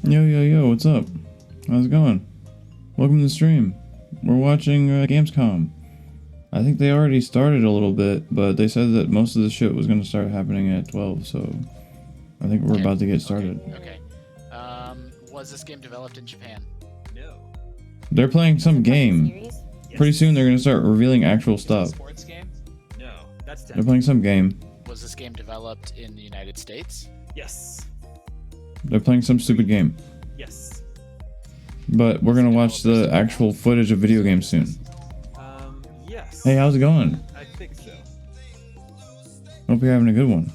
Yo, what's up? How's it going? Welcome to the stream. We're watching Gamescom. I think they already started a little bit, but they said that most of the shit was going to start happening at 12, so I think we're about to get started. Okay. Was this game developed in Japan? No. They're playing some game. Yes. Pretty soon they're going to start revealing actual stuff. Sports game? No, that's They're playing some game. Was this game developed in the United States? Yes. They're playing some stupid game. Yes. But we're going to watch the actual footage of video games soon. Yes. Hey, how's it going? I think so. Hope you're having a good one.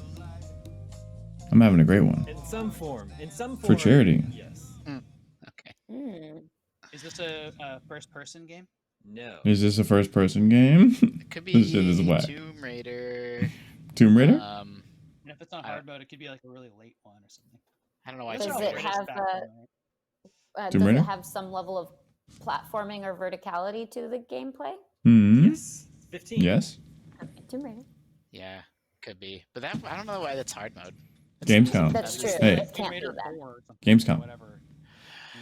I'm having a great one. In some form. For charity. Yes. Okay. Is this a first-person game? No. Is this a first-person game? It could be This shit is whack. Tomb Raider. Tomb Raider? And if it's not hard mode, it could be like a really late one or something. I don't know why Does Tomb it Raider. have Tomb does Raider? it have some level of platforming or verticality to the gameplay? Hmm. Yes. 15. Yes. Tomb Raider. Yeah, could be. But that I don't know why that's hard mode. Gamescom. That's true. Hey. It can't be that. Or something, Gamescom. Whatever. You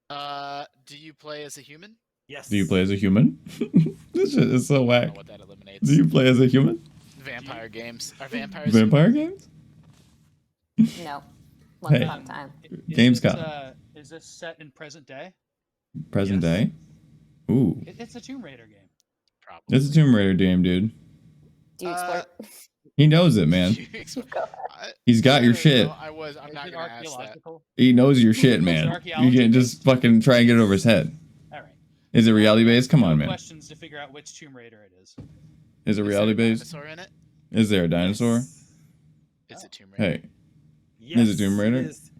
know. Do you play as a human? Yes. Do you play as a human? This shit is so I don't whack. know what that eliminates. Do you play as a human? Vampire games. Are vampires Vampire games? No. Once Hey. upon a time. Gamescom. Is this set in present day? Present Yes. day? Ooh. It's a Tomb Raider game. Probably. It's a Tomb Raider game, dude. Do you explore? He knows it, man. He's got your shit. I'm Is not it gonna ask that. archaeological? He knows your shit, man. You can't just fucking try and get it over his head. All right. Is it reality based? Come on, man. Questions to figure out which Tomb Raider it is. Is it Is reality there a based? dinosaur in it? Is there a dinosaur? It's a Tomb Raider. Hey. Yes. Is it Tomb Raider? It is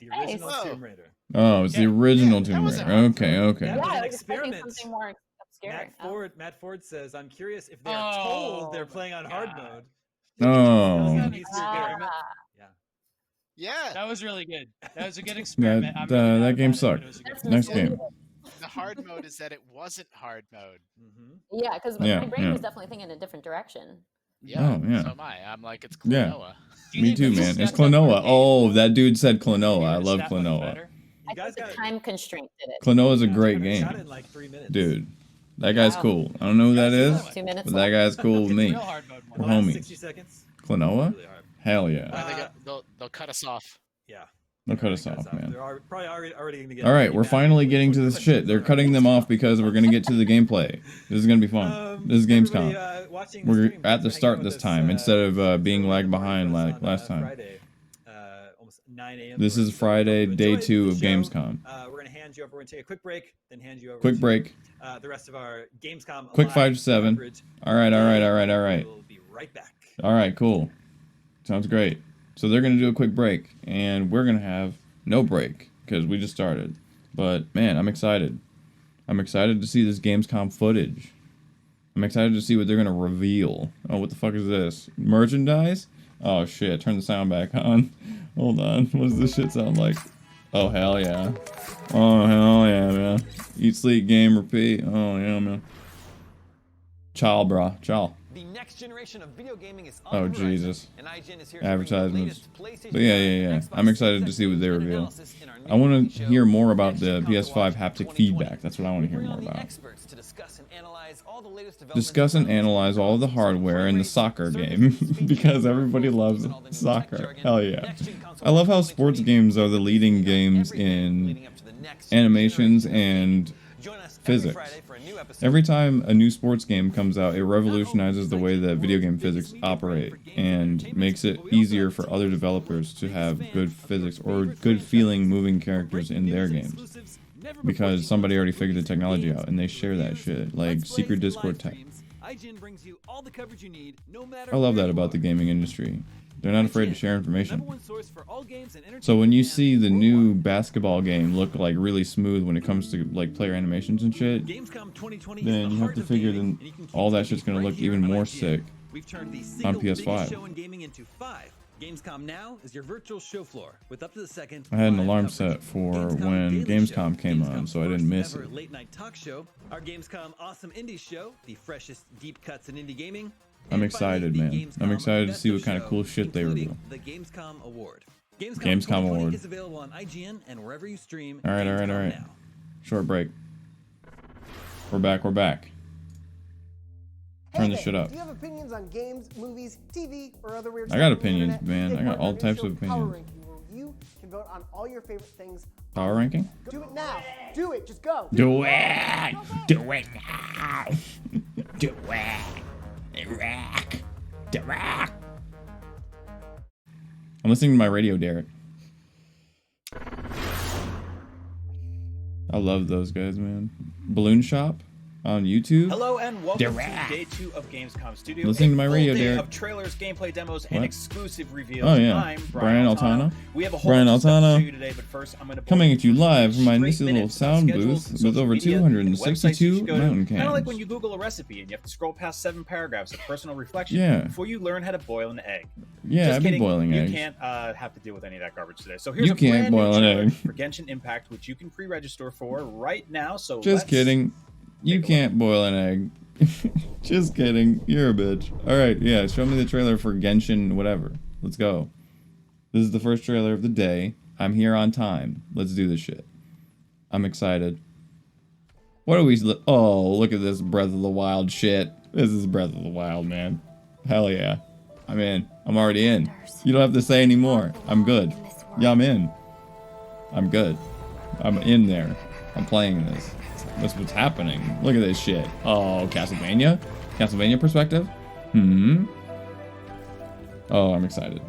the original Nice. Tomb Raider. Oh, it's the original Yeah, that Tomb wasn't Raider. hard. Okay, okay. Yeah. Yeah, an I was expecting experiment. something more obscure. Matt Ford says, I'm curious if they're told they're playing on hard God. mode. Oh. That needs to experiment. Ah, Yeah. That was really good. That was a good experiment. I'm That, really that not game mad at it, sucked. but it was a good that's Next really game. good. The hard mode is that it wasn't hard mode. Mm-hmm. Yeah, because Yeah, my brain yeah. was definitely thinking a different direction. Yeah. Oh, yeah. So am I. I'm like, it's Yeah. Klonoa. Do you Me think too, that man. this It's stats up Klonoa. for a game Oh, that dude said Klonoa. figure I this love that much Klonoa. better? I You guys think the got time constraint did it. Klonoa's a great Shot game. in like 3 minutes. Dude, that guy's Wow. cool. I don't know who that is, 2 minutes but that left. guy's cool with It's me. real hard mode The one. We're last homies. 60 seconds. Klonoa? Really hard. Hell yeah. They'll cut us off. Yeah. They'll cut us Cut off, man. They're probably already going to get. All right, we're finally getting to this shit. They're cutting them off because we're gonna get to the gameplay. This is gonna be fun. This is Gamescom. We're at the start this time instead of being lagged behind like last time. Friday, almost 9 a.m. This is Friday, day 2 of Gamescom. We're gonna hand you over. We're gonna take a quick break, then hand you over. Quick to, break. The rest of our Gamescom. Quick live 5 to 7. coverage. All right. We'll be right back. All right, cool. Sounds great. So they're gonna do a quick break, and we're gonna have no break because we just started. But man, I'm excited. I'm excited to see this Gamescom footage. I'm excited to see what they're gonna reveal. Oh, what the fuck is this? Merchandise? Oh shit! Turn the sound back on. Hold on. What does this shit sound like? Oh hell yeah! Oh hell yeah, man! Eat, sleep, game, repeat. Oh yeah, man. Ciao, brah. Ciao. The next generation of video gaming is on Oh the horizon, Jesus. and IGN is here to bring you the Advertisements. latest PlayStation But yeah. Xbox I'm excited to see what they and reveal. analysis in our new I want gaming to show, hear more about Next the Gen Console PS5 Watch haptic 2020. feedback. That's what I want to hear Bring more on the about. experts to discuss and analyze all the latest developments Discuss and in analyze all the hardware in the soccer game because everybody loves soccer. Hell yeah. I love how sports games are the leading games in animations and Join us physics. Friday for a new episode. every time a new sports game comes out, it revolutionizes the way that video game physics operate and makes it easier for other developers to have good physics or good feeling moving characters in their games. Because somebody already figured the technology out and they share that shit, like secret Discord tech. I love that about the gaming industry. They're not afraid to share information. So when you see the new basketball game look like really smooth when it comes to like player animations and shit, then you have to figure then all that shit's gonna look even more sick on PS5. Gamescom Now is your virtual show floor with up to the second. I had an live alarm coverage. set for Gamescom when Daily Gamescom Show, came on, Gamescom's so I didn't first miss ever it. late night talk show, our Gamescom Awesome Indie Show, the freshest deep cuts in indie gaming. I'm and excited, finally, the man. I'm Gamescom excited to Best see of what kind of Show, cool shit they including reveal. The Gamescom Award. Gamescom 2020 award. is available on IGN and wherever you stream. All right. Gamescom now. Short break. We're back. Turn this shit up. Do you have opinions on games, movies, TV, or other weird I got stuff on the opinions, internet? man. Take I got part in all our new types show, of Power opinions. Ranking, where you can vote on all your favorite things. Power ranking? Do it now. Do it. Just go. Do it! Do it now! Do it! Rock! Do rock! I'm listening to my radio, Derek. I love those guys, man. Balloon Shop on YouTube. Hello and welcome Direct. to day 2 of Gamescom Studio. Listening to my a full radio, day Derek. of trailers, gameplay demos, What? and exclusive reveals. Oh, yeah. I'm Brian Altano. We have a whole Brian bunch of stuff to Altano. show you today, but first I'm going to Coming at you live from my straight nifty little minutes of sound schedules, booth social with over media, and websites you 262 should go to. mountain Kind of like cams. when you Google a recipe and you have to scroll past 7 paragraphs of personal reflection Yeah. before you learn how to boil an egg. Yeah, Just I'd be kidding. boiling you eggs. can't have to deal with any of that garbage today. So here's You a can't brand new boil an trailer egg. for Genshin Impact, which you can pre-register for right now. So Just let's kidding. You take a can't boil an egg. Just kidding. You're a bitch. Alright, yeah, show me the trailer for Genshin whatever. Let's go. This is the first trailer of the day. I'm here on time. Let's do this shit. I'm excited. What are we... Oh, look at this Breath of the Wild shit. This is Breath of the Wild, man. Hell yeah. I'm in. I'm already in. You don't have to say anymore. I'm good. Yeah, I'm in. I'm good. I'm in there. I'm playing this. That's what's happening. Look at this shit. Oh, Castlevania? Castlevania perspective? Oh, I'm excited.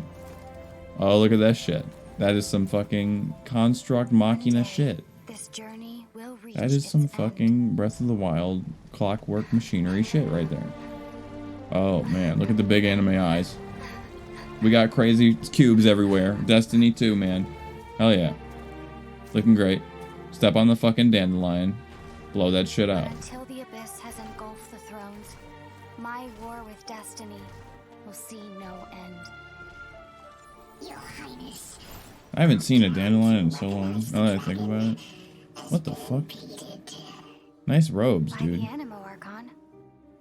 Oh, look at that shit. That is some fucking Construct Machina shit. This journey will reach That is its some end. fucking Breath of the Wild clockwork machinery shit right there. Oh, man. Look at the big anime eyes. We got crazy cubes everywhere. Destiny 2, man. Hell yeah. Looking great. Step on the fucking dandelion. Blow that shit out. Until the abyss has engulfed the thrones, my war with destiny will see no end. Your Highness. I haven't seen a dandelion in so long. Now that I think about it. What the fuck? Nice robes, By dude. the Animo Archon.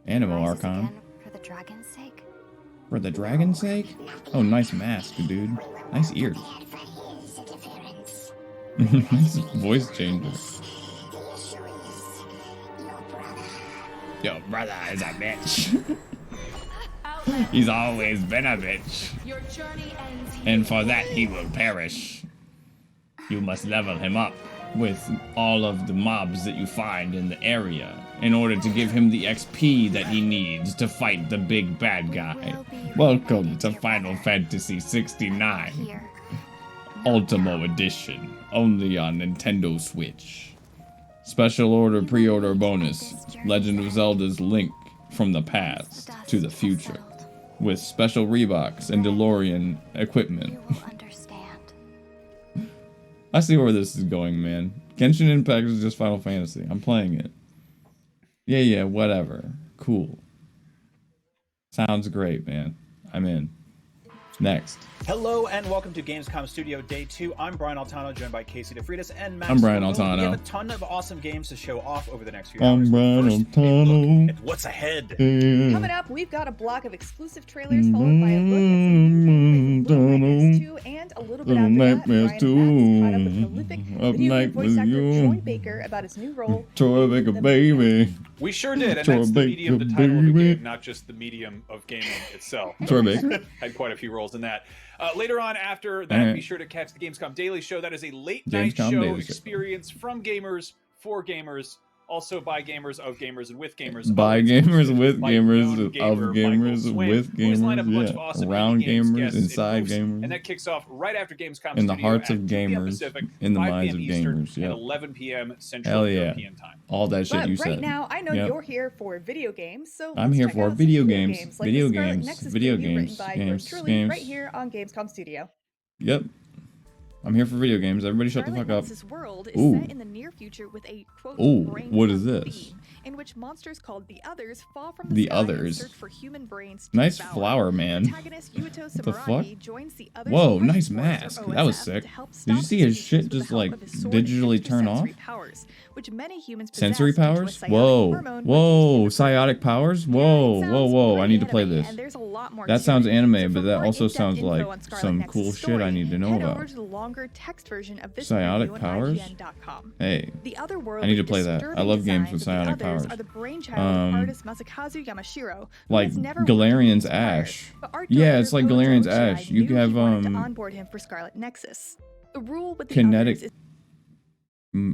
Animo Rises Archon. again for the dragon's sake. For the dragon's sake? Oh, nice mask, dude. Nice ears. Nice voice changer. Your brother is a bitch. He's always been a bitch. Your journey ends here. And for that he will perish. You must level him up with all of the mobs that you find in the area in order to give him the XP that he needs to fight the big bad guy. Welcome to Final Fantasy 69 Here. Ultimo Edition, only on Nintendo Switch. Special order pre-order bonus, Legend of Zelda's Link from the past to the future, with special Reeboks and DeLorean equipment. You will understand. I see where this is going, man. Genshin Impact is just Final Fantasy. I'm playing it. Yeah, whatever. Cool. Sounds great, man. I'm in. Next. Hello and welcome to Gamescom Studio Day 2. I'm Brian Altano, joined by Casey DeFreitas and Max. I'm Brian Stone. Altano. We have a ton of awesome games to show off over the next few I'm hours. Brian First, a Altano. look at what's ahead. Coming up, we've got a block of exclusive trailers followed by a look at some Nightmares 2, and a little bit after that, Nightmares Brian and Max caught up with 2. prolific Up video night game voice with actor you. Troy Baker about his new role. Troy Baker, baby. We sure did, and Troy that's the medium, the Baker, title of the baby. game, not just the medium of gaming itself. Troy Baker. Had quite a few roles in that. Later on, after that, be sure to catch the Gamescom Daily Show. That is a late night Gamescom show Daily Show. experience from gamers, for gamers, also by gamers, of gamers, and with gamers. By Always gamers, hosted with by gamers, known of gamer Michael gamers, Swain, with who has lined up a bunch gamers, of awesome around indie games, gamers, guests, inside and hosts, gamers. and that kicks off right after Gamescom In the Studio hearts at of 2 p.m. gamers, Pacific, in the 5 minds p.m. of Eastern, gamers, and yeah. 11 p.m. Central Hell yeah. European time. All that shit But you right said. now, I know Yep. you're here for video games, so I'm let's here check for out some video cool games, like video the Scarlet games, Nexus video preview written games, by games, yours truly, games. right here on Gamescom Studio. Yep. I'm here for video games. Everybody shut the fuck up. Nexus world is Ooh. set in the near future with a quote Ooh, brain what is hunt this? theme, in which monsters called the Others fall from The sky and Others. search for human brains to Nice devour. flower, man. Protagonist Yuito What the fuck? Samaragi joins the Others Whoa, Task nice Force, or mask. That was OSF, sick. to help Did you stop see his diseases shit with the just help like of his sword and digitally turn off? extrasensory powers, which many humans Sensory possess due to a powers? psionic Whoa. hormone Whoa. Psionic powers? Whoa. Sounds Whoa, whoa. I pretty need to play anime, this. and there's a lot more That to sounds it. anime, So but for that more also in-depth sounds info like on Scarlet some Nexus cool shit I story, need to know head about. over to the longer text version of this Psionic review on powers? IGN.com. Hey. The other I need to play that. I love games with designs of psionic the Others powers. are the brainchild of artist Masakazu Yamashiro, who Like has never worked Galarian's with Inspired, Ash. but art Yeah, director it's like Koji Galarian's Shirai Ash. You knew could have he wanted to onboard him for Scarlet Nexus. The rule with the kinetic. Others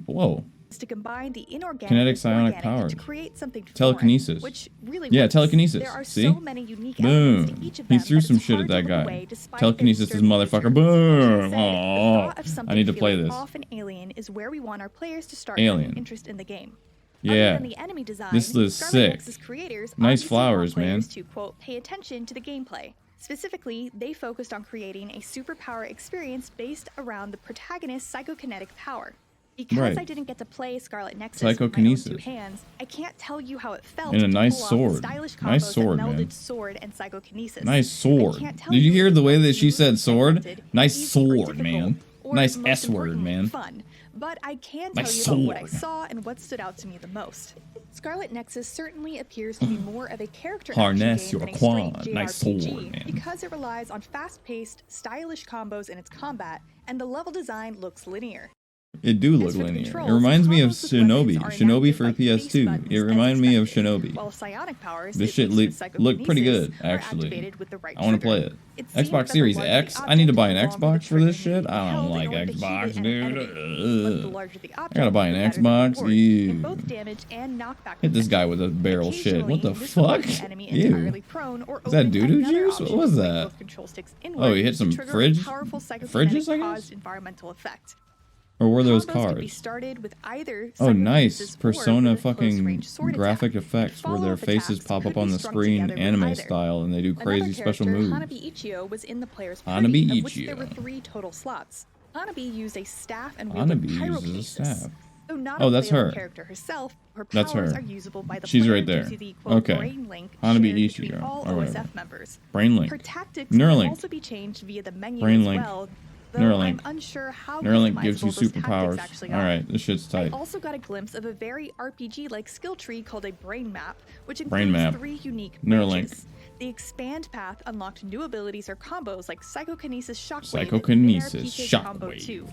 Whoa. is to combine the inorganic Kinetic with psionic organic powers. to create something Telekinesis. foreign, which really Yeah, works. telekinesis. There are See? so many unique elements to Boom. each of He them threw that some it's shit hard at to that look guy. away despite their Telekinesis is disturbing motherfucker. nature. Boom. That said, the Aw. thought of something I need to play feeling this. off and alien is where we want our players to start Alien. having interest in the game. Yeah. Other than the enemy design, This is Scarlet sick. Nexus creators Nice obviously flowers, want players man. to quote pay attention to the gameplay. Specifically, they focused on creating a superpower experience based around the protagonist's psychokinetic power. Because Right. I didn't get to play Scarlet Nexus with my own Psychokinesis. two hands, I can't tell you how it felt And a to nice pull off the sword. stylish Nice combos sword, that man. melded sword and psychokinesis. Nice I sword. can't tell Did you hear if the it way was that she smooth said and sword? talented, Nice easy or sword, difficult, man. or Nice most S word, importantly, man. fun. But I can Nice tell you about what I sword. saw and what stood out to me the most. Scarlet Nexus certainly appears to be more of a character Harness action game your than a straight quad. Nice JRPG sword, man. because it relies on fast-paced, stylish combos in its combat, and the level design looks linear. It do As look for the linear. It controls, reminds me of combos with weapons Shinobi. are Shinobi enacted for by face PS2. buttons It as reminded me of expected, Shinobi. while psionic powers, This at shit least with looked pretty good, psychokinesis, are actually. activated with the right I want to trigger. play it. It seems that Xbox the Series larger X? the I need to object, buy an the longer the Xbox for this trigger shit? needs to be I don't held in like order to hit Xbox, an dude. enemy. But the larger the object, I gotta buy an the better the Xbox? reward Ew. in both damage and knockback Hit this protection. guy with a barrel of shit. What the Occasionally, this will fuck? leave the enemy Ew. entirely prone or Is that open doo-doo another juice? What option was to link that? both control sticks Oh, inward he hit to some trigger a fridge? powerful Fridges, I psychokinetic-caused guess? environmental effect. Or were those Combos can be cards? started with either Oh, nice. psychokinesis or Persona with a fucking close-range sword graphic attack. effects where their Follow-up faces attacks pop could up on be the strung screen together with anime either. style and they do crazy Another special character, moves. Hanabi Ichiyo, was in the player's party, Hanabi of which there were Ichiyo. 3 total slots. Hanabi used a staff and Hanabi wielded uses a pyrokinesis. staff. Though not Oh, a that's playable her. character herself, her That's powers her. are usable by the She's player right there. due to the, quote, Okay. brain link Hanabi shared between Ichiyo, all or whatever. OSF members. Brain link. Her tactics Neuralink. can also be changed via the menu Brain as link. well, though Neuralink. I'm unsure how Neuralink gives you customizable those superpowers. tactics actually are. Alright, this shit's I tight. also got a glimpse of a very RPG-like skill tree called a brain map, which Brain includes map. 3 unique Neuralink. branches. The expand path unlocked new abilities or combos like psychokinesis shockwave Psychokinesis and PK combo Shockwave. 2.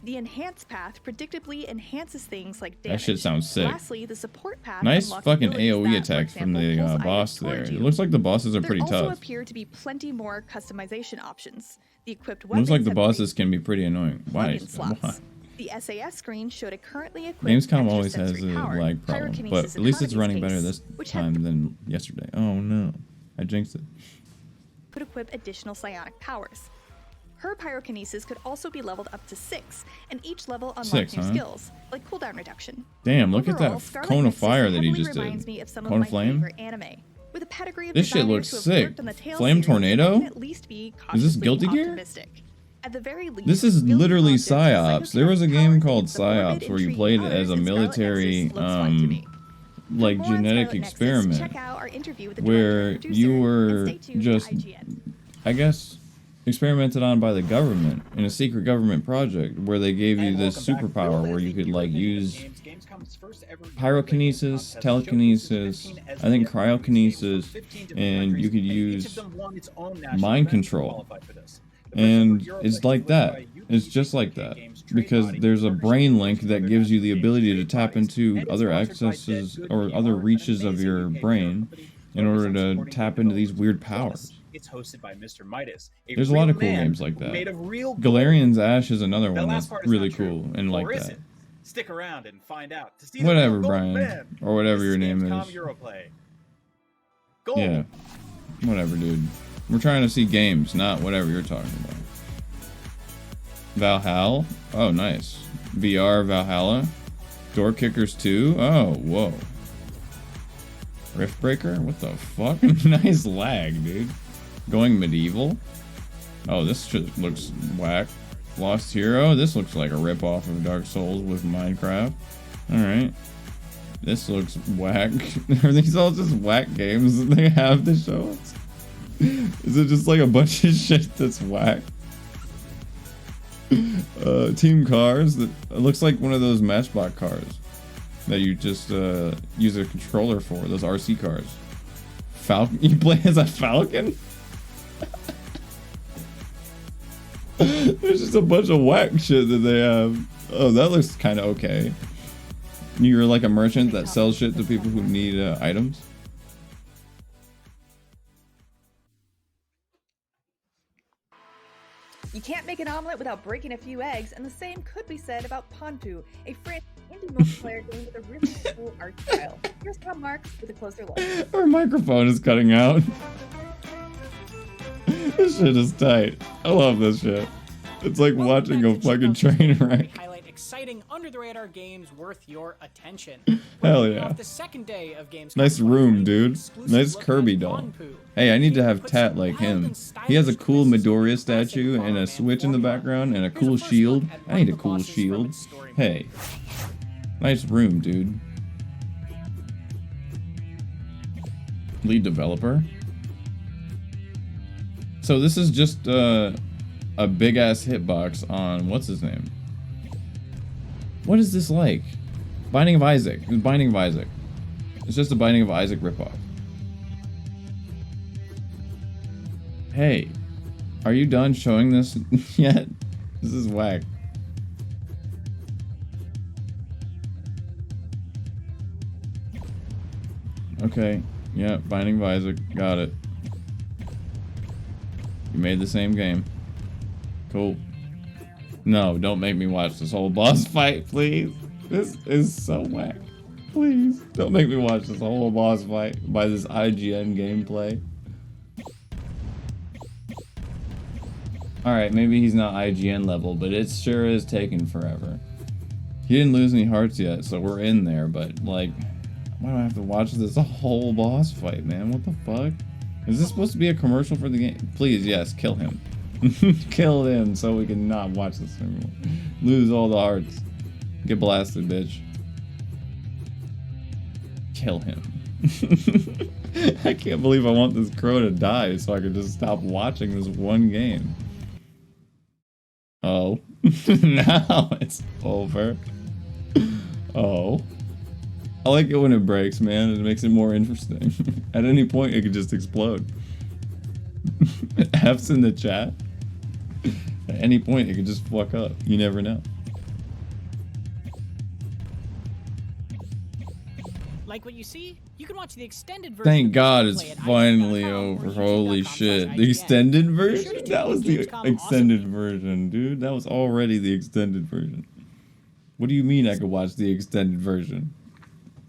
The enhance path predictably enhances things like That damage. shit sounds sick. Lastly, the support path Nice unlocks fucking abilities AoE that, for attacks from example, the pulls items boss there. towards It you. looks like the bosses are There pretty also tough. appear to be plenty more customization options. The equipped Looks weapons like the have bosses can be pretty annoying. Why? plug-in slots. The SAS screen showed a currently equipped Gamescom always has a extrasensory power, lag problem, pyrokinesis but at in least it's Hanabi's running better case, this which had time than yesterday. Oh no, I jinxed it. could equip additional psionic powers. Her pyrokinesis could also be leveled up to 6, and each level unlocks 6, new huh? skills, like cooldown reduction. Damn, look at Overall, that Scarlet cone of Nexus fire that he heavily just reminds did. me of some Cone of of my flame? favorite anime. With a pedigree of This shit designers looks who have sick. worked on the Tales Flame series, tornado? I can at least be Is this cautiously Guilty Gear? optimistic. At the very least, This is building literally objects with PsyOps. There was a psychokinetic game powers called against the morbid PsyOps where you intrigue played others as a in Scarlet military Nexus looks fun to me. like For more on genetic Scarlet Nexus, experiment check out our interview with the where director and you producer, were and stay tuned to just, IGN. I guess, experimented on by the government in a secret government project where they gave you this superpower where you could like use pyrokinesis, telekinesis, I think cryokinesis, and you could use mind control. And it's like that. It's just like that. Because there's a brain link that gives you the ability to tap into other accesses or other reaches of your brain in order to tap into these weird powers. It's hosted by Mr. Midas. There's a lot of cool games like that. Made of real Galarian's Ash is another That one last that's part is really not true. cool and like Or is that. it? Stick around and find out. To see the Whatever, real Golden Brian. Man. Or whatever This your name Gamescom is. Europlay. Gold. Yeah. Whatever, dude. We're trying to see games, not whatever you're talking about. Valhalla? Oh, nice. VR Valhalla? Door Kickers 2? Oh, whoa. Riftbreaker? What the fuck? Nice lag, dude. Going medieval? Oh, this shit looks whack. Lost Hero. This looks like a ripoff of Dark Souls with Minecraft. Alright. This looks whack. Are these all just whack games that they have to show us? Is it just like a bunch of shit that's whack? Team cars. That it looks like one of those Matchbox cars that you just use a controller for. Those RC cars. Falcon. You play as a Falcon? There's just a bunch of whack shit that they have. Oh, that looks kind of okay. You're like a merchant that sells shit to people who need items. You can't make an omelet without breaking a few eggs, and the same could be said about Ponpu, a French indie multiplayer game with a really cool art style. Here's Tom Marks with a closer look. Our microphone is cutting out. This shit is tight. I love this shit. It's like watching a fucking train wreck. Highlight exciting under-the-radar games worth your attention. Hell yeah. The second day of Gamescom, Nice room, dude. Nice Kirby doll. Hey, I need to have Tat like him. He has a cool Midoriya statue and a switch in the background and a cool shield. I need a cool shield. Hey. Nice room, dude. Lead developer. So this is just a big ass hitbox on what's his name? What is this like? Binding of Isaac. It's Binding of Isaac. It's just a Binding of Isaac ripoff. Hey, are you done showing this yet? This is whack. Okay, yeah, Binding of Isaac, got it. You made the same game. Cool. No, don't make me watch this whole boss fight, please. This is so whack. Please, don't make me watch this whole boss fight by this IGN gameplay. Alright, maybe he's not IGN level, but it sure is taking forever. He didn't lose any hearts yet, so we're in there, but like, why do I have to watch this whole boss fight, man? What the fuck? Is this supposed to be a commercial for the game? Please, yes, kill him. Kill him so we can not watch this anymore. Lose all the hearts. Get blasted, bitch. Kill him. I can't believe I want this crow to die so I can just stop watching this one game. Oh. Now it's over. Oh. I like it when it breaks, man. It makes it more interesting. At any point, it could just explode. F's in the chat. At any point, it could just fuck up. You never know. Like what you see? You can watch the extended version. Thank God it's finally over. Holy shit. The extended version? That was the extended version, dude. That was already the extended version. What do you mean I could watch the extended version?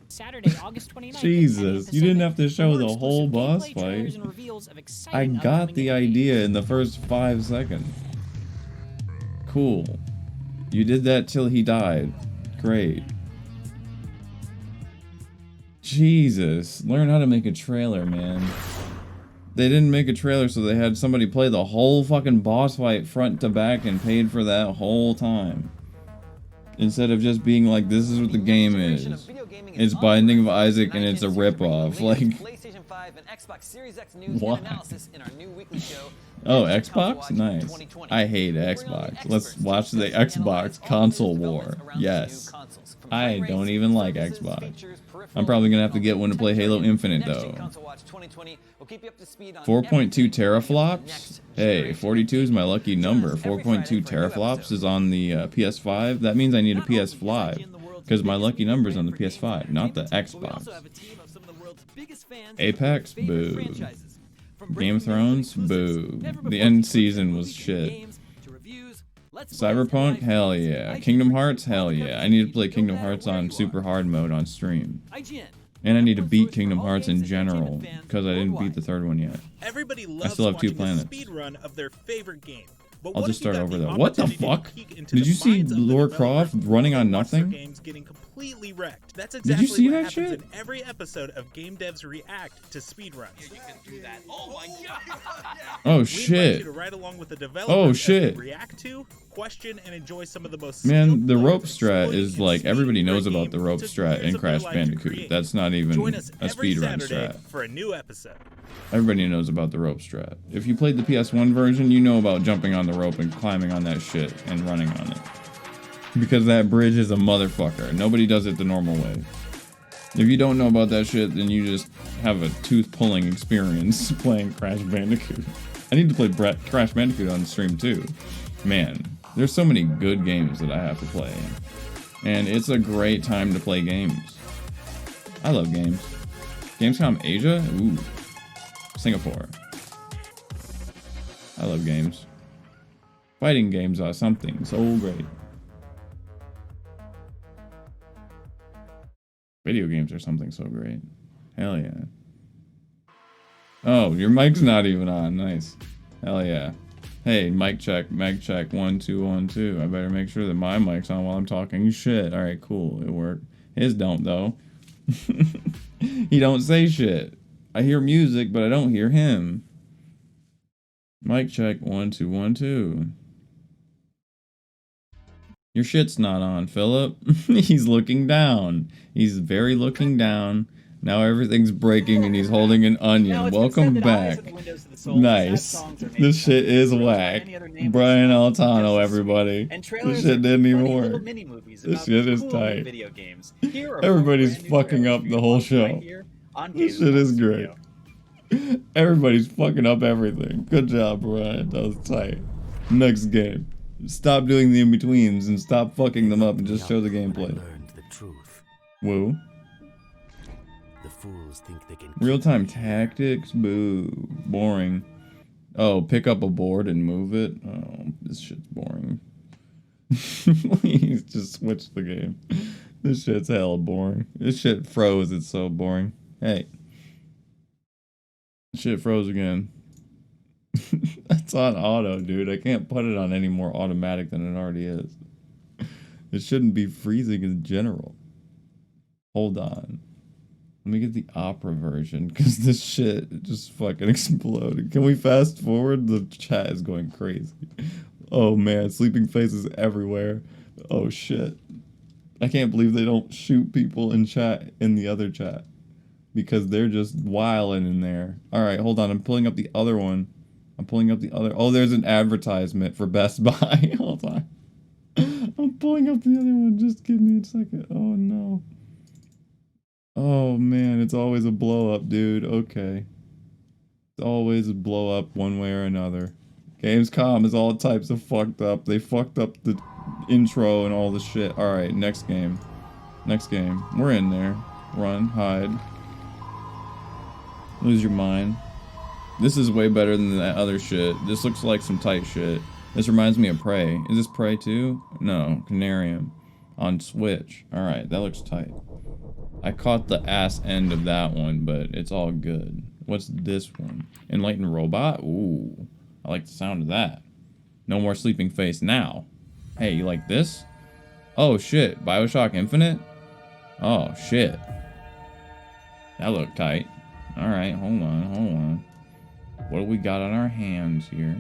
Saturday, August 29th. Jesus, you didn't have to show the whole boss fight. I got the idea in the first 5 seconds. Cool. You did that till he died. Great. Jesus, learn how to make a trailer, man. They didn't make a trailer, so they had somebody play the whole fucking boss fight front to back and paid for that whole time. Instead of just being like, this is what the game is. It's Binding of Isaac and it's a ripoff. Like, what? Oh, Xbox? Nice. I hate Xbox. Let's watch the Xbox console war. Yes. I don't even like Xbox. I'm probably gonna have to get one to play Halo Infinite though. 4.2 teraflops? Hey, 42 is my lucky number. 4.2 teraflops is on the PS5. That means I need a PS5 because my lucky number is on the PS5, not the Xbox. Apex? Boo. Game of Thrones? Boo. The end season was shit. Cyberpunk? Hell yeah. Kingdom Hearts? Hell yeah. I need to play Kingdom Hearts on super hard mode on stream. And I need to beat Kingdom Hearts in general, because I didn't beat the third one yet. I still have 2 planets. I'll just start over though. What the fuck? Did you see Lara Croft running on nothing? Completely wrecked. That's Did you see that shit? In every episode of Game Devs React to speedruns. Yeah, you can do that. Oh my god! Oh shit! To ride along with the oh shit! react to question and enjoy some of the most Man, the rope strat is like everybody knows about the rope strat in Crash Bandicoot. That's not even Join us a every speedrun Saturday strat. for a new episode. Everybody knows about the rope strat. If you played the PS1 version, you know about jumping on the rope and climbing on that shit and running on it. Because that bridge is a motherfucker. Nobody does it the normal way. If you don't know about that shit, then you just have a tooth-pulling experience playing Crash Bandicoot. I need to play Crash Bandicoot on stream too. Man, there's so many good games that I have to play. And it's a great time to play games. I love games. Gamescom Asia? Ooh. Singapore. I love games. Fighting games are something so great. Video games are something so great. Hell yeah. Oh, your mic's not even on. Nice. Hell yeah. Hey, mic check, 1 2 1 2. I better make sure that my mic's on while I'm talking shit. Alright, cool. It worked. His don't though. He don't say shit. I hear music, but I don't hear him. Mic check 1 2 1 2. Your shit's not on, Philip. He's looking down. He's very looking down. Now everything's breaking and he's holding an onion. Welcome back. Nice. This shit is whack. Brian Altano, everybody. This shit didn't even work. This shit is tight. Everybody's fucking up the whole show. This shit is great. Everybody's fucking up everything. Good job, Brian. That was tight. Next game. Stop doing the in-betweens and stop fucking them up and just show the gameplay. Woo. Real-time tactics? Boo. Boring. Oh, pick up a board and move it? Oh, this shit's boring. Please just switch the game. This shit's hella boring. This shit froze. It's so boring. Hey. Shit froze again. That's on auto, dude. I can't put it on any more automatic than it already is. It shouldn't be freezing in general. Hold on. Let me get the opera version, because this shit just fucking exploded. Can we fast forward? The chat is going crazy. Oh man, sleeping faces everywhere. Oh shit. I can't believe they don't shoot people in chat, in the other chat. Because they're just wilding in there. Alright, hold on. I'm pulling up the other one. I'm pulling up the other... Oh, there's an advertisement for Best Buy. Hold on. I'm pulling up the other one. Just give me a second. Oh, no. Oh, man. It's always a blow-up, dude. Okay. It's always a blow-up one way or another. Gamescom is all types of fucked up. They fucked up the intro and all the shit. Alright, next game. Next game. We're in there. Run. Hide. Lose your mind. This is way better than that other shit. This looks like some tight shit. This reminds me of Prey. Is this Prey too? No, Canarium. On Switch. Alright, that looks tight. I caught the ass end of that one, but it's all good. What's this one? Enlightened Robot? Ooh. I like the sound of that. No more sleeping face now. Hey, you like this? Oh shit, BioShock Infinite? Oh shit. That looked tight. Alright, hold on. What do we got on our hands here?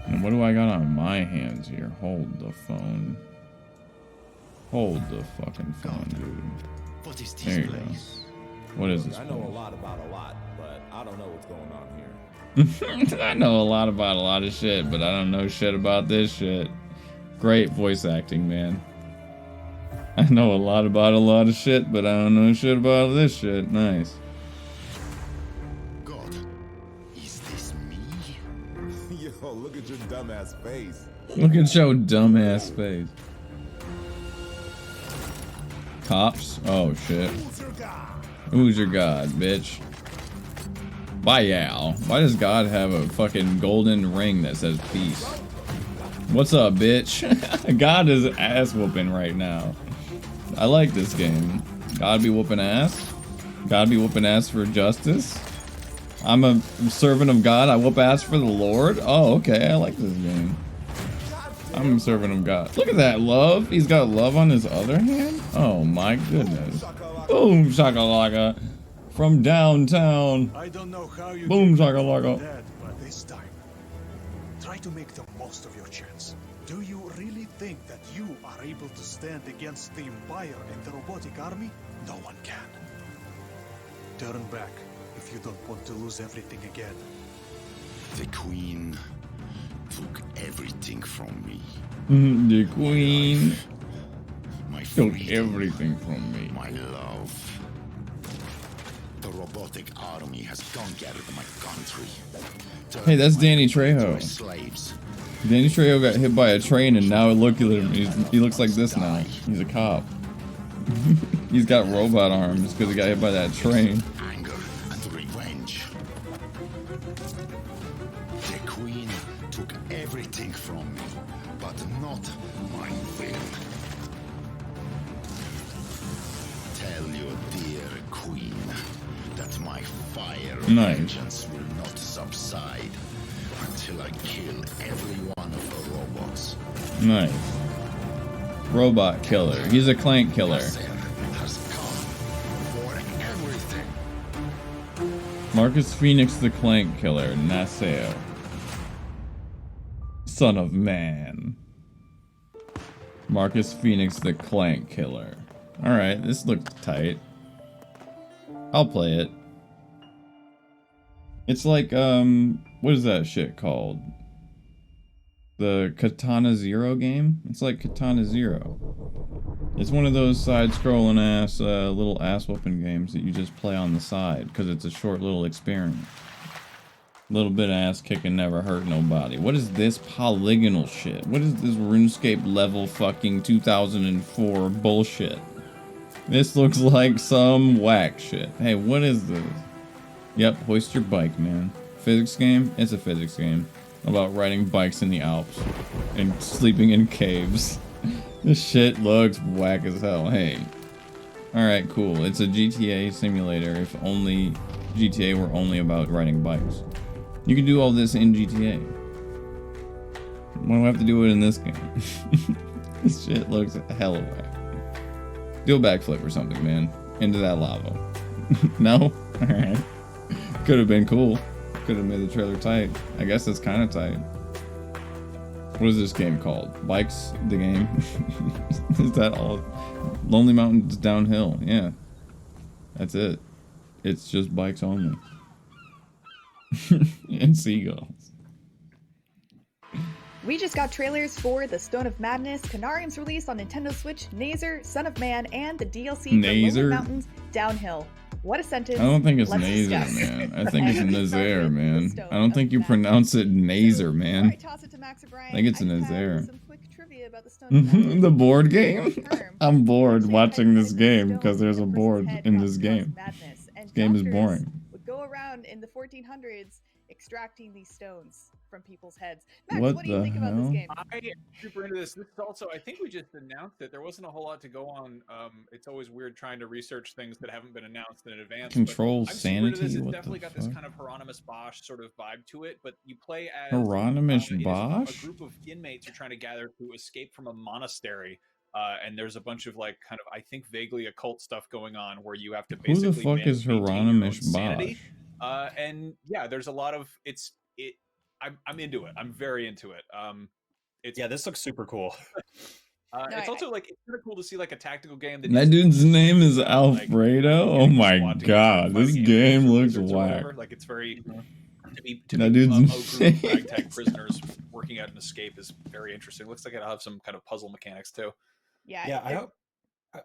And what do I got on my hands here? Hold the phone. Hold the fucking phone, dude. What is this there you place? Go. What is this I know place? a lot about a lot, but I don't know what's going on here. I know a lot about a lot of shit, but I don't know shit about this shit. Great voice acting, man. I know a lot about a lot of shit, but I don't know shit about this shit. Nice. God, is this me? Yo, look at your dumbass face. Look at your dumbass face. Cops? Oh shit. Who's your god, bitch? Why does God have a fucking golden ring that says peace? What's up, bitch? God is ass whooping right now. I like this game. God be whooping ass. God be whooping ass for justice. I'm a servant of God. I whoop ass for the Lord. Oh, okay. I like this game. I'm a servant of God. Look at that love. He's got love on his other hand. Oh my goodness. Boom shakalaka. From downtown. I don't know how you Boom shakalaka. that, but this time, try to make the most of your chance. Do you really think that you are able to stand against the Empire and the robotic army? No one can. Turn back if you don't want to lose everything again. The Queen took everything from me. The Queen My took freedom, everything from me. my love. The robotic army has conquered my country. Hey, that's Danny Trejo. My slaves. Danny Trejo got hit by a train, and now look at him. He looks like this now. He's a cop. He's got robot arms because he got hit by that train. Anger and revenge. The Queen took everything from me, but not my will. Tell your dear Queen that my fire of Nice. vengeance will not subside until I kill every one of her robots. Nice. Robot killer. He's a Clank killer. Has come for everything. Marcus Phoenix the Clank killer. Naseo. Son of man. Marcus Phoenix the Clank killer. Alright, this looks tight. I'll play it. It's like, what is that shit called? The Katana Zero game? It's like Katana Zero. It's one of those side-scrolling ass, little ass-whooping games that you just play on the side, because it's a short little experience. Little bit of ass-kicking never hurt nobody. What is this polygonal shit? What is this RuneScape level fucking 2004 bullshit? This looks like some whack shit. Hey, what is this? Yep, hoist your bike, man. Physics game? It's a physics game. About riding bikes in the Alps. And sleeping in caves. This shit looks whack as hell. Hey. Alright, cool. It's a GTA simulator if only GTA were only about riding bikes. You can do all this in GTA. Why do I have to do it in this game? This shit looks hella whack. Do a backflip or something, man. Into that lava. No? Alright. Could have been cool. Could have made the trailer tight. I guess it's kind of tight. What is this game called? Bikes, the game? Is that all? Lonely Mountains Downhill. Yeah. That's it. It's just bikes only. And seagulls. We just got trailers for The Stone of Madness, Canarium's release on Nintendo Switch, Nazer, Son of Man, and the DLC for Nazer? Lonely Mountains Downhill. What a sentence. I don't think it's Let's Nazer, discuss. man. I think it's Nazer, man. I don't think you pronounce it Nazer, man. I think it's Nazer. The board game? I'm bored watching this game because there's a board in this game. This game is boring. Would go around in the 1400s extracting these stones from people's heads. Max, What what do you the think about this hell? game? I am super into this. This is also, I think we just announced it. There wasn't a whole lot to go on. It's always weird trying to research things that haven't been announced in advance. Control but I'm super into this. sanity? It's What definitely the got this fuck? kind of Hieronymus Bosch sort of vibe to it, but you play as Hieronymus it is Bosch? a group of inmates are trying to gather to escape from a monastery. And there's a bunch of like kind of I think vaguely occult stuff going on where you have to Who basically the fuck is maintain your own Hieronymus sanity. Bosch? And yeah, there's a lot of I'm into it. I'm very into it. It's Yeah, this looks super cool. it's also like it's kind of cool to see like a tactical game That dude's name is Alfredo? Oh my god, this game looks whack. Like it's very That dude's a group of insane. ragtag prisoners working out an escape is very interesting. Looks like it'll have some kind of puzzle mechanics too. Yeah, I hope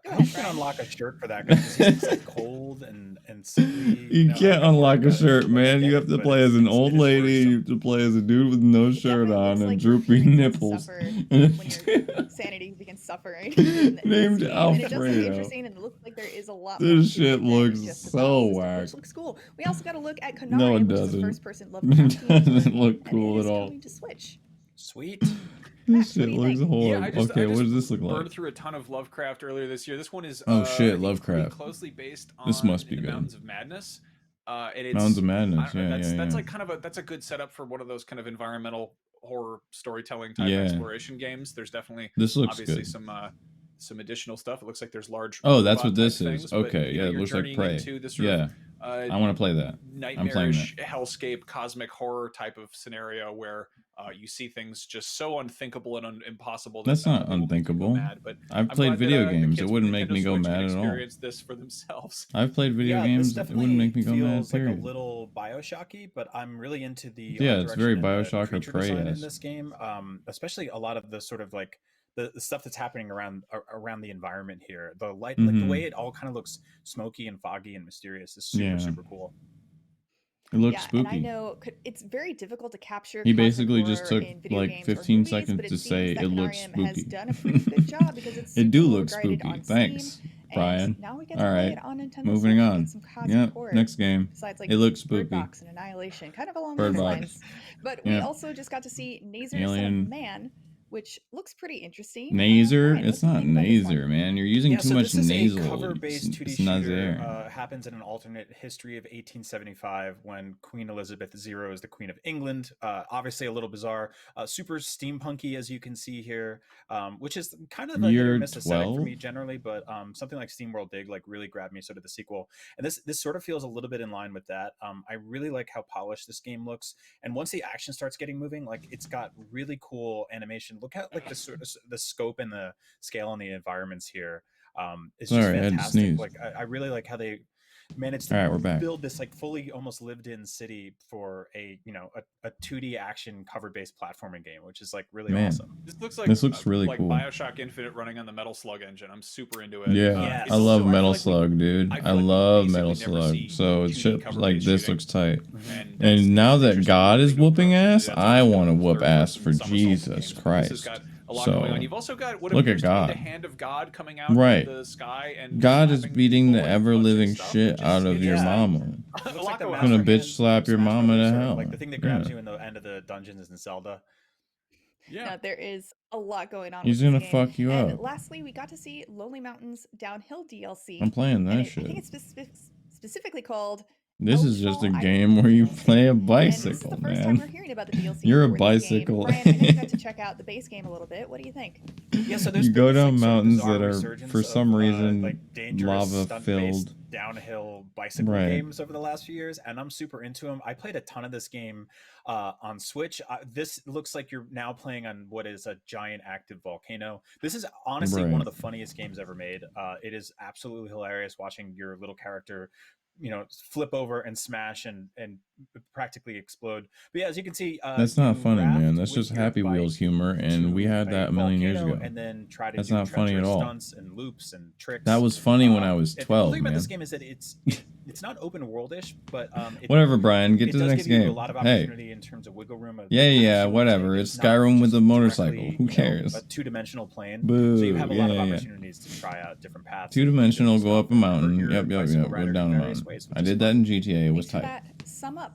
you can unlock a shirt for that guy because he's like cold and sickly. You can't unlock a shirt, man. You have to play as an old lady. You have to play as a dude with no shirt on and droopy nipples. Sanity begins suffering. Named And it does look Alfredo. interesting, and it looks like there is a lot more This to it shit than looks just the so box. whack. Which looks cool. We also got to look at Canarium, No, it which is a doesn't. first-person It Lovecraftian doesn't game, look and cool it at is all. coming to Switch. Sweet. This shit looks horrible. I just Okay, what does this look burned like? through a ton of Lovecraft earlier this year. This one is Oh shit, I think it's pretty Lovecraft. closely based on This must be the good. Mountains of Madness. And it's, Mountains of Madness, I don't know, yeah, that's yeah. like kind of that's a good setup for one of those kind of environmental horror storytelling type Yeah. exploration games. There's definitely This looks obviously good. some additional stuff. It looks like there's large. Oh, that's robot what this type is. things, but, Okay, you know, yeah, it you're looks like journeying Prey. into this sort Yeah, of, I want to play that. I'm playing nightmarish that. hellscape cosmic horror type of scenario where You see things just so unthinkable and impossible. That's that, not people make people unthinkable. Mad, but I've I'm played glad video that, games. the It kids wouldn't with make Nintendo me go Switch mad can at all. experience this for themselves. I've played video Yeah, games. this It wouldn't make me go mad. feels like a Period. little Bioshocky, but I'm really into the Yeah, art it's very direction and the Bioshock or creature design in Prey-esque. this game. Especially a lot of the sort of like the stuff that's happening around the environment here. The light, like the way it all kind of looks smoky and foggy and mysterious, is super cool. It looks Yeah, spooky. and I know it's very difficult to capture He cosmic basically just horror took in video like games or 15 movies, seconds but it to seems say that it looks Canarium has spooky. done a pretty good job because it's It do super look well-regarded spooky. on Thanks, Steam, Brian. and now we get to All play right, it on Nintendo moving Switch and on. get some cosmic Yep, horror. next game. Besides, like It looks Bird spooky. Box and Annihilation, kind of along Bird those Box. lines. But we Yep. also just got to see Nazer, Son Alien. of Man, which looks pretty interesting. Nazer? Brian, It's what do you not think about this one? Nazer, man. You're using Yeah, too so much this is nasal. a cover-based 2D It's shooter. Nazer. Happens in an alternate history of 1875 when Queen Elizabeth II is the Queen of England. Obviously a little bizarre, super steampunky as you can see here, which is kind of a hit or Year miss aesthetic for me 12? generally. But something like SteamWorld Dig like really grabbed me, sort of the sequel, and this sort of feels a little bit in line with that. I really like how polished this game looks, and once the action starts getting moving, like it's got really cool animation. Look at like the sort of the scope and the scale and the environments here. It's just Sorry, I had to fantastic. sneeze. Like I really like how they managed All right, to we're back. build this like fully almost lived-in city for a a 2D action cover-based platforming game, which is like really Man, awesome. This looks like really like cool. Bioshock Infinite running on the Metal Slug engine. I'm super into it. Yeah, it's I love also- Metal feel like Slug, dude. I love Metal Slug. So it's shit like this looks tight. And now that God is whooping ass, I want to whoop ass for Jesus Christ. a lot So going on. You've also got what look appears at to be God. the hand of God coming out Right. of the sky, and God is beating the ever living shit out of your mama. It looks like the Gonna Master bitch Hand slap your Smash mama to Brothers, hell. like the thing that grabs Yeah. you in the end of the dungeons in Zelda. Yeah, there is a lot going on. He's with gonna this game. fuck you and up. Lastly, we got to see Lonely Mountains Downhill DLC. I'm playing that and shit. I think it's specifically called. This is just a game where you play a bicycle, First time we're man. hearing about the DLC. You're a for this game. bicycle. Brian, I know you got to check out the base game a little bit. What do you think? Yeah, so there's You been go this, down like, sort of mountains bizarre that are, resurgence for of, some reason, like dangerous lava stunt-based filled. downhill bicycle Right. games over the last few years, and I'm super into them. I played a ton of this game on Switch. This looks like you're now playing on what is a giant active volcano. This is honestly one Right. of the funniest games ever made. It is absolutely hilarious watching your little character, flip over and smash and practically explode. But yeah, as you can see, That's not you funny, raft man. That's with just your Happy bike Wheels humor, and we had a that a million years volcano ago. and then try to That's do not funny at treacherous all. stunts and loops and tricks. That was funny when I was And the 12, thing about man. this game is that it's not open worldish, but Whatever, Brian. Get it to the does next give you game. a lot of Hey. opportunity in terms of wiggle room. Of Yeah, action. whatever. Like, It's not Skyrim with just a motorcycle. directly, Who cares? A two-dimensional plane. Boo. So you have a lot of Yeah. opportunities to try out different paths. Two-dimensional, go up a mountain. your Yep, bicycle go rider down in a various mountain. ways, which I is did that in GTA. It was Thanks for tight. that sum up.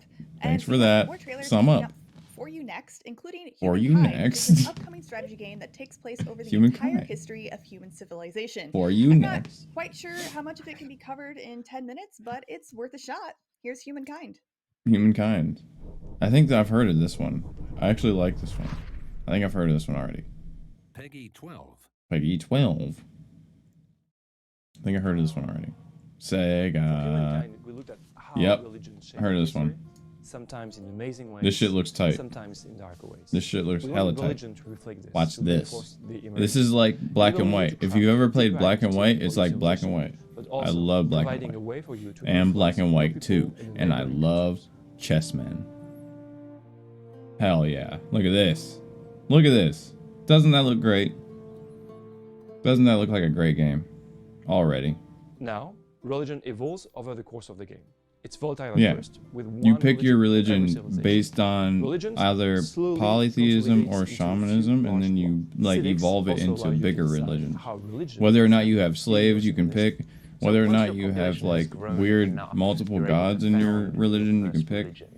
Thanks And for we have that. more trailers Sum coming up. for you next, including For you Humankind, which next. is an upcoming strategy game that takes place over the Humankind. entire history of human civilization. For you I'm next. not quite sure how much of it can be covered in 10 minutes, but it's worth a shot. Here's Humankind. Humankind. I think that I've heard of this one. I actually like this one. I think I've heard of this one already. Peggy 12. Peggy 12. I think I heard of this one already. Sega. We looked at how Yep. religion shaped I heard of this history, one. sometimes in amazing ways. This shit looks tight. Sometimes in darker ways. This shit looks We want hella tight. religion to reflect this, Watch to this. reinforce the This emergence. is like black We don't and need white. to If craft you ever a played deeper black and white, identity it's for like black and civilization, white. but I also love black and providing a white. way for you to And black and influence white more too. people in And I enabling love Chessmen. Hell yeah. Look at this. Look at this. Doesn't that look great? Doesn't that look like a great game? Already. Now, religion evolves over the course of the game. It's volatile at Yeah. first, with You one pick your religion in every religion civilization. based on Religions either slowly polytheism or consolidates into a few shamanism, and large then you like Civics evolve it also into allow you to bigger decide religions. how religion Whether or not is you have slaves, you can pick. Whether or once not your you have population has like grown weird enough, multiple you're able to gods in your found religion, you your can first pick. religion.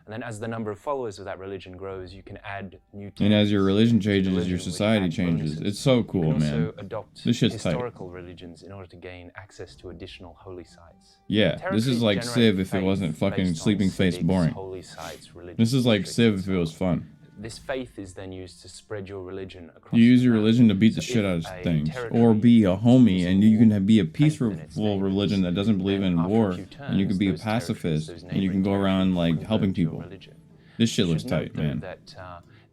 And then as the number of followers of that religion grows, you can add new And as your religion to the changes, religion, your which society add changes. bonuses. It's so You cool, can man. also adopt This shit's tight. historical religions in order to gain access to additional holy sites. Yeah, this is like Territories Civ generate if it wasn't faith fucking based on Sleeping Face civics, boring. holy sites, religious This is like districts, Civ and if so it was on. fun. This faith is then used to spread your religion across. You use the your map. religion to beat the So shit if out of a things, territory or be a homie, and you can be a faith in its peaceful religion that doesn't believe then in after a war, few and you can turns, be a those territories, pacifist, those and you can go neighboring around like territories helping convert to your people. religion. This shit You looks should note, tight, though, man. that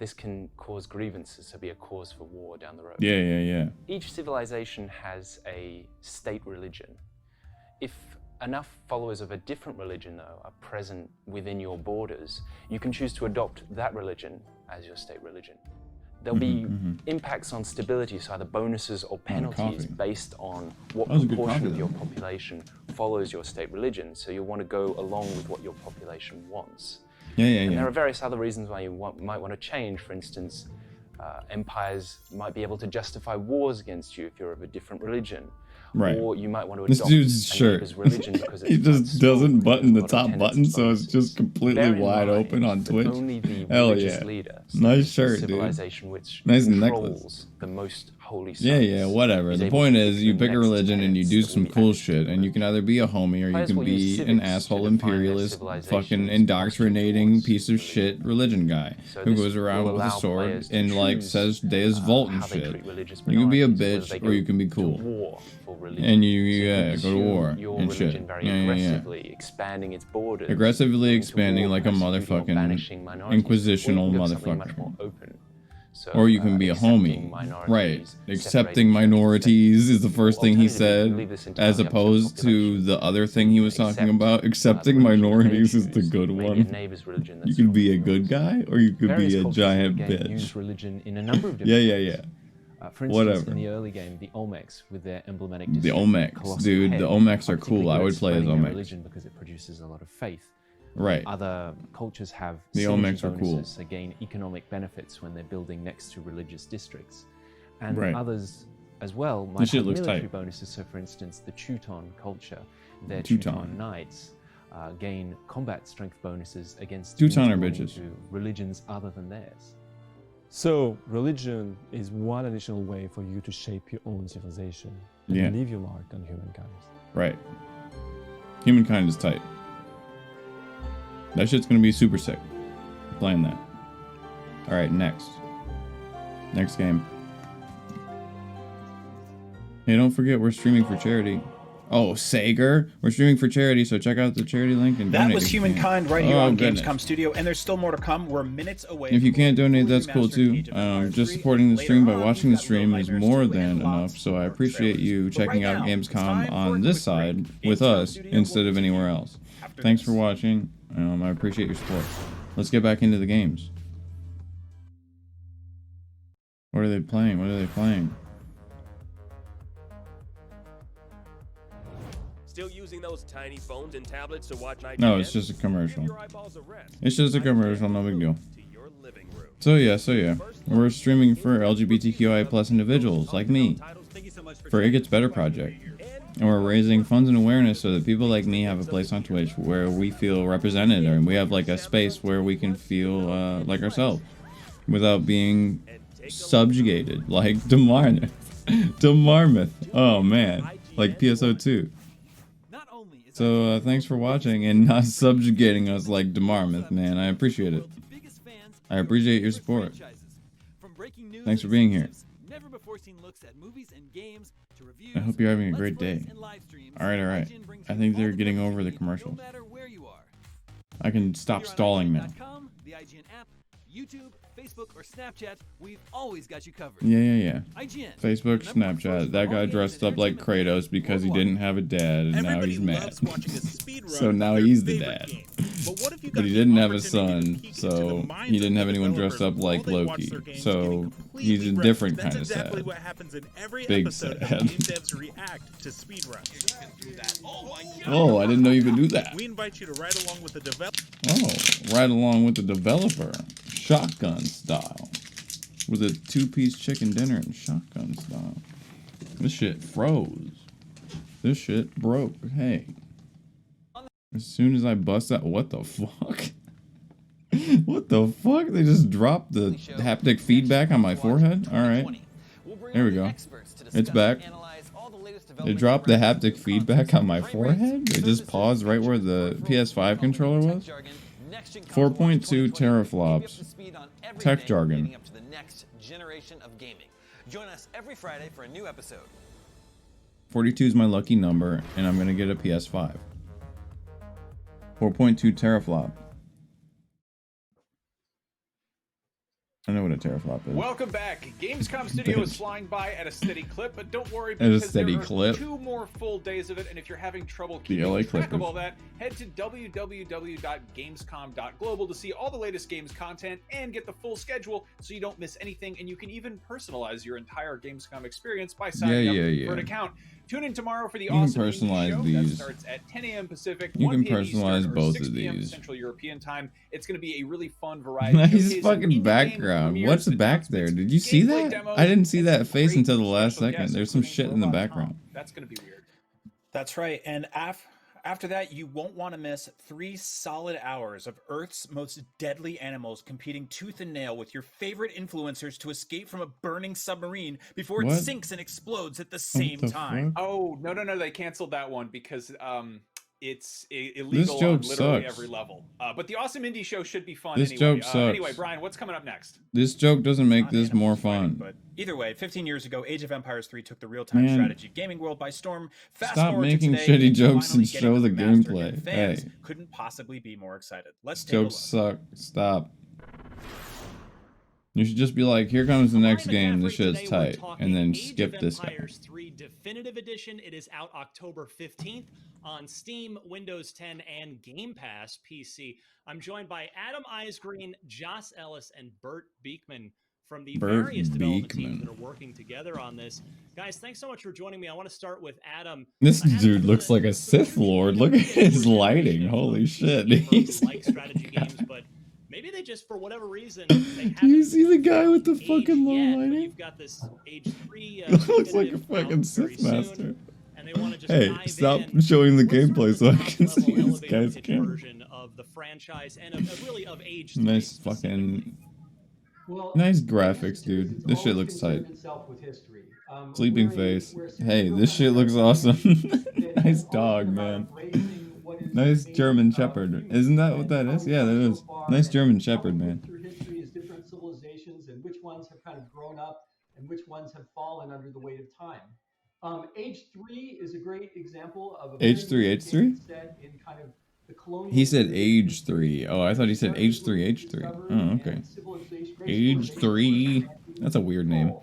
this can cause grievances, so be a cause for war down the road. Yeah. Each civilization has a state religion. If enough followers of a different religion, though, are present within your borders, you can choose to adopt that religion as your state religion. There'll be impacts on stability, so either bonuses or penalties based on what proportion of your population follows your state religion. So you'll want to go along with what your population wants. And there are various other reasons why you might want to change. For instance, empires might be able to justify wars against you if you're of a different religion. Right. Or you might want to This adopt dude's a shirt. neighbor's religion because it's He just doesn't button the got a top tendency button, to so it's just completely Bear in wide mind open on that Twitch. only the Hell religious yeah. leader, Nice the shirt, dude. civilization which Nice controls necklace. the most holy sites, Yeah, whatever. is The able point to is, pick you the pick a next religion and you do some cool shit, and you can either be a homie or you Players can will use be civics an to asshole define their imperialist, civilizations, fucking indoctrinating piece of shit religion guy So who this goes around will with a allow sword players to and like choose, says Deus Vult and how they shit. treat religious You can be a minorities, whether bitch they or you go can be to cool. war for religion. And you can go to pursue war your and shit. religion very aggressively, expanding its borders, Aggressively going to expanding war, like a persecuting or motherfucking banishing minorities, inquisitional or you can go something much motherfucker. more open. So, Or you can be a homie. Right. Accepting minorities is the first thing he said, as opposed to the other thing he was talking about. Accepting minorities is the good one. You can be a good guy, or you could be a giant bitch. Use religion in a number of different Yeah. For instance, Whatever. in the early game, the Olmecs with their emblematic The district, Olmecs, colossal dude. head, The Olmecs are are particularly cool. I good would at play as spreading their Olmecs. religion because it produces a lot of faith. Right. Other cultures have The synergy Olmecs are cool. bonuses. They gain economic benefits when they're building next to religious districts. And Right. others as well This might shit have looks military tight. bonuses. So for instance, the Teuton culture, their Teuton. Teuton knights gain combat strength bonuses against Teuton are belonging bitches. to religions other than theirs. So, religion is one additional way for you to shape your own civilization and Yeah. leave your mark on humankind. Right. Humankind is tight. That shit's gonna be super sick. I'm playing that. Alright, next. Next game. Hey, don't forget we're streaming for charity. Oh, Sager! We're streaming for charity, so check out the charity link and That donate. was if you can. Humankind right here Oh, on goodness. Gamescom Studio, and there's still more to come. We're minutes away. If you from can't donate, fully that's cool remastered too. Age of Empires Just 3. supporting the Later stream by on, watching the we've got Little stream is Nightmares more 2 and than lots enough, so I more appreciate trailers. you But checking right out now, it's Gamescom time for on a this quick break. side with Gamescom us Studio instead will of anywhere continue else. after Thanks this. for watching. I appreciate your support. Let's get back into the games. What are they playing? What are they playing? Still using those tiny phones and tablets to watch IGN? No, it's just a commercial. Give your eyeballs a rest. It's just a commercial, no big deal. So yeah. We're streaming for LGBTQIA plus individuals like me for It Gets Better Project. And we're raising funds and awareness so that people like me have a place on Twitch where we feel represented, and we have like a space where we can feel like ourselves without being subjugated like Demarmith. Demarmith. Oh man, like PSO2. So thanks for watching and not subjugating us like Demarmith, man. I appreciate it. I appreciate your support. Thanks for being here. I hope you're having a great day. Alright. I think they're getting over the commercial. I can stop stalling now. The IGN app, YouTube, Facebook, or Snapchat, we've always got you covered. Yeah. IGN. Facebook, Snapchat. That guy dressed up like Kratos because he didn't have a dad, and now he's mad. So now he's the dad. But he didn't have a son, so he didn't have anyone dressed up like Loki. So he's a different kind of sad. Exactly what happens in every Big episode sad. of Game Devs React to speedruns. Oh, I didn't know you could do that. We invite you to ride along with the developer. Oh, right along with the developer. Shotgun style. With a 2-piece chicken dinner and shotgun style. This shit froze. This shit broke. Hey. As soon as I bust out, what the fuck? What the fuck? They just dropped the haptic feedback on my forehead? Alright. There we go. It's back. They dropped the haptic feedback on my forehead? They just paused right where the PS5 controller was? 4.2 teraflops. Tech jargon. Up to the next generation of gaming. Join us every Friday for a new episode. 42 is my lucky number, and I'm gonna get a PS5. 4.2 teraflop. I know what a teraflop is. Welcome back. Gamescom Studio is flying by at a steady clip, but don't worry At a because steady there are clip. 2 more full days of it, and if you're having trouble The keeping LA track Clippers. of all that, head to www.gamescom.global to see all the latest games content and get the full schedule so you don't miss anything, and you can even personalize your entire Gamescom experience by signing up for an account. Tune in tomorrow for the You can awesome indie personalize show these. that starts at 10 a.m. Pacific, You 1 can p.m. Eastern, personalize or both 6 of p.m. these. Central European Time. It's going to be a really fun variety. Nice showcasing fucking indie background. game What's premieres, back there? Did you see gameplay that? demos, I didn't see and that some face great until the last special second. guests, There's some including shit in the Robot background. Tom. That's going to be weird. That's right. And after that, you won't want to miss 3 solid hours of Earth's most deadly animals competing tooth and nail with your favorite influencers to escape from a burning submarine before it What? sinks and explodes at the same the time. fuck? Oh, no, they canceled that one because it's This illegal on joke literally sucks. every level. But the Awesome Indie Show should be fun This anyway. joke sucks. Anyway, Brian, what's coming up next? This joke doesn't make this more fun. But either way, 15 years ago, Age of Empires 3 took the real-time Man. strategy gaming world by storm. Fast Stop forward making to today, shitty it's jokes finally and getting show the remastered, gameplay. and fans Hey. couldn't possibly be more excited. Let's take a Jokes suck. Stop. You should just be like, here comes the next game. This shit's tight. And then skip this guy. Empires 3 Definitive Edition. It is out October 15th on Steam, Windows 10, and Game Pass PC. I'm joined by Adam Eisgreen, Joss Ellis, and Bert Beekman from the Bert various development teams Beekman. that are working together on this. Guys, thanks so much for joining me. I want to start with Adam. This dude looks like a Sith Lord. Look at his lighting. Holy shit. He's like strategy games, but maybe they just, for whatever reason, they Do you see the guy with the fucking low yet, but lighting? you've got this age 3 Looks like a fucking Sith Master. and they want to just Hey, dive stop in. showing the gameplay so I can Top-level see this elevator guy's pitch camera. version of the franchise and of really of age 3 Nice fucking... Well, Nice graphics, dude. This shit looks tight. Sleeping face. Hey, this shit looks awesome. Nice dog, man. Nice German Shepherd. Isn't that what that is? Yeah, that is. Nice German Shepherd, man. through history as different civilizations and which ones have kind of grown up and which ones have fallen under the weight of time. Age 3 is a great example of a Age 3, Age 3? set in kind of the colonial He said age 3. Oh, I thought he said age 3, age 3. Oh, okay. Age 3. That's a weird name.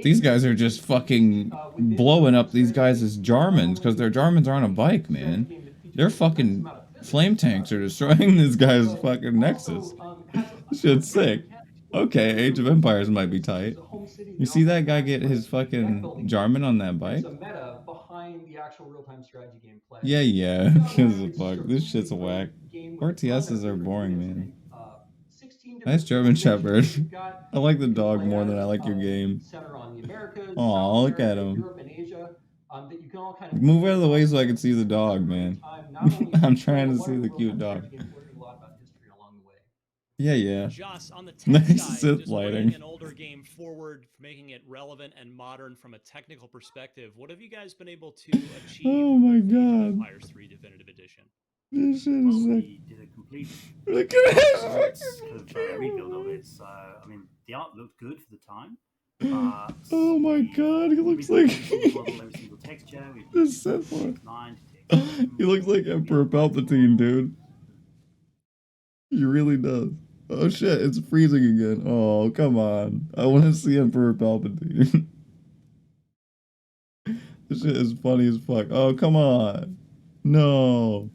These guys are just fucking blowing up these guys as Jarmans because their Jarmans are on a bike, man. Their fucking flame tanks are destroying this guy's fucking Nexus. This shit's sick. Okay, Age of Empires might be tight. You see that guy get his fucking Jarman on that bike? It's a meta behind the actual real-time strategy game play. Yeah. Gives a fuck. This shit's a whack. RTSs are boring, man. Nice German Shepherd. I like the dog more than I like your game. Aw, look at him. Move out of the way so I can see the dog, man. I'm trying to see the cute dog. Yeah. Joss, on the tech Nice side, Sith just lighting. bringing an older game forward, making it relevant and modern from a technical perspective. What have you guys been able to achieve Oh my with Age of god. Empires 3 Definitive Edition? This shit is sick. We did a complete Look at his rebuild of it. So I mean, the art looked good for the time. Oh my god, he looks like Every single texture. the Sith Lord. He looks like Emperor Palpatine, dude. He really does. Oh shit, it's freezing again. Oh, come on. I want to see Emperor Palpatine. This shit is funny as fuck. Oh, come on. No.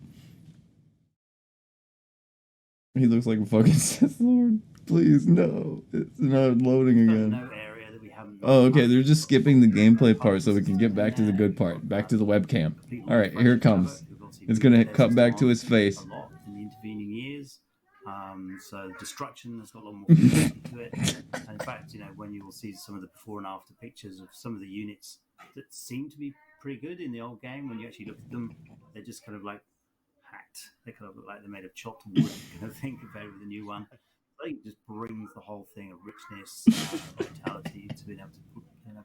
He looks like a fucking Sith Lord. Please, no. It's not loading again. Oh, okay. They're just skipping the gameplay part so we can get back to the good part. Back to the webcam. Alright, here it comes. It's gonna cut back to his face. A lot in the intervening years. So destruction has got a lot more complexity to it. And in fact, when you will see some of the before and after pictures of some of the units that seem to be pretty good in the old game, when you actually look at them, they're just kind of like hacked. They kind of look like they're made of chopped wood kind of thing compared with the new one. I think it just brings the whole thing of richness, vitality to being able to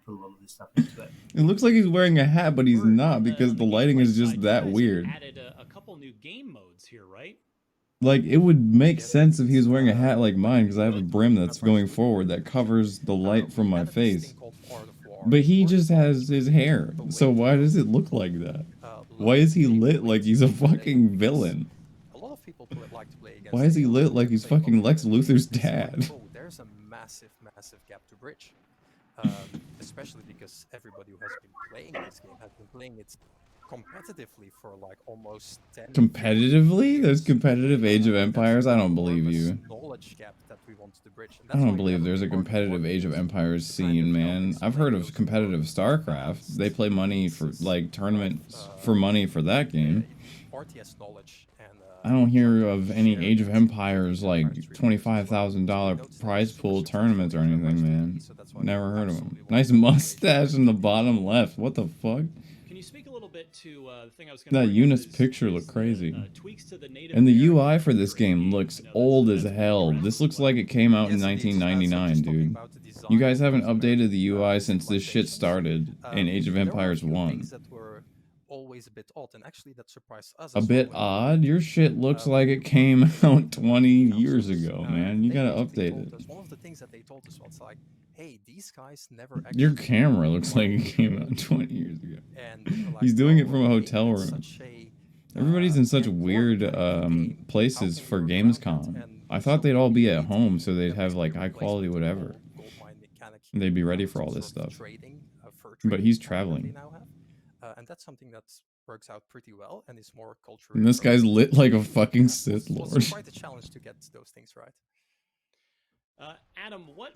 put a lot of this stuff into it. It looks like he's wearing a hat, but he's not because the lighting is just that weird. Added a couple new game modes here, right? Like, it would make sense if he was wearing a hat like mine because I have a brim that's going forward that covers the light from my face. But he just has his hair, so why does it look like that? Why is he lit like he's a fucking villain? Why is he lit like he's fucking Lex Luthor's dad? massive gap to bridge. Especially because everybody who has been playing this game has been playing it competitively for like almost 10 Competitively? There's competitive Age of Empires? I don't believe you. knowledge gap that we wanted to bridge. And I don't believe there's a competitive Age of Empires scene, man. I've heard of competitive StarCraft. They play money for, like, tournaments for money for that game. RTS knowledge and I don't hear of any Age of Empires, like, $25,000 prize pool tournaments or anything, man. Never heard of them. Nice mustache in the bottom left. What the fuck? Can you speak a little bit to the thing I was going to That Eunice picture looked crazy. And the UI for this game looks old as hell. This looks like it came out in 1999, dude. You guys haven't updated the UI since this shit started in Age of Empires 1. always a bit odd, and actually that surprised us. A bit odd? Your shit looks like it came out 20 years ago, man. You gotta update it. One of the things that they told us was like, hey, these guys never actually... Your camera looks like it came out 20 years ago. He's doing it from a hotel room. Everybody's in such weird places for Gamescom. I thought they'd all be at home so they'd have like high quality whatever. And they'd be ready for all this stuff. But he's traveling. And that's something that works out pretty well and is more cultural. And this guy's lit like a fucking Sith Lord. It's quite a challenge to get those things right. Adam, what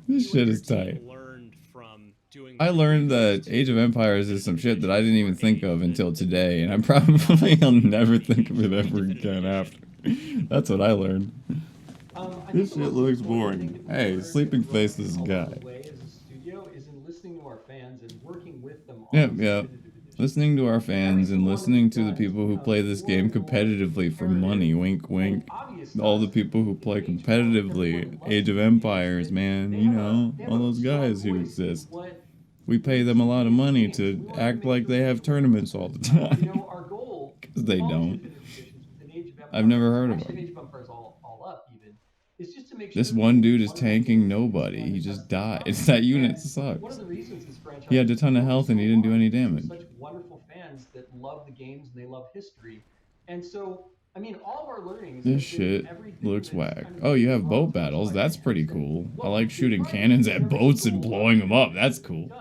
this shit is tight. Learned from doing I learned that Age of Empires is some shit that I didn't even think of until today, and I probably will never think of it ever again after. That's what I learned. This shit looks boring. Hey, Sleeping Face this guy. Yep. Listening to our fans and listening to the people who play this game competitively for money, wink wink. All the people who play competitively, Age of Empires, man, you know, all those guys who exist. We pay them a lot of money to act like they have tournaments all the time. Because they don't. I've never heard of them. This one dude is tanking nobody. He just died. That unit sucks. He had a ton of health and he didn't do any damage. Such wonderful fans that love the games and they love history. And so, I mean, all of our learnings. This shit looks whack. Oh, you have boat battles. That's pretty cool. I like shooting cannons at boats and blowing them up. That's cool.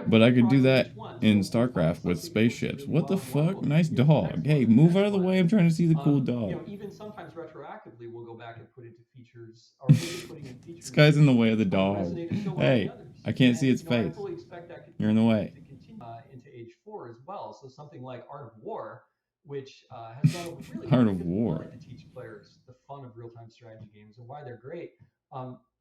But I could do that in StarCraft with spaceships. What the fuck? Nice dog. Hey, move out of the way. I'm trying to see the cool dog. You know, even sometimes retroactively, we'll go back and put into features. Or putting in features. This guy's in the way of the dog. Hey, I can't see its face. You're in the way. Into Age 4 as well. So something like Art of War, which has gone over really Art of War to teach players the fun of real-time strategy games and why they're great.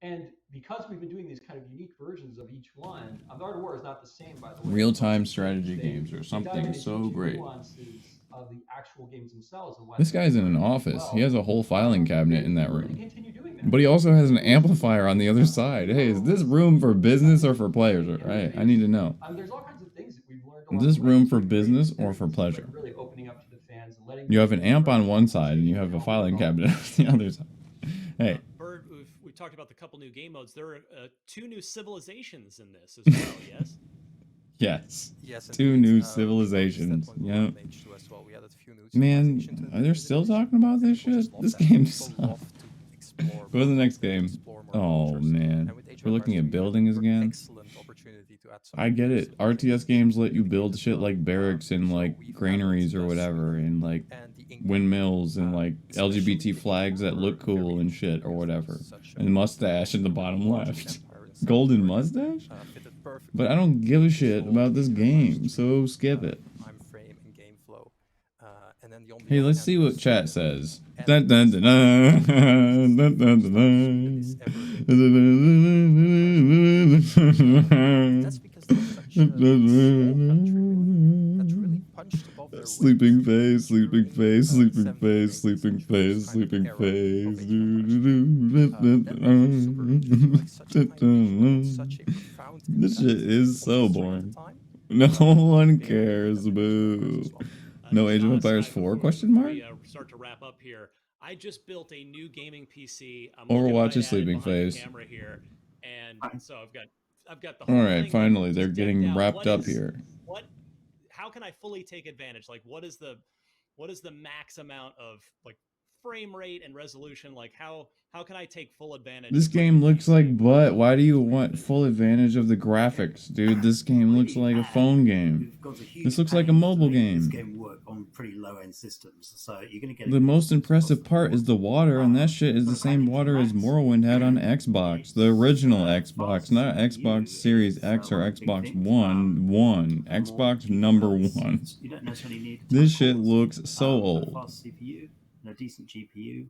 And because we've been doing these kind of unique versions of each one, the Art of War is not the same, by the way. Real-time strategy games are something so great. Of the actual games themselves and why this guy's in an office. He has a whole filing cabinet in that room. But he also has an amplifier on the other side. Hey, is this room for business or for pleasure? Right? I need to know. There's all kinds of things that we've learned. Is this room for business or for pleasure? Really opening up to the fans and letting you have an amp on one side and you have a filing cabinet on the other side. Hey. Bird, we've talked about the couple new game modes. There are 2 new civilizations in this as well, yes? Yes. 2 new civilizations. Yep. Man, they're still talking about this shit? This game sucks. Go to the next game. Oh, man. We're looking at buildings again. I get it. RTS games let you build shit like barracks and like granaries or whatever, and like windmills and like LGBT flags that look cool and shit or whatever. And mustache in the bottom left. Golden mustache? But I don't give a shit about this game, so skip it. Hey, let's see what chat says. Dun, dun, dun, dun, dun, dun, dun, dun. Sleeping face, sleeping face, sleeping face, sleeping face, sleeping face. This shit is so boring. No one cares, boo. No Age of Empires 4 question mark? Start to wrap up here. I just built a new gaming PC. Overwatch is sleeping face. Camera here, and so I've got the whole all right, thing finally they're getting wrapped what up is, here. How can I fully take advantage? Like, what is the max amount of like frame rate and resolution? Like how can I take full advantage? This game looks like butt. Why do you want full advantage of the graphics, dude? This game looks like a phone game. This looks like a mobile This game. game work on pretty low-end systems, so you're going to get The most impressive part is the water, and that shit is the same water as Morrowind had on Xbox. The original Xbox, not Xbox Series X or Xbox One. Xbox number 1. You don't necessarily need This shit looks so a old. fast CPU and a decent GPU.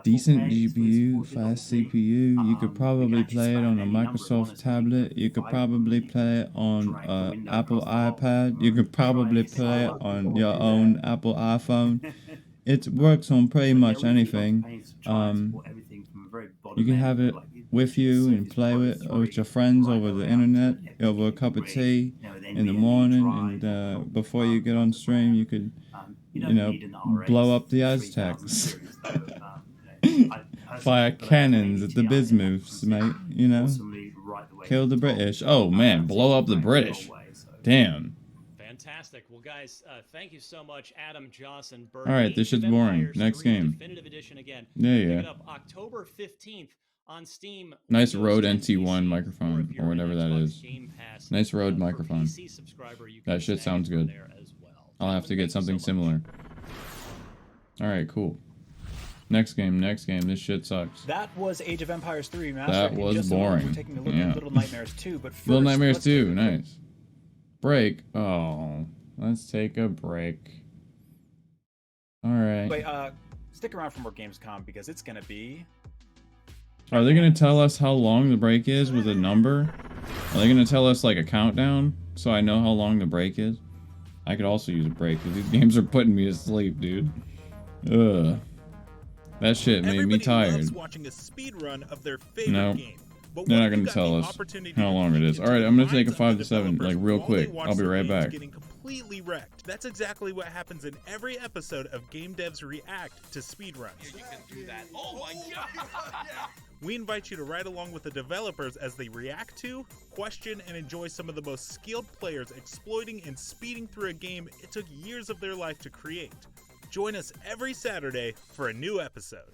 Decent GPU, fast CPU. You could probably play it on a Microsoft tablet. You could probably play it on Apple iPad. You could probably play it on your own Apple iPhone. It works on pretty much anything. You can have it with you and play with your friends over the internet, over a cup of tea in the morning, and before you get on stream, you could, blow up the Aztecs. Fire cannons at the bismuths, mate, Kill the British. Oh man, blow up the British. Damn. Fantastic. Well, guys, thank you so much, Adam, Joss, and Bert. All right, this shit's boring. Next game. Definitive edition again. Yeah. Pick it up October 15th on Steam. Nice Rode NT1 microphone, or whatever that is. Nice Rode microphone. That shit sounds good. I'll have to get something similar. All right, cool. Next game. This shit sucks. That was Age of Empires 3 Remastered. That was boring. We're taking a look at Little Nightmares 2, but first, Little Nightmares 2, nice. Break. Oh, let's take a break. All right. Wait, stick around for more Gamescom because it's gonna be. Are they gonna tell us how long the break is with a number? Are they gonna tell us like a countdown so I know how long the break is? I could also use a break because these games are putting me to sleep, dude. Ugh. That shit made me tired. Loves watching a speed run of their favorite game. But they're not going to tell us how long it is. All right, I'm going to take a 5 to 7, like real quick. I'll be right back. Getting completely wrecked. That's exactly what happens in every episode of Game Devs React to speedruns. You can do that. Oh my god! We invite you to ride along with the developers as they react to, question, and enjoy some of the most skilled players exploiting and speeding through a game it took years of their life to create. Join us every Saturday for a new episode.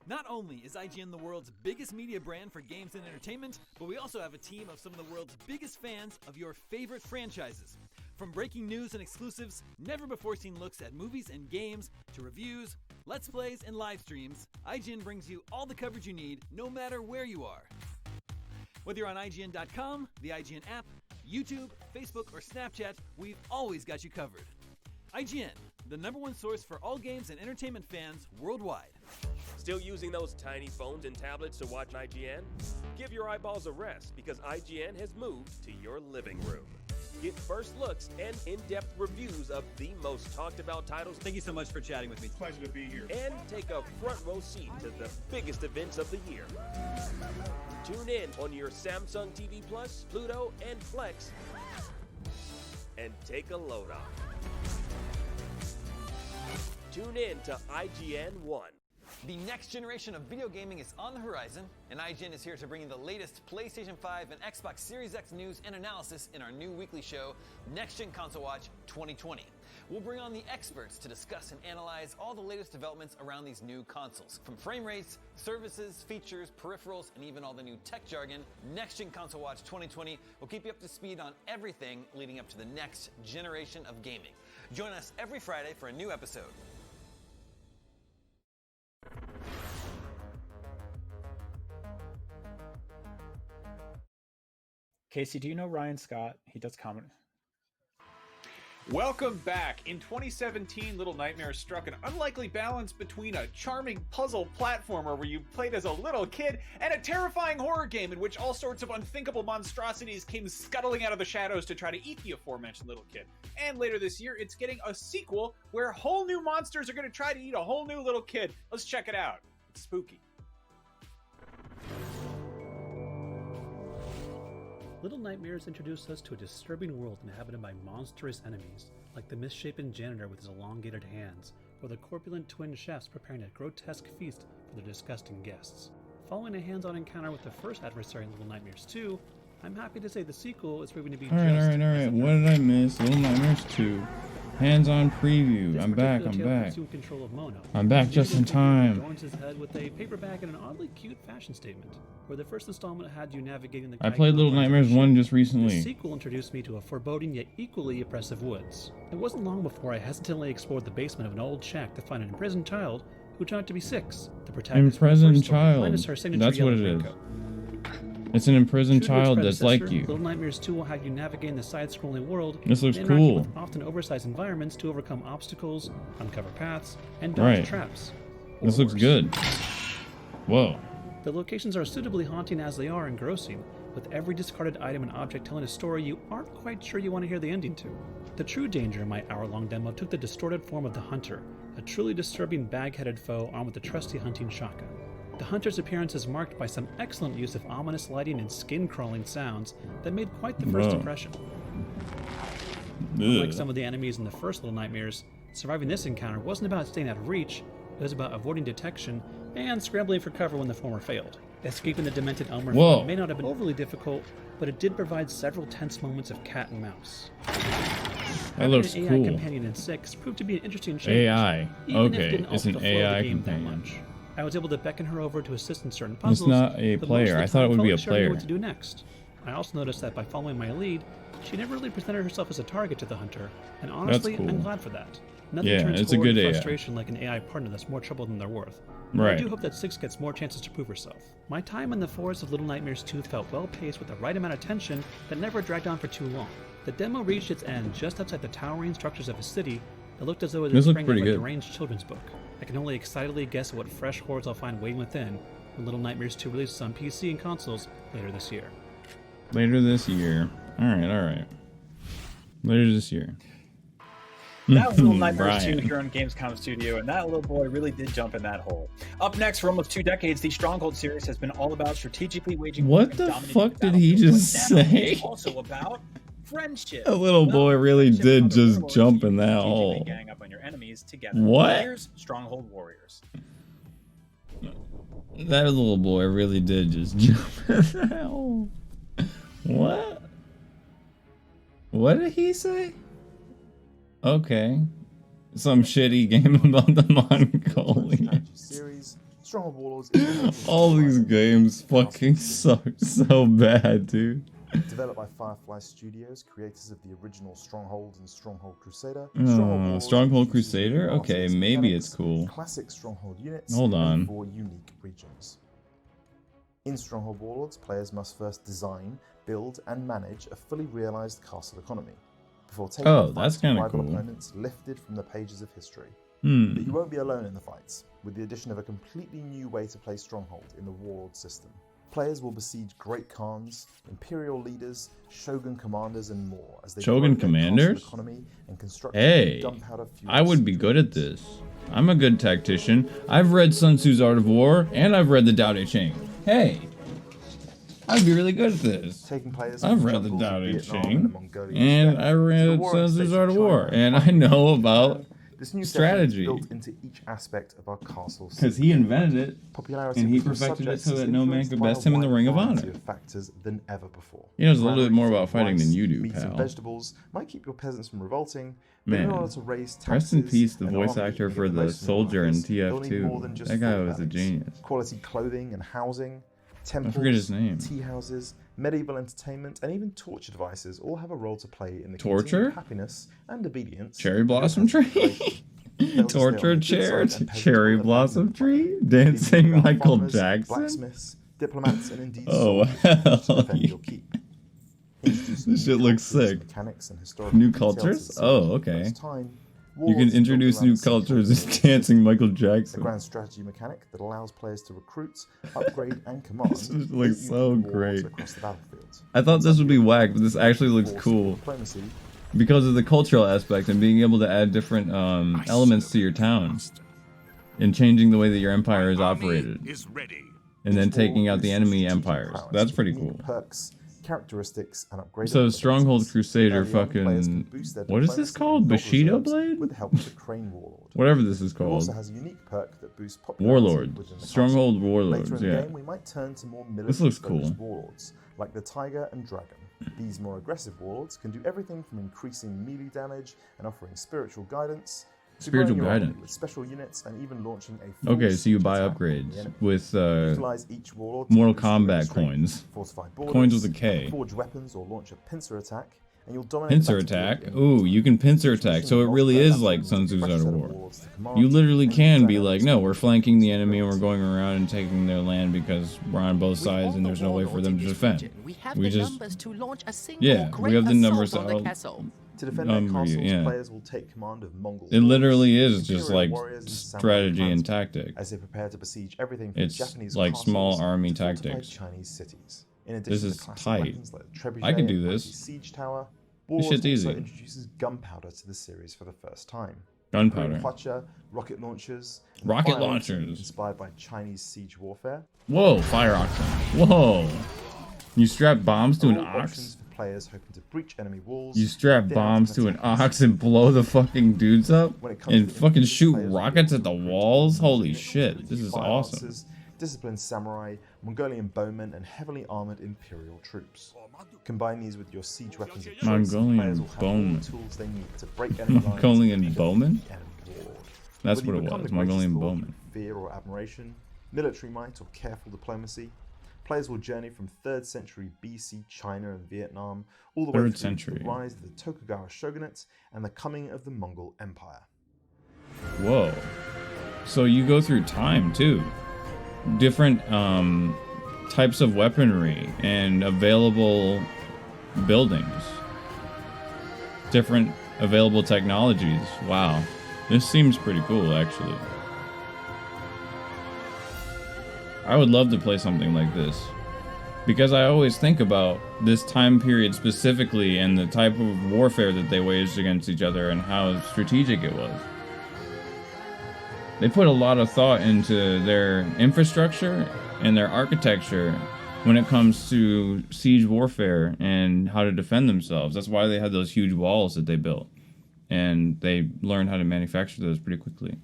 Not only is IGN the world's biggest media brand for games and entertainment, but we also have a team of some of the world's biggest fans of your favorite franchises. From breaking news and exclusives, never-before-seen looks at movies and games, to reviews, let's plays, and live streams, IGN brings you all the coverage you need, no matter where you are. Whether you're on IGN.com, the IGN app, YouTube, Facebook, or Snapchat, we've always got you covered. IGN, the #1 source for all games and entertainment fans worldwide. Still using those tiny phones and tablets to watch IGN? Give your eyeballs a rest because IGN has moved to your living room. Get first looks and in-depth reviews of the most talked about titles. Thank you so much for chatting with me. Pleasure to be here. And take a front row seat to the biggest events of the year. Tune in on your Samsung TV Plus, Pluto, and Flex, and take a load off. Tune in to IGN 1. The next generation of video gaming is on the horizon, and IGN is here to bring you the latest PlayStation 5 and Xbox Series X news and analysis in our new weekly show, Next Gen Console Watch 2020. We'll bring on the experts to discuss and analyze all the latest developments around these new consoles. From frame rates, services, features, peripherals, and even all the new tech jargon, Next Gen Console Watch 2020 will keep you up to speed on everything leading up to the next generation of gaming. Join us every Friday for a new episode. Casey, do you know Ryan Scott? He does comment. Welcome back. In 2017, Little Nightmares struck an unlikely balance between a charming puzzle platformer where you played as a little kid and a terrifying horror game in which all sorts of unthinkable monstrosities came scuttling out of the shadows to try to eat the aforementioned little kid. And later this year, it's getting a sequel where whole new monsters are going to try to eat a whole new little kid. Let's check it out. It's spooky. Little Nightmares introduced us to a disturbing world inhabited by monstrous enemies, like the misshapen janitor with his elongated hands, or the corpulent twin chefs preparing a grotesque feast for their disgusting guests. Following a hands-on encounter with the first adversary in Little Nightmares 2, I'm happy to say the sequel is proving to be Alright. What did I miss? Little Nightmares 2. Hands-on preview. I'm back. I'm back. I'm back just in time. Adorns his head with a paperback and an oddly cute fashion statement. Where the first installment had you navigating the I played Little Nightmares 1 just recently. The sequel introduced me to a foreboding yet equally oppressive woods. It wasn't long before I hesitantly explored the basement of an old shack to find an imprisoned child who turned out to be 6. The protagonist Imprisoned child. minus her signature That's what it yellow is. raincoat. It's an imprisoned True to its child that's like predecessor, you. Little Nightmares 2 will have you navigating the side-scrolling world. This looks and interacting cool. with often oversized environments to overcome obstacles, uncover paths, and dodge Right. traps. This looks good. Whoa. The locations are suitably haunting as they are engrossing, with every discarded item and object telling a story you aren't quite sure you want to hear the ending to. The true danger in my hour-long demo took the distorted form of the Hunter, a truly disturbing bag-headed foe armed with a trusty hunting shotgun. The Hunter's appearance is marked by some excellent use of ominous lighting and skin-crawling sounds that made quite the first Whoa. impression. Ugh. Like some of the enemies in the first Little Nightmares, surviving this encounter wasn't about staying out of reach, it was about avoiding detection and scrambling for cover when the former failed. Escaping the demented Elmer Whoa. may not have been overly difficult, but it did provide several tense moments of cat and mouse. That looks Having an cool. AI companion in 6 proved to be an interesting change. AI. Even if it Okay, didn't it's alter an the flow of the AI game that companion. much. I was able to beckon her over to assist in certain It's puzzles. not a but most player. of the I thought it time would be felt a like she already knew player. what to do next. I also noticed that by following my lead, she never really presented herself as a target to the Hunter, and honestly, cool. I'm glad for that. Nothing Yeah, turns it's a horror good and AI. frustration like an AI partner that's more trouble than they're worth. But I Right. do hope that 6 gets more chances to prove herself. My time in the forest of Little Nightmares 2 felt well paced with the right amount of tension that never dragged on for too long. The demo reached its end just outside the towering structures of a city that looked as though it This was looked sprang pretty out of a good. deranged children's book. I can only excitedly guess what fresh horrors I'll find waiting within when Little Nightmares 2 releases on PC and consoles later this year. Later this year. Alright. Later this year. That was Little Nightmares 2 Brian. here on Gamescom Studio, and that little boy really did jump in that hole. Up next, for almost 2 decades, the Stronghold series has been all about strategically waging war What and the dominating fuck the did he battlefield, just but now say? It's also about friendship. A little boy really did just jump in that Strategically hole. gang up on your enemies together. What? Here's Stronghold Warriors. That little boy really did just jump in that hole. What? What did he say? Okay. Some shitty game about the Mongolian. Series, Stronghold Warlords All these games fucking suck so bad, dude. developed by Firefly Studios, creators of the original Stronghold and Stronghold Crusader. Oh, Stronghold Crusader? Okay, maybe it's cool. Classic Stronghold units Hold on. and 4 unique regions. In Stronghold Warlords, players must first design, build, and manage a fully realized castle economy before taking Oh, the that's fight to kinda rival cool. opponents lifted from the pages of history. Hmm. But you won't be alone in the fights, with the addition of a completely new way to play Stronghold in the Warlord system. Players will besiege Great Khans, Imperial leaders, Shogun commanders, and more as they Shogun grow their castle commanders? economy and construct Hey, gunpowder fuel I would be good at this. I'm a good tactician. I've read Sun Tzu's Art of War, and I've read the Tao Te Ching. Hey, I'd be really good at this. Taking players I've from read the jungles Tao of Te Vietnam and the Ching, Mongolian and steppe I to the read warring Sun Tzu's states Art of China War, and I Japan. know about This new setting is strategy. built into each aspect of our castle Because he invented it, Popularity and he of the perfected it subjects so is that no man influenced could by best a him in the wide Ring of variety Honor. of factors than ever before. He knows a little bit more Granaries about fighting than rice, you do, meats and pal. vegetables might keep your peasants from revolting, but in Man, order to raise rest in taxes peace the and voice army actor and for get the most of soldier in workers, they'll need more than TF2. just That guy food was a bags. genius. Quality clothing and housing, temples, forget his name. tea houses, medieval entertainment, and even torture devices all have a role to play in the Torture? continued happiness and obedience. Cherry blossom tree? Torture chair? Cherry blossom tree? Dancing Michael Jackson? Blacksmiths, diplomats, and indeed Oh, soldiers to hell. defend your keep. Introducing This new shit looks cultures, sick. mechanics, and historical New details cultures? to the Oh, series for the okay. first time, You Warlords can is built introduce around new a simple cultures as system. dancing Michael A Jackson. grand strategy mechanic that allows players to recruit, upgrade, and command. This just looks 8 so unique warlords great. across the battlefield. I thought this would be whack, but this actually looks cool. Diplomacy, Because of the cultural aspect and being able to add different elements to your town. And changing the way that your empire is operated. And then taking out the enemy empires. That's pretty cool. perks, characteristics, and upgrades. So Stronghold Crusader fucking... What is this called? Bushido Blade? With the help of the Crane Warlord. Whatever this is It called. also has a unique perk that boosts popularity Warlords. within the Stronghold castle. Warlords, Later in the yeah. game, we might turn to more This looks military-focused cool. warlords, like the Tiger and Dragon. These more aggressive warlords can do everything from increasing melee damage and offering spiritual guidance, to Spiritual growing your army guidance. with special units and even launching a full Okay, so you siege buy attack on the upgrades enemy. with Utilize each warlord to Mortal boost your Kombat industry, coins. fortify Coins with borders, a K. forge weapons or launch a pincer attack, and you'll dominate Pincer the battlefield attack. in Ooh, you can pincer attack. So it really is like Sun Tzu's Art of War. You literally can be like, no, we're flanking the enemy and we're going around and taking their land because we're on both sides and there's no way for them to defend. We have We the just, numbers to launch a single yeah, we great have the numbers. assault on the I'll- castle. To defend their castles, yeah. players will take command of Mongol It literally is warriors, just imperial like warriors, and samurai strategy and clansmen tactic. as they prepare to besiege everything from It's Japanese like small castles army to fortified tactics. Chinese cities. In This addition is to classic tight. weapons like the trebuchet I could do and this. mighty siege tower, This Warlords shit's also easy. introduces gunpowder to the series for the first time. Gunpowder. Clutcher, rocket launchers, and Rocket fire auction launchers. inspired by Chinese siege warfare. Whoa, fire auction. Whoa. You strap bombs to an All ox? options for players hoping to breach enemy walls. You strap thin out bombs to an attack ox and blow the fucking dudes up? When it comes And to fucking shoot players, rockets at the walls? Holy shit, this is fire awesome. lancers, disciplined samurai, Mongolian bowmen, and heavily armored imperial troops. Combine these with your siege weapons of choice, and Mongolian players will have all bowmen. the tools they need to break enemy lines Mongolian and bowmen? defeat enemy warlord. That's Whether what you it become was, the greatest Mongolian lord bowmen. with fear or admiration, military might or careful diplomacy, players will journey from 3rd century BC China and Vietnam all the way 3rd through to century. the rise of the Tokugawa shogunate and the coming of the Mongol Empire. Whoa. So you go through time too. Different types of weaponry and available buildings. Different available technologies. Wow. This seems pretty cool actually. I would love to play something like this. Because I always think about this time period specifically and the type of warfare that they waged against each other and how strategic it was. They put a lot of thought into their infrastructure and their architecture when it comes to siege warfare and how to defend themselves. That's why they had those huge walls that they built. And they learned how to manufacture those pretty quickly.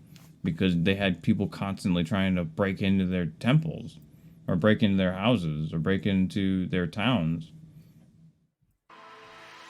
Because they had people constantly trying to break into their temples, or break into their houses, or break into their towns.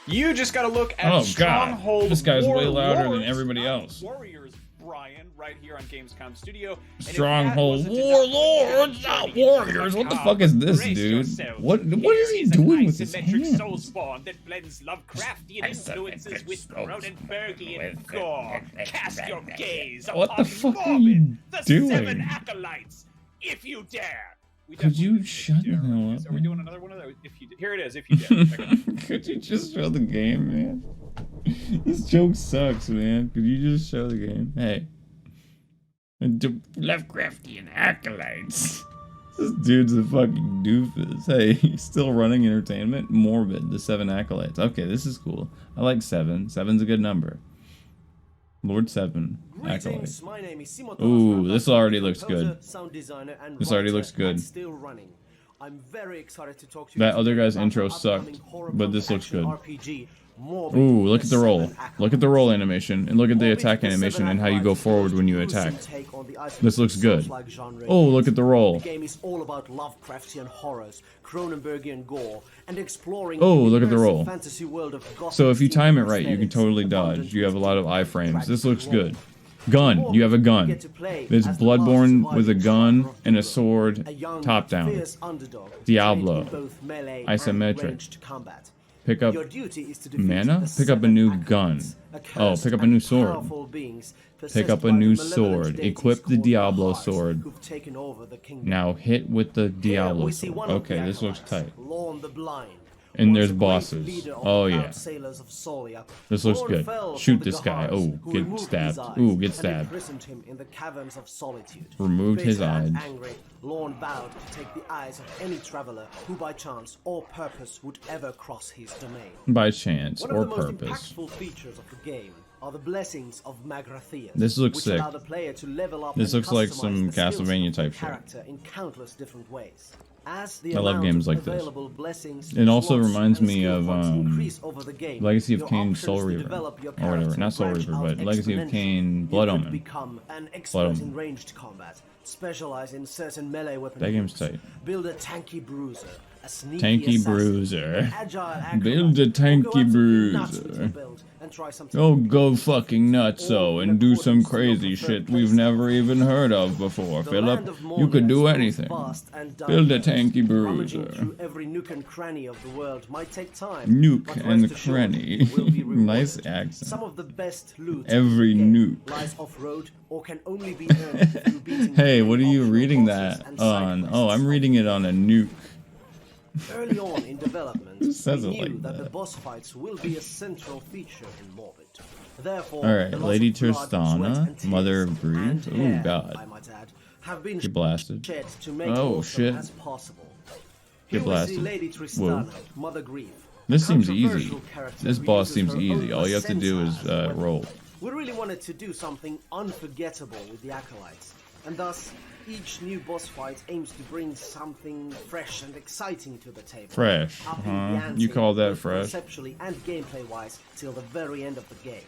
You just got to look at Oh god, Stronghold this guy's way louder than Warlords, everybody not else. Warriors, Brian, right here on Gamescom Studio. And if that Stronghold wasn't enough, Warlords, not warriors. What the fuck is this, dude? What is he doing with his isometric soul hands? spawn that blends Lovecraftian influences with Cronenbergian gore. Cast your gaze What the upon fuck are Morbid, you the doing? 7 acolytes, if you the Could you shut the hell up? Are we doing another one of those? If you here it is. If you dare. Check it out. Could you just show the game, man? This joke sucks, man. Could you just show the game? Hey. Lovecraftian acolytes. This dude's a fucking doofus. Hey, he's still running entertainment? Morbid, the 7 acolytes. Okay, this is cool. I like 7. 7's a good number. Lord 7 acolytes. My name is Simon Ooh, Thomas, this already looks composer, good. sound designer, and This already writer, looks good. and still running. I'm very excited to talk to you That other today guy's about intro our sucked, upcoming horror but this looks action good. RPG, Morbid, Ooh, look at the roll. 7 Look at the roll animation, and look at the Morbid, attack the 7 animation and how you go acolytes forward when you gruesome attack. take on the isometric This looks good. Souls-like genre. Oh, look at the roll. The game is all about Lovecraftian horrors, Cronenbergian gore, and exploring Oh, the look at the immersive roll. fantasy world of Gothic So if you time it steampunk right, you can aesthetics, totally abundant dodge. You have a lot of iframes. This looks good. In Gun. You have a Morbid, gun. you get to play There's as the Bloodborne last with a surviving gun survivor of and a Evil, sword, a young, top down. fierce underdog Diablo. trained in both melee and Isometric. ranged combat. Pick up Your duty is to defeat mana? the Pick up a 7 new acolytes, gun. a Oh, cursed pick up a and new sword. powerful beings Pick possessed up a by new the malevolent sword. deities Equip the called Diablo Hearts, sword. who've taken over the kingdom. Now hit with the Here Diablo we see sword. one of the Okay, this looks acolytes, tight. Lorne the Blind. And was there's a great bosses. leader of Oh the yeah. proud sailors of Solia. This looks Lorne good. fell Shoot for the this guy. Gahars, Oh, who get removed stabbed. his eyes Ooh, get and stabbed. imprisoned him in the caverns of solitude. Removed his Bitter and eyes. angry, Lorne vowed to take the eyes of any traveler who by chance or purpose would ever cross his domain. By chance One or of the most purpose. impactful features of the game are the blessings of Magratheas, This looks which sick. allow the player to level up This and looks like customize some the skills Castlevania of the type shit. character in countless different ways. As the I love amount games of like this. available blessings, It also slots, reminds and me skill of points increase over the game, Legacy of your Kain options Soul to Reaver. develop your Or whatever. character Not Soul branch Reaver, out but Legacy of exponentially. Kain Blood You could Omen. become an Blood expert Omen. in ranged combat, specialize in certain melee weapon That game's moves, tight. build a tanky bruiser, a sneaky Tanky assassin, Bruiser. an agile acrobat, Build a or go tanky absolutely nuts with your bruiser. build and try something Oh, new. go fucking nutso and do some crazy shit we've never even heard of before, The Philip. land of You Mornia could is do both anything. vast and Build a diverse. tanky Rummaging bruiser. through every nook and cranny of the world might take time, Nuke but and rest assured, cranny. you will be rewarded. Nice accent. Some of the best loot Every in the game nuke. lies off-road or can only be earned through beating Hey, what are many you optional reading bosses that and side on? quests. Oh, I'm reading it on a nuke. Early on in development, Who says we it knew like that the that? boss fights will be a central feature in Morbid. Therefore, Alright, the loss Lady of blood, sweat, Tristana, and tears, Mother of and Grief. Oh hair, I god. might add, have been Get blasted. shed to make Oh more of them shit. as possible. Get Here we see blasted. Lady Whoa. Tristana, Mother Grief. This a seems easy. controversial character This who boss uses seems her easy. own All you have to do is placenta as a weapon. roll. We really wanted to do something unforgettable with the Acolytes, and thus each new boss fight aims to bring something fresh and exciting to the table. Fresh, upping huh? the ante You call that both fresh? Conceptually and gameplay-wise till the very end of the game.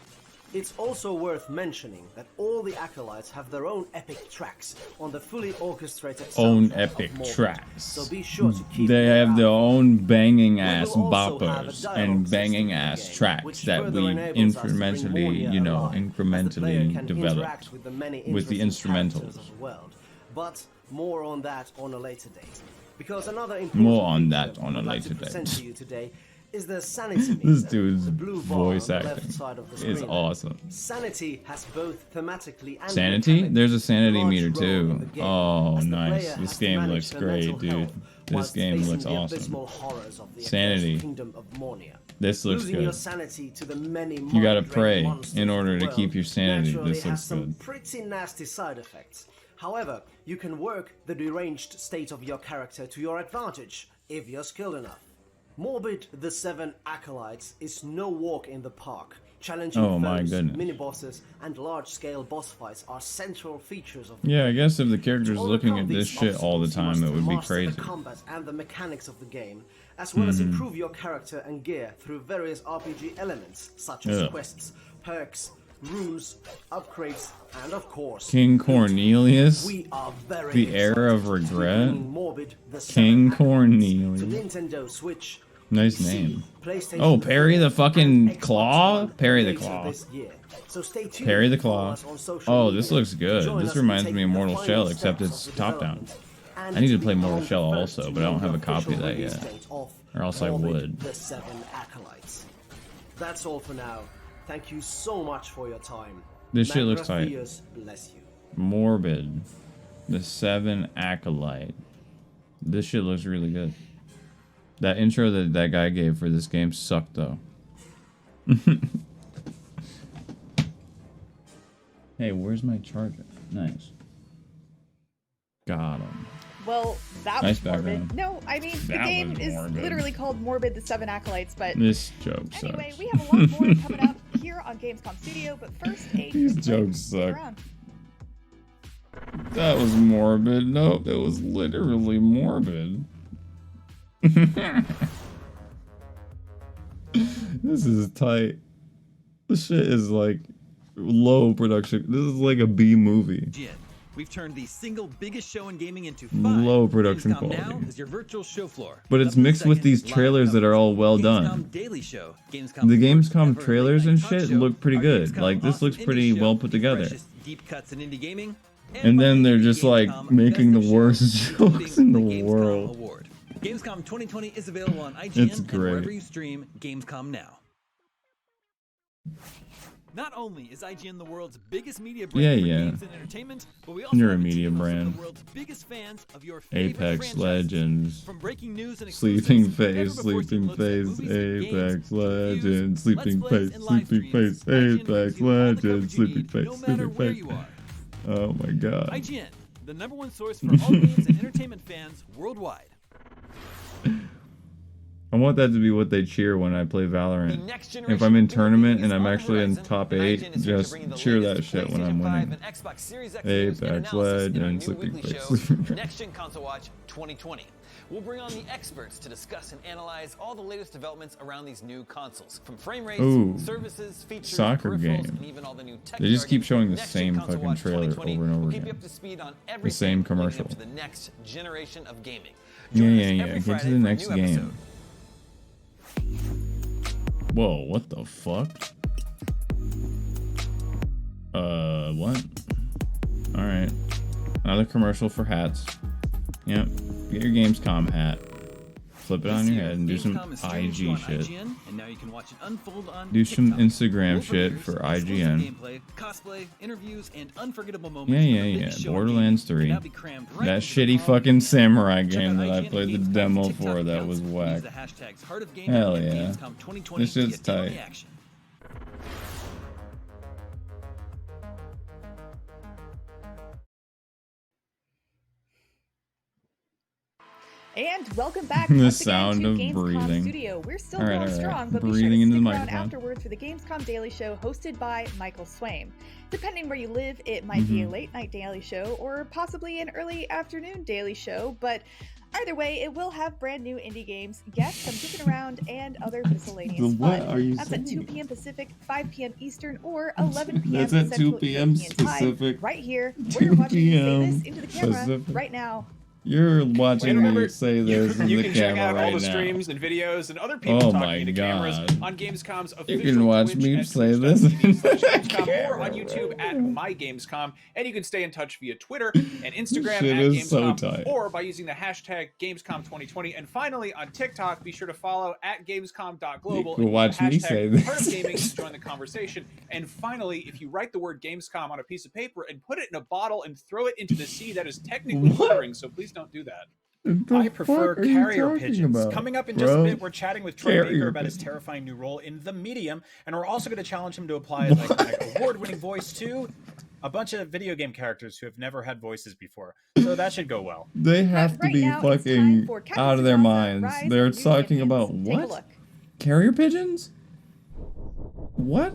It's also worth mentioning that all the Acolytes have their own epic tracks on the fully orchestrated Own soundtrack epic of Morbid. tracks. So be sure to keep They them have their own banging will ass also have a boppers dialogue and system banging in the ass game, tracks which that further we enables us to bring incrementally, Mornia you know, alive, as the player incrementally can developed interact with the many with the interesting characters instrumentals. of the world. But more on that on a later date. Because another important More on feature that on a I'd like later to present date. to you today is the sanity meter, This dude's the blue bar voice on the left acting side of the is screen. awesome. Sanity has both thematically and Sanity? mechanically There's a sanity large meter role in too. the game, Oh, as the nice. player This has to game manage looks their great, mental dude. health This whilst game facing looks the awesome. abysmal horrors of the Sanity. accursed kingdom of Mornia. This looks Losing your good. sanity to the many You gotta mind-drained pray monsters in of order the to keep world your sanity. naturally This has looks some good. pretty nasty side effects. However, you can work the deranged state of your character to your advantage if you're skilled enough. Morbid the Seven Acolytes is no walk in the park. Challenging Oh my foes, goodness. mini-bosses, and large-scale boss fights are central features of the Yeah, I guess if the character's to looking overcome at this these shit all the obstacles, you time, must it would be master crazy. the combat and the mechanics of the game, as well as Mhm. improve your character and gear through various RPG elements such as Ugh. quests, perks, runes, upgrades, and of course, King Cornelius? we are very The Heir of excited to be Regret? bringing Morbid the King Seven Cornelius. to Nintendo Switch. Nice PC, name. PlayStation Oh, Parry the 4, fucking and Xbox Claw? One Parry the later Claw. this year. So stay tuned. Parry the Follow Claw. us on social Oh, media this looks to good. join This us in reminds me of taking the Mortal final Shell, except steps it's of the top down. development and I need to be play Mortal among Shell the also, first but I to don't know have a the copy of official that release yet. date of Or else I Morbid would. The Seven Acolytes. That's all for now. Thank you so much for your time. This shit looks tight. Magratheus bless you. Morbid. The Seven Acolyte. This shit looks really good. That intro that that guy gave for this game sucked though. Hey, where's my charger? Nice. Got him. Well, that Nice was morbid. background. No, I mean, the That game was is morbid. literally called Morbid the Seven Acolytes, but This joke anyway, sucks. we have a lot more coming up here on Gamescom Studio, but first, a These quick jokes stick suck. around. That was morbid. Nope, it was literally morbid. This is tight. This shit is like low production. This is like a B movie. We've turned the single biggest show in gaming into 5. Low production Gamescom Now quality. is your virtual show floor. But it's mixed with these trailers that are all well done. Gamescom Daily Show. Gamescom The Gamescom trailers and shit look pretty good. Like this looks Indie pretty Show, well put the together. freshest deep cuts in indie gaming. And then they're just like making the worst jokes in the Gamescom world. Award. Gamescom 2020 is available on IGN It's and wherever great. you stream Gamescom Now. Not only is IGN the world's biggest media brand Yeah, for yeah. games and entertainment, but we also You're a have media team of some of brand. the world's biggest fans of your favorite Apex franchises. Legends. From breaking news and Sleeping exclusives, never Face, before seen Sleeping looks at Face, movies, games, Apex Legends, reviews, Sleeping Let's Plays, Face, and live Sleeping streams, Face, IGN Apex brings you all the coverage Legends, you Sleeping need, Face, no matter Sleeping where Face. you are. Oh my god. IGN, the #1 source for all games and entertainment fans worldwide. I want that to be what they cheer when I play Valorant. If I'm in tournament and I'm actually in top 8, just cheer that shit when I'm winning. Apex Legends, Sleeping Face, Sleeping Face. Next Gen Console Watch 2020. We'll bring on the experts to discuss and analyze all the latest developments around these new consoles, from frame rates, Ooh, services, features, soccer peripherals, game. and even all the new tech They just keep jargon. showing the Next same Gen Console fucking Watch trailer 2020 over and over will keep you again. up to speed on The everything same leading up commercial. to the next generation of gaming. Yeah. Get to the next game. Whoa, what the fuck? What? Alright. Another commercial for hats. Yep. Get your Gamescom hat. Flip it on your head and do some IG shit. And now you can watch it unfold on Do some TikTok. Instagram shit for IGN. Gameplay, cosplay, interviews, and unforgettable moments. Yeah. Borderlands 3. That shitty fucking samurai game that I played the demo for that was whack. Hell yeah. This shit's tight. And welcome back The once again sound to of Gamescom breathing. Studio. We're still All right, going all right. strong, but be Breathing sure to into the stick around microphone. afterwards for the Gamescom Daily Show hosted by Michael Swaim. Depending where you live, it might be a late night daily show or possibly an early afternoon daily show, but either way, it will have brand new indie games, guests, some kicking around, and other miscellaneous What fun. are you That's at 2 saying? p.m. Pacific, 5 p.m. Eastern, or 11 p.m. That's at 2 Central p.m. European Time, Pacific, right here, where 2 you're watching me say p.m. this into the camera Pacific. right now. You're watching remember, me say this in you the can check camera out all right the now. streams and videos and other people Oh my talking into cameras God. on Gamescom's You official can watch Twitch me at say this in Gamescom or on YouTube at My Gamescom, and you can stay in touch via Twitter and Instagram Shit at is so Gamescom, tight. or by using the hashtag Gamescom2020. And finally, on TikTok, be sure to follow at Gamescom.global. You can watch me say this. Heart of Gaming to join the conversation. And finally, if you write the word Gamescom on a piece of paper and put it in a bottle and throw it into the sea, that is technically littering. So please don't do that. I prefer fuck are you carrier talking pigeons. about, Coming up in just a bro? bit, we're chatting with Troy Carrier Baker about his pigeons. terrifying new role in The Medium, and we're also going to challenge him to apply like an award-winning voice to a bunch of video game characters who have never had voices before. So that should go well. They have to right be now, it's time fucking for Captain out of their Tsubasa, minds. Rise They're of New talking Champions. about Take a what? look. Carrier pigeons? What?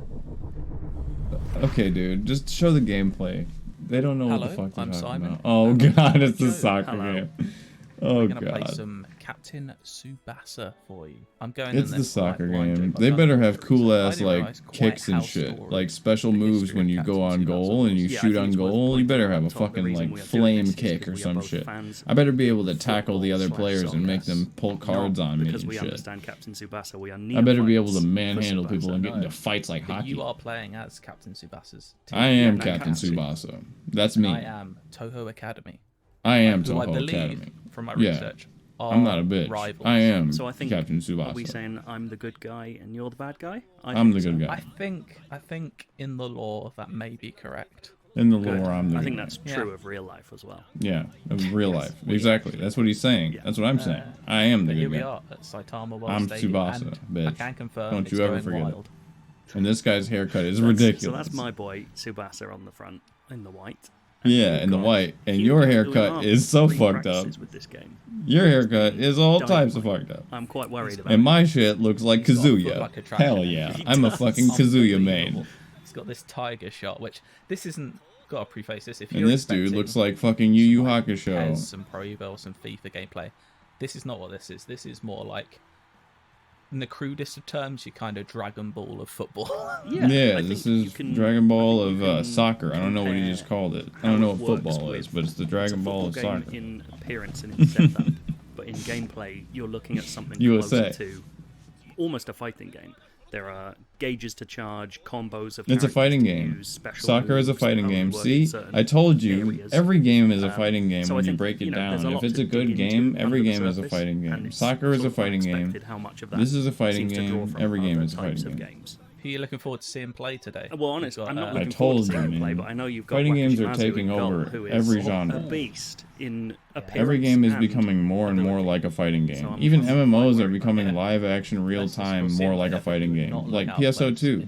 Okay, dude, just show the gameplay. They don't know what the Hello, fuck they're I'm talking Simon. about. Oh god, it's the Joe. soccer Hello. game. Oh We're gonna play god. some Captain Tsubasa for you. I'm going. It's in the this like soccer blind game. joke. They I've better done have it cool recently. I ass didn't like realise quite kicks and how shit. storied Like special moves when you go on goal and you shoot on goal. You better have a fucking like flame kick or some shit. I better be able to tackle the other players and make them pull cards on me because and we shit. understand Captain Tsubasa. We are I better be able to neophytes manhandle for people and get Tsubasa. into fights like But hockey. you are playing as Captain Tsubasa's team. I am Captain Tsubasa. That's me. I am Toho Academy. I am who I Toho believe, Academy. from my Yeah. research, I'm not a are bitch. rivals. I am So I think Captain are we Tsubasa. saying I'm the good guy and you're the bad guy? I'm think the good so. guy. I think in the law that may be correct. In the Good. lore, I'm the I good think guy. that's true of real life as well. Yeah, of real life. Exactly. That's what he's saying. That's what I'm saying. I am the But here good we guy. are at Saitama World I'm Stadium, Tsubasa, and bitch. I can confirm Don't it's you ever going forget wild. it. And this guy's haircut is So ridiculous. that's my boy Tsubasa on the front in the white. Yeah, in the white. And your haircut is so fucked up. With this game. Your haircut is all Don't types of fucked up. I'm quite worried about And it. my shit looks like He's got a foot Kazuya. like a trash Hell can. yeah. He I'm a does. fucking Kazuya Unbelievable. main. He's got this tiger shot, which this isn't. Got to preface this. If And you're this dude expecting looks like fucking Yu Yu Hakusho. PES, some Pro Evo, some FIFA gameplay, this is not what this is. This is more like, in the crudest of terms, your kind of Dragon Ball of football. Yeah, this is Dragon Ball of soccer. I don't know what he just called it. I don't know what football is, but it's the Dragon Ball of Football game soccer. in appearance and in setup, but in gameplay, you're looking at something USA. closer to almost a fighting game. There are gauges to charge, combos of It's a characters fighting to game. use, special Soccer is a moves, fighting only game. work in See, certain I told you, areas. every game is a fighting game so when I you think, break it there's down. a If lot it's to a good dig into game, every under the game is a surface, fighting game. and it's Soccer is a sort of fighting game. unexpected how much of that This is a fighting seems to draw game. from Every game other is a types fighting of game. games. Who are you looking forward to seeing play today? Well, honest, I'm not I looking forward told to you, seeing play, man. but I know you've got Fighting games are Wakachimazu taking in goal, over who is every a genre. beast in appearance. Every game is and becoming more and more like a fighting game. I'm Even quite MMOs are becoming live action, real time, more like a fighting game. Like PSO2.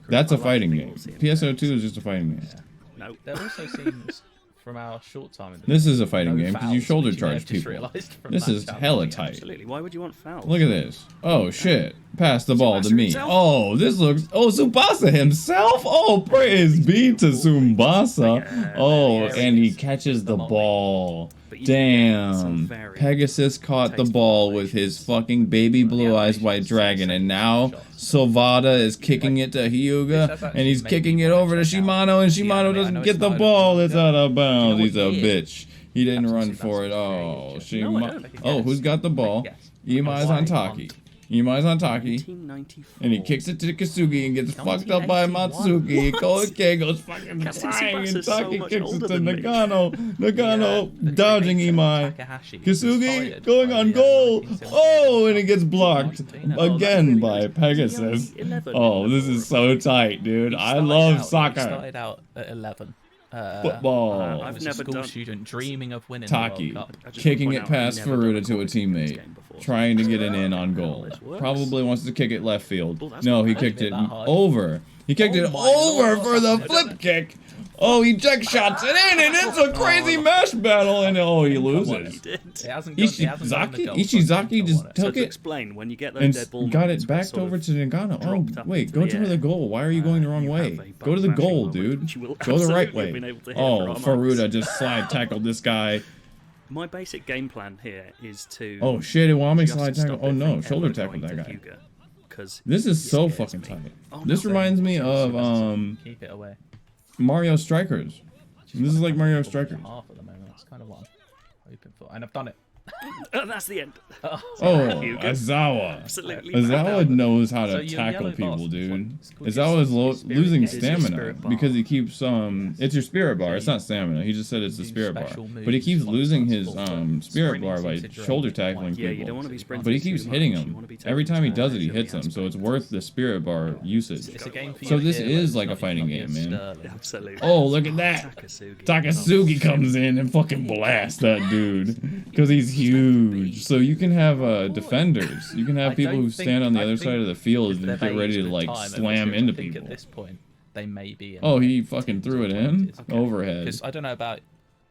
That's a fighting game. PSO2 is just a fighting game. No. There also seems, from our short time in the This is a fighting no game because you fouls, shoulder which you may charge have just people. realised from This that is chat. hella tight. Absolutely. Why would you want fouls? Look at this. Oh shit. Pass the ball to me. himself? Oh, this looks. Oh, Tsubasa himself. Oh, praise be to Tsubasa. Oh, and he catches the ball. Damn. Pegasus caught the ball with his fucking baby blue eyes white dragon, and now Sovada is kicking it to Hyuga, and he's kicking it over to Shimano, and Shimano doesn't get the ball. It's out of bounds. He's a bitch. He didn't Captain run Tsubasa for it. was Oh, created. she. No, I don't. Oh, who's got the ball? Imai's on Taki. Imai's on Taki. And he kicks it to Kasugi and gets fucked up by Matsuki. Koike goes fucking flying and Taki kicks it to Nagano. Nagano dodging Imai. Kasugi going on goal. Oh, and it gets blocked again by Pegasus. Oh, this is so tight, dude. I love He soccer. started out at 11. Football. I've never school student dreaming of winning Taki the World Cup. kicking it past Furuta to a teammate, trying to get an in on goal. Probably wants to kick it left field. No, he kicked it over. He kicked it over for the flip kick. Oh, he check shots it in, and it's a crazy mesh battle, and oh, he loses. Ishizaki just took it explain, when you get those and dead ball got moments it where back it's sort over of to Nagano. dropped Oh, up wait, into go the to the air, goal. Why are you going the wrong way? Go to the goal, dude. Go the right way. Oh, Furuta just slide tackled this guy. My basic game plan here is to. Oh shit, Iwami just slide stop tackle. it Oh no, from shoulder ever tackled going that to guy. Hyuga, 'cause This is it so scares fucking me. tight. Oh, This no. reminds me of Keep it away. Mario Strikers. This is like Mario Strikers. Half at the moment. That's kind of what I'm hoping for, and I've done it. That's the end. Oh, Hyuga. Azawa. Absolutely Azawa knows how So to your tackle yellow people, bars, dude. it's called Azawa is your spirit losing bar. It is your stamina spirit bar. because he keeps it's your spirit bar. It's not stamina. He just said it's the spirit bar, special but he keeps moves, losing his sprinting spirit bar by to drain shoulder it. tackling Yeah, you people. don't want to be sprinting But he too keeps much. hitting You him. wanna be taking Every time he turns does it, he so hits has him. So it's worth the spirit bar usage. It's a game for So your this heroes, is like a not fighting your game, man. Sterling. Absolutely. Oh, look at that. Takasugi comes in and fucking blasts that dude because he's huge. So you can have defenders. You can have people who stand on the other side of the field and get ready to like slam into people. At this point, they may be. In Oh, he fucking threw it in overhead. Because I don't know about.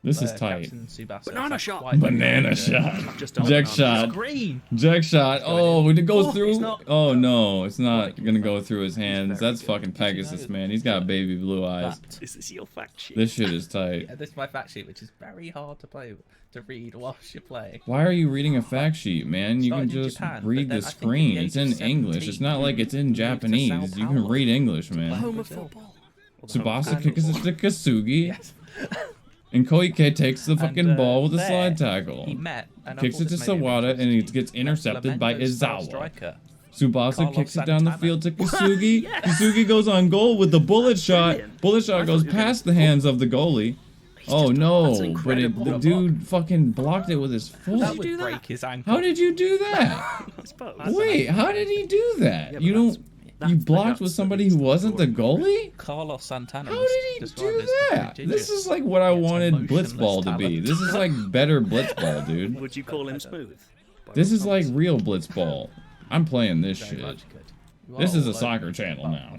This is tight. Captain Tsubasa. Banana shot. Banana shot. Just Jack shot. Green. Jack shot. Oh, it goes Oh, through. he's not- Oh no, it's not gonna go through his hands. That's fucking Pegasus, man. He's got baby blue eyes. Is this your fact sheet? This shit is tight. Yeah, this is my fact sheet, which is very hard to read whilst you're playing. Why are you reading a fact sheet, man? You can Started in just Japan, read but the then I think at screen. the It's age in of English. It's not like it's in moved to Sao Japanese. You can Paulo. read English, man. Home of football. Tsubasa kicks it to Kasugi. And Koike takes the fucking ball with a there, slide tackle. He met and I Kicks thought it to this may be Sawada and it gets intercepted by Izawa. Tsubasa kicks it down the field to Kasugi. Kasugi goes on goal with the bullet shot. Bullet shot goes past the hands of the goalie. Oh no, but the dude fucking blocked it with his foot. That would break his ankle. How did you do that? Wait, how did he do that? You don't. You blocked with somebody who wasn't the goalie? Carlos Santana. How did he do that? This is like what I wanted Blitzball to be. This is like better Blitzball, dude. Would you call him smooth? This is like real Blitzball. I'm playing this shit. This is a soccer channel now.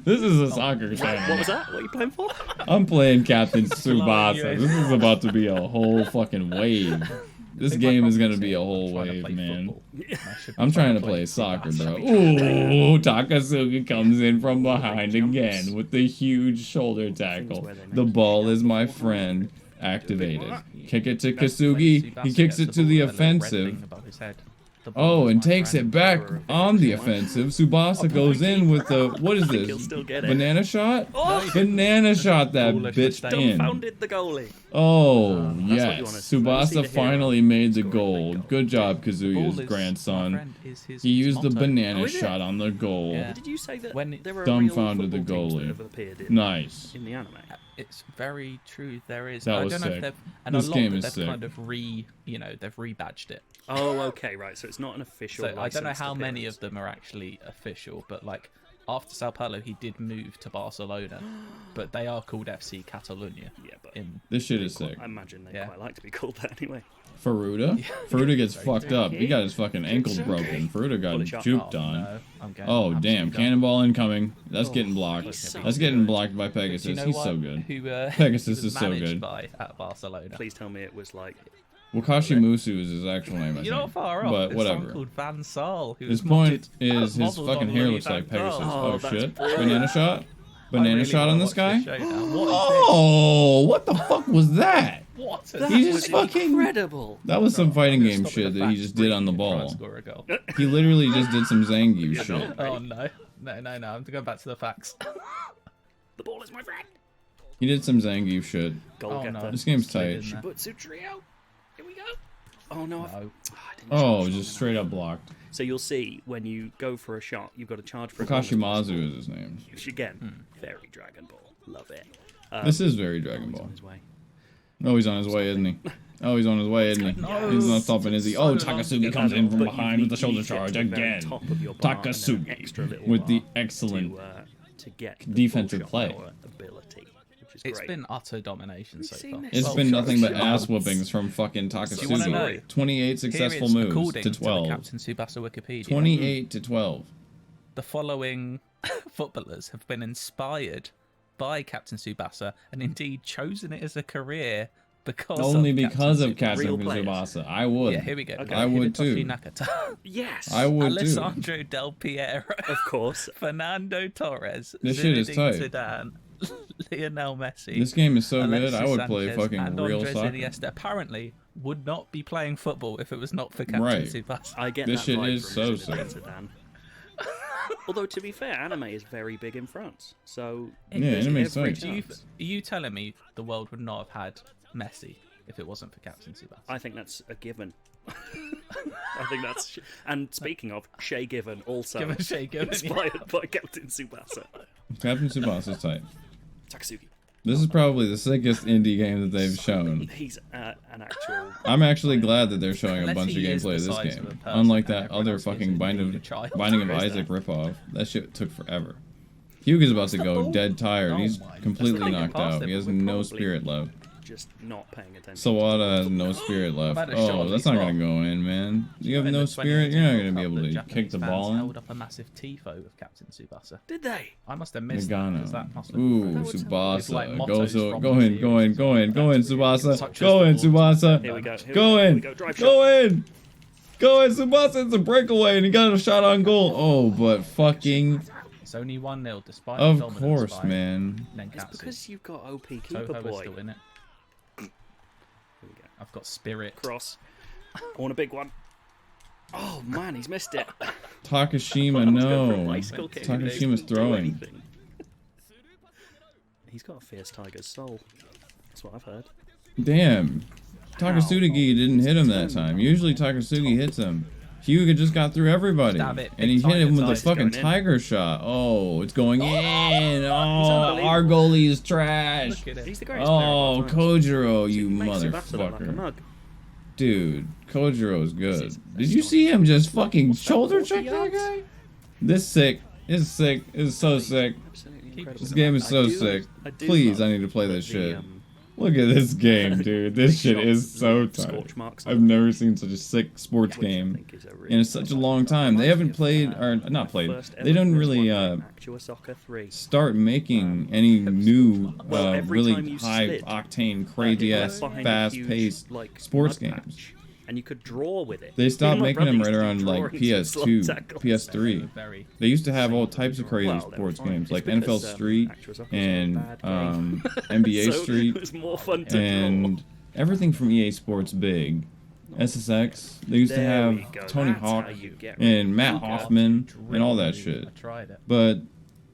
This is a soccer channel. What was that? What are you playing for? I'm playing Captain Tsubasa. This is about to be a whole fucking wave. This game is gonna be a whole wave, man. I'm trying to play soccer, bro. Ooh, Takasugi comes in from behind again with the huge shoulder tackle. The ball is my friend. Activated. Kick it to Kasugi. He kicks it to the offensive. Oh, and takes it back on the offensive. Tsubasa goes in with the, what is this? Banana shot? Banana shot that bitch in. Dumbfounded the goalie. Oh, That's yes. what you wanna see. I wanna see Tsubasa the hero. finally made the goal. Good job, Kazuya's grandson. He used the banana shot on the goal. Did you say that there are Dumbfounded the real football teams that goalie. have appeared in, Nice. in the anime? It's very true. There is. That I was don't know sick. if they've and This a lot game that is they've sick. kind of they've rebadged it. Oh, okay, right. So it's not an official. So I don't know licensed how many appearance. of them are actually official, but like after Sao Paulo, he did move to Barcelona, but they are called FC Catalunya. Yeah, but This shit is sick. I imagine they quite like to be called that anyway. Furuta? Furuta gets fucked up. He got his fucking ankles broken. Furuta got juked on. Oh, damn. Cannonball incoming. That's getting blocked. That's getting blocked by Pegasus. Do you know He's what- so good. Who, Pegasus he was is so managed good. by at Barcelona. Please tell me it was like. Wakashi Musu is his actual name, I You're not think. far off. But There's whatever. someone called Van Saal. who His was point modded- is his modelled fucking on hair Louis looks like van Gaal. Pegasus. Oh, Oh, that's shit. brilliant. Banana shot? Banana really shot on wanna this guy? watch this showdown. What is Oh, what the fuck was that? What? He just fucking. Incredible. That was some fighting game stop shit the that he facts just did on the briefly before I ball. score a goal. He literally just did some Zangief shit. Oh no. No, I'm going back to the facts. The ball is my friend. He did some Zangief shit. Goal getter. This game's tight. Shibutsu trio. Here we go. Oh no. Oh, just straight up blocked. So you'll see when you go for a shot, you've got to charge for Kakashi Mazu is his name. which again, very Dragon Ball. Love it. This is very Dragon Ball. On his way. Oh, he's on his way, isn't he? Oh, he's on his way, isn't he? No. He's not stopping, is he? Oh, Takasugi comes in from But behind with the shoulder you get charge to the very again. top of your bar and then an extra Takasugi little with the bar excellent to get the defensive full shot play. power ability, which is It's great. been utter domination so far. It's been nothing but ass whoopings from fucking Do you wanna know? Takasugi. 28 successful Here it's moves according to the 12. Captain Tsubasa Wikipedia. 28 to 12. The following footballers have been inspired by Captain Tsubasa and indeed chosen it as a career because Only of because of Captain Captain Tsubasa. I would. Yeah, here we go. I would too. Hidetoshi Nakata. Yes. I would Alessandro Del Piero. Of course. Fernando Torres. This shit is Zinedine tight. Zidane. Lionel Messi. This game is so good, I Alexis would play Sanchez, fucking and real Andres soccer. Iniesta apparently would not be playing football if it was not for Captain Right. Tsubasa. I get This that shit vibe is from so Zinedine sick. Zidane. Although to be fair, anime is very big in France, so Yeah, anime's every tight. chance. Are you telling me the world would not have had Messi if it wasn't for Captain Tsubasa? I think that's a given. I think that's. And speaking of, Shay Given also Given Shay Given, inspired by Captain Tsubasa. Captain Tsubasa's tight. Takasugi. This is probably the sickest indie game that they've shown. He's an actual. I'm actually glad that they're showing a Unless bunch of he is gameplay of the this size of game. a person Unlike and that everyone other else gives fucking it Binding to a child. of Where is Isaac that? ripoff. That shit took forever. Hugo's about to go dead tired. He's completely That's knocked past out. it, He but has we're no probably spirit left. Just not paying attention. Sawada has no spirit left. I've had a shot Oh, of that's his not gonna spot. go in, man. You have In no the spirit. 2018 You're not World gonna be Cup, able the to Japanese kick the fans ball in. held up a massive tifo of Captain Tsubasa. Did they? I must have missed that, 'cause Nagano. that must have Ooh, been It's like Tsubasa. mottos Go from in, the go in, go in, go in, Tsubasa. Such as Go the in, Lord Tsubasa. Here we go. Go in. Drive Go shot. in. Go in, Tsubasa. It's a breakaway, and he got a shot on goal. Oh, but fucking. It's only 1-0 despite Of the dominance course, by man. Nenkatsu. It's because you've got OP keeper Toho is boy. still in it. I've got spirit. Cross. I want a big one. Oh man, he's missed it. Takashima, I was going for a no. bicycle kick, but he Takashima's didn't do throwing. anything. He's got a fierce tiger's soul. That's what I've heard. Damn. Takasugi didn't hit him that time. Usually Takasugi hits him. Hyuga just got through everybody. Stab it. And he Big hit him tiger with a size fucking going in. tiger shot. Oh, it's going in. Oh, unbelievable. our goalie is trash. Look at him. He's the greatest player of Oh, all time. Kojiro, you Makes Tsubasa look like a motherfucker. mug. Dude, Kojiro's good. Did you see him just fucking shoulder check that guy? This sick. It's sick. It's so sick. Absolutely incredible. This game is so sick. Please, I need to play this shit. Look at this game, dude. This shit is so tight. Scorch marks. I've never seen such a sick sports game in such a long time. They haven't played, or not played. They don't really Actua Soccer 3. start making any new, Well, every really time you high slid, octane, crazy ass, behind a fast huge, paced like, sports mud games. patch, and you could draw with it. They stopped Me and my making them brother right used to around draw like into slot PS2, tackles. PS3. They used to have all types of crazy Well, they were sports fine. games It's like because, NFL Street Actua Soccer's and not a bad game. NBA So Street it was more fun to and everything from EA Sports big. SSX. They used to There have we go. Tony That's Hawk how you get and Matt rid of Hoffman and all that shit. I tried it. But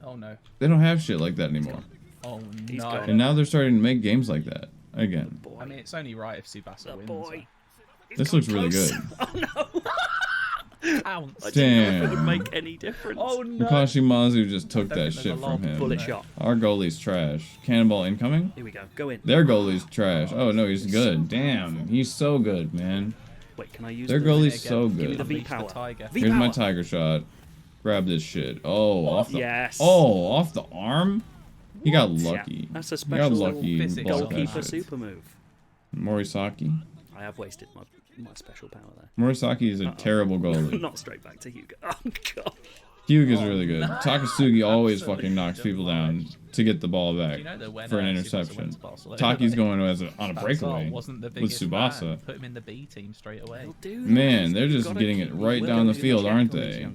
Oh no. they don't have shit like that anymore. Oh He's no. gone. And now they're starting to make games like that again. I mean, it's only right if Tsubasa wins. boy. This looks really good. Oh no! Pounce. I didn't know if it would Damn. make any difference. Oh no. Mukashi Mazu just took I don't that think shit there's a from lot. him. Bullet shot. Our goalie's trash. Cannonball incoming? Here we go. Go in. Their goalie's trash. Oh no, he's good. Damn, he's so good, man. Wait, can I use Their the goalie's so Give me the good. V Unleash the power. tiger. Here's my tiger shot. Grab this shit. Oh, off the Yes. Oh, off the arm? He got Yeah, lucky. that's a He special got lucky. physics and blocked that goalkeeper shit. super move. Morisaki. I have wasted my special power there. Morisaki is a terrible goalie. Not straight back to Hugo. Oh god. Hyuga's really good. Takasugi always fucking knocks people down to get the ball back You know that when, for an Tsubasa interception. went to Barcelona, Taki's going on a Tsubasa breakaway wasn't the with biggest Tsubasa. man. Put him in the B team straight away. Man, they're just getting it right down the field, aren't they?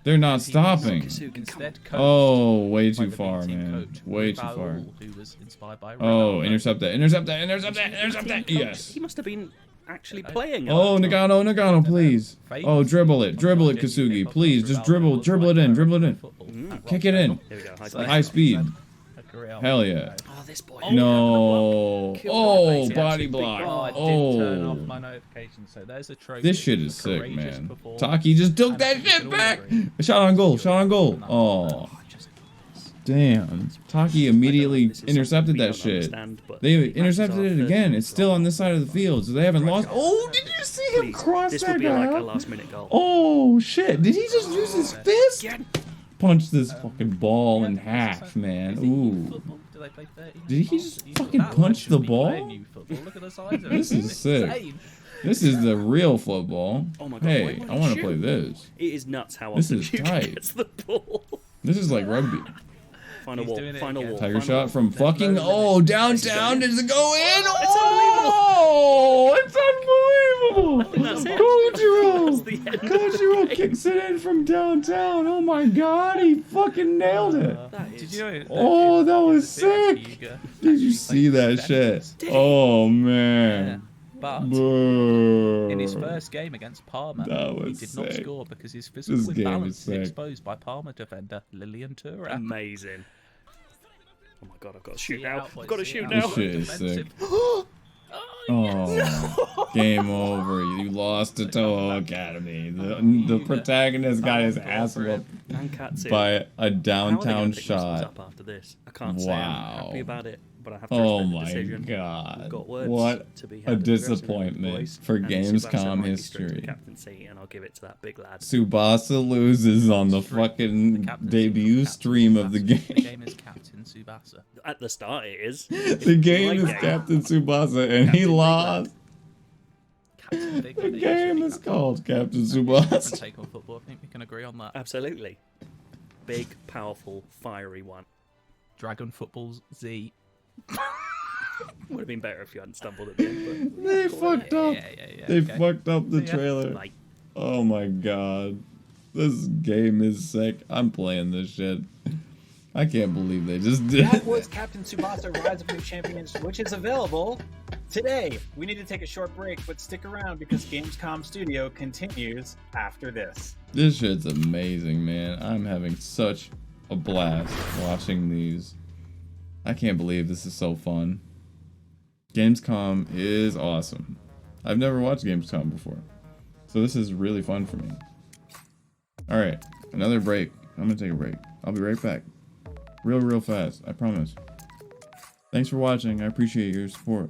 They're not stopping. Instead, Oh, way by too the far, B-team man. coach, Way too Raul, far. Who was inspired by Oh, Ronaldo. intercept that, intercept that, intercept that, intercept that. Yes. He must have been actually playing. Oh, Nagano, please. Oh, dribble it, Kasugi. Please, just dribble it in. Kick it in. Here we go. High speed. Hell yeah. this boy. No. Oh, body block. Oh, I did turn off Oh. my notifications, so there's a trophy. This shit is for sick, courageous man. performance. Taki just took And I that think we shit can all back. agree. Shot on goal. Shot on goal. Oh. Damn. Taki immediately intercepted that shit. They intercepted it again. It's still on this side of the field, so they haven't lost. Oh, did you see him cross This that would be guy like a up? last-minute goal. Oh, shit. Did he just use his fist? Punch this fucking ball in half, man. Ooh. Do they play 30? Did he just fucking punch the ball? Look at the size of it. This is It's sick. insane. This is the real football. Oh my God, Hey, why I want to shoot? play this. It is nuts how This often is you tight. gets the ball. This is like rugby. Final wall. Final wall. Tiger final shot wall. from fucking downtown. Does it go in? It's Oh, it's unbelievable. That's it. Kojiro. Kojiro kicks it in from downtown. Oh my god, he fucking nailed it. Did you know Oh, that was sick. Did you see that shit? Oh man. But Boo. in his first game against Parma, That he was did not sick. score because his physical This game is imbalance is sick. exposed by Parma defender Lilian Thuram. Amazing. Oh my God, I've got to shoot See now. out, I've boys, got to see shoot out. now. This shit is sick. Oh, game over. You lost to Toho Academy. The protagonist got his ass whooped And Katsu. by a How are they downtown gonna pick themselves shot. up after this? I can't say I'm Wow. happy about it, but I have to Oh respect the my decision. god. We've got words What to be a had disappointment boys, for and Tsubasa Gamescom might be straight to the history. captaincy, and I'll give it to that big lad. Tsubasa loses on the fucking debut stream of the The game. game is Captain Tsubasa. At the start, it is. The game My is Captain Tsubasa and he lost. Captain Big The Lad. game is called Captain Different Tsubasa. take on football. I think we can agree on that. Absolutely. Big, powerful, fiery one. Dragon Football's Z. Would have been better if you hadn't stumbled at the end. But They fucked up. They okay. fucked up the Yeah. trailer. Like, Oh my god. This game is sick. I'm playing this shit. I can't believe they just did That it. was Captain Tsubasa Rise of New Champions, which is available today. We need to take a short break, but stick around because Gamescom Studio continues after this. This shit's amazing, man. I'm having such a blast watching these. I can't believe this is so fun. Gamescom is awesome. I've never watched Gamescom before, so this is really fun for me. Alright, another break. I'm gonna take a break. I'll be right back. Real fast, I promise. Thanks for watching. I appreciate your support.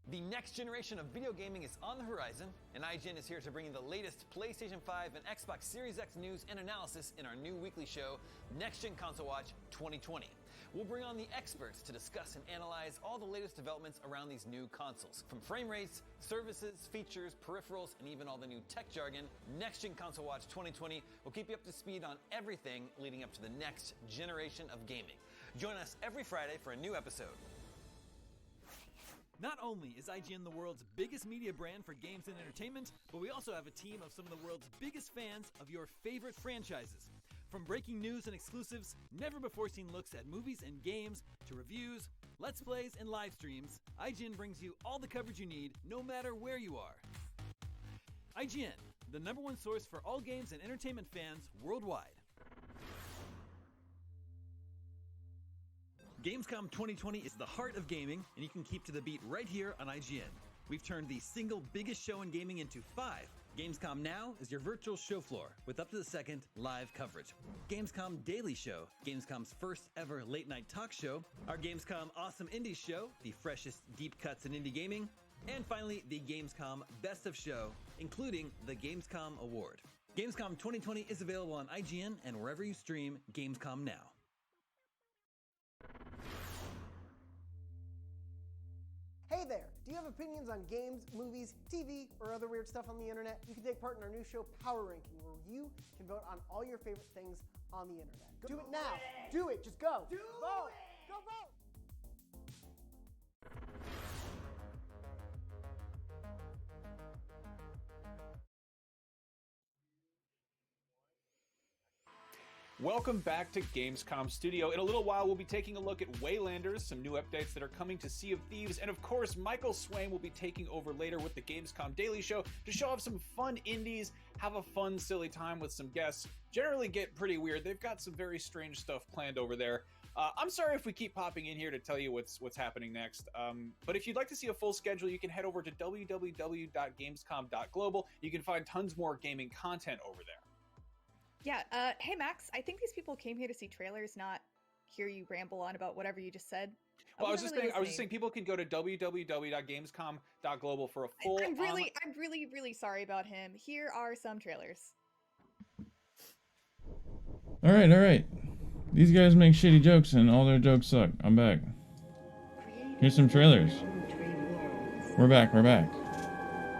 The next generation of video gaming is on the horizon, and IGN is here to bring you the latest PlayStation 5 and Xbox Series X news and analysis in our new weekly show, Next Gen Console Watch 2020. We'll bring on the experts to discuss and analyze all the latest developments around these new consoles. From frame rates, services, features, peripherals, and even all the new tech jargon, Next Gen Console Watch 2020 will keep you up to speed on everything leading up to the next generation of gaming. Join us every Friday for a new episode. Not only is IGN the world's biggest media brand for games and entertainment, but we also have a team of some of the world's biggest fans of your favorite franchises. From breaking news and exclusives, never-before-seen looks at movies and games, to reviews, let's plays, and live streams, IGN brings you all the coverage you need, no matter where you are. IGN, the #1 source for all games and entertainment fans worldwide. Gamescom 2020 is the heart of gaming, and you can keep to the beat right here on IGN. We've turned the single biggest show in gaming into 5. Gamescom Now is your virtual show floor with up-to-the-second live coverage. Gamescom Daily Show, Gamescom's first ever late-night talk show. Our Gamescom Awesome Indies Show, the freshest deep cuts in indie gaming. And finally, the Gamescom Best of Show, including the Gamescom Award. Gamescom 2020 is available on IGN and wherever you stream Gamescom Now. Hey there! Do you have opinions on games, movies, TV, or other weird stuff on the internet? You can take part in our new show, Power Ranking, where you can vote on all your favorite things on the internet. Do it now! Do it! Just go! Vote! Go vote! Welcome back to Gamescom Studio. In a little while, we'll be taking a look at Waylanders, some new updates that are coming to Sea of Thieves, and of course, Michael Swaim will be taking over later with the Gamescom Daily Show to show off some fun indies, have a fun, silly time with some guests, generally get pretty weird. They've got some very strange stuff planned over there. I'm sorry if we keep popping in here to tell you what's happening next, but if you'd like to see a full schedule, you can head over to www.gamescom.global. You can find tons more gaming content over there. Yeah, hey Max, I think these people came here to see trailers, not hear you ramble on about whatever you just said. Well, I was just saying people can go to www.gamescom.global for a full I'm really sorry about him. Here are some trailers. All right. These guys make shitty jokes and all their jokes suck. I'm back. Here's some trailers. We're back.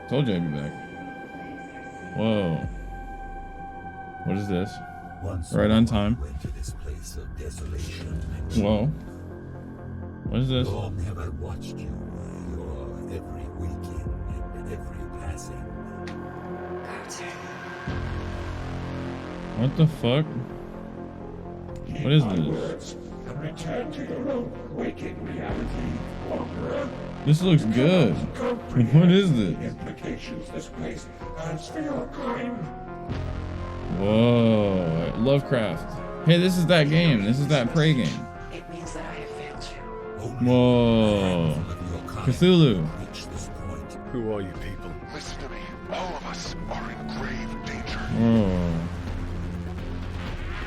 Told you I'd be back. Whoa. What is this? Right on time. Whoa. What is this? Long have I watched you, your every weekend and every passing. What the fuck? What is this? Return to the road, waking reality. This looks good. What is this? Implications this place has for your crime. Whoa. Lovecraft. Hey, this is that game. This is that Prey game. It means that I have failed you. Whoa. Cthulhu. Who are you people? Listen to me. All of us are in grave danger. Whoa.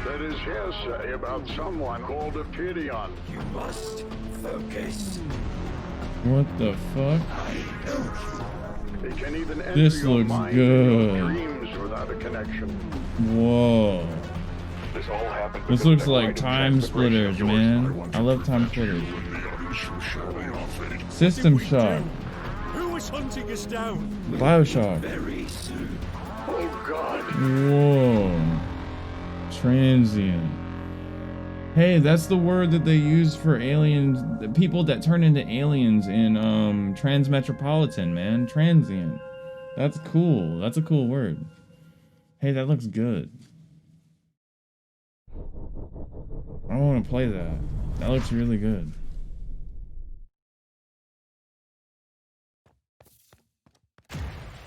That is hearsay about someone called a Pirion. You must focus. What the fuck? It can even enter This your looks mind and your good. dreams without a connection. Whoa. This all happened This looks like Time Splitters, man. I love Time Splitters. System Shock. Who is hunting us down? Bioshock. Very soon. Oh God. Whoa. Transient. Hey, that's the word that they use for aliens, the people that turn into aliens in Transmetropolitan, man. Transient. That's cool. That's a cool word. Hey, that looks good. I want to play that. That looks really good.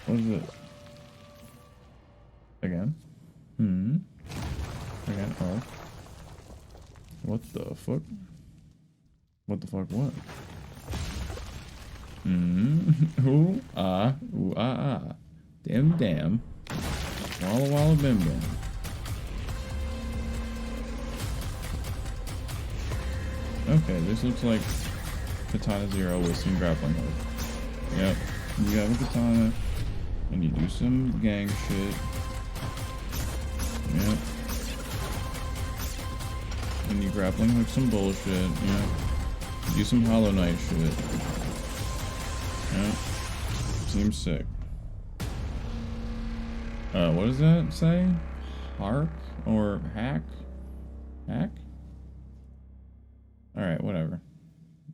What is this? Again? Again? Oh. What the fuck? What the fuck? What? Ooh, ah, ooh, ah, ah. Damn. Walla bim bim. Okay, this looks like Katana Zero with some grappling hook. Yep, you have a katana, and you do some gang shit. Yep. And you grappling hook some bullshit. Yep. You do some Hollow Knight shit. Yep. Seems sick. What does that say? Hark or hack? Hack? Alright, whatever.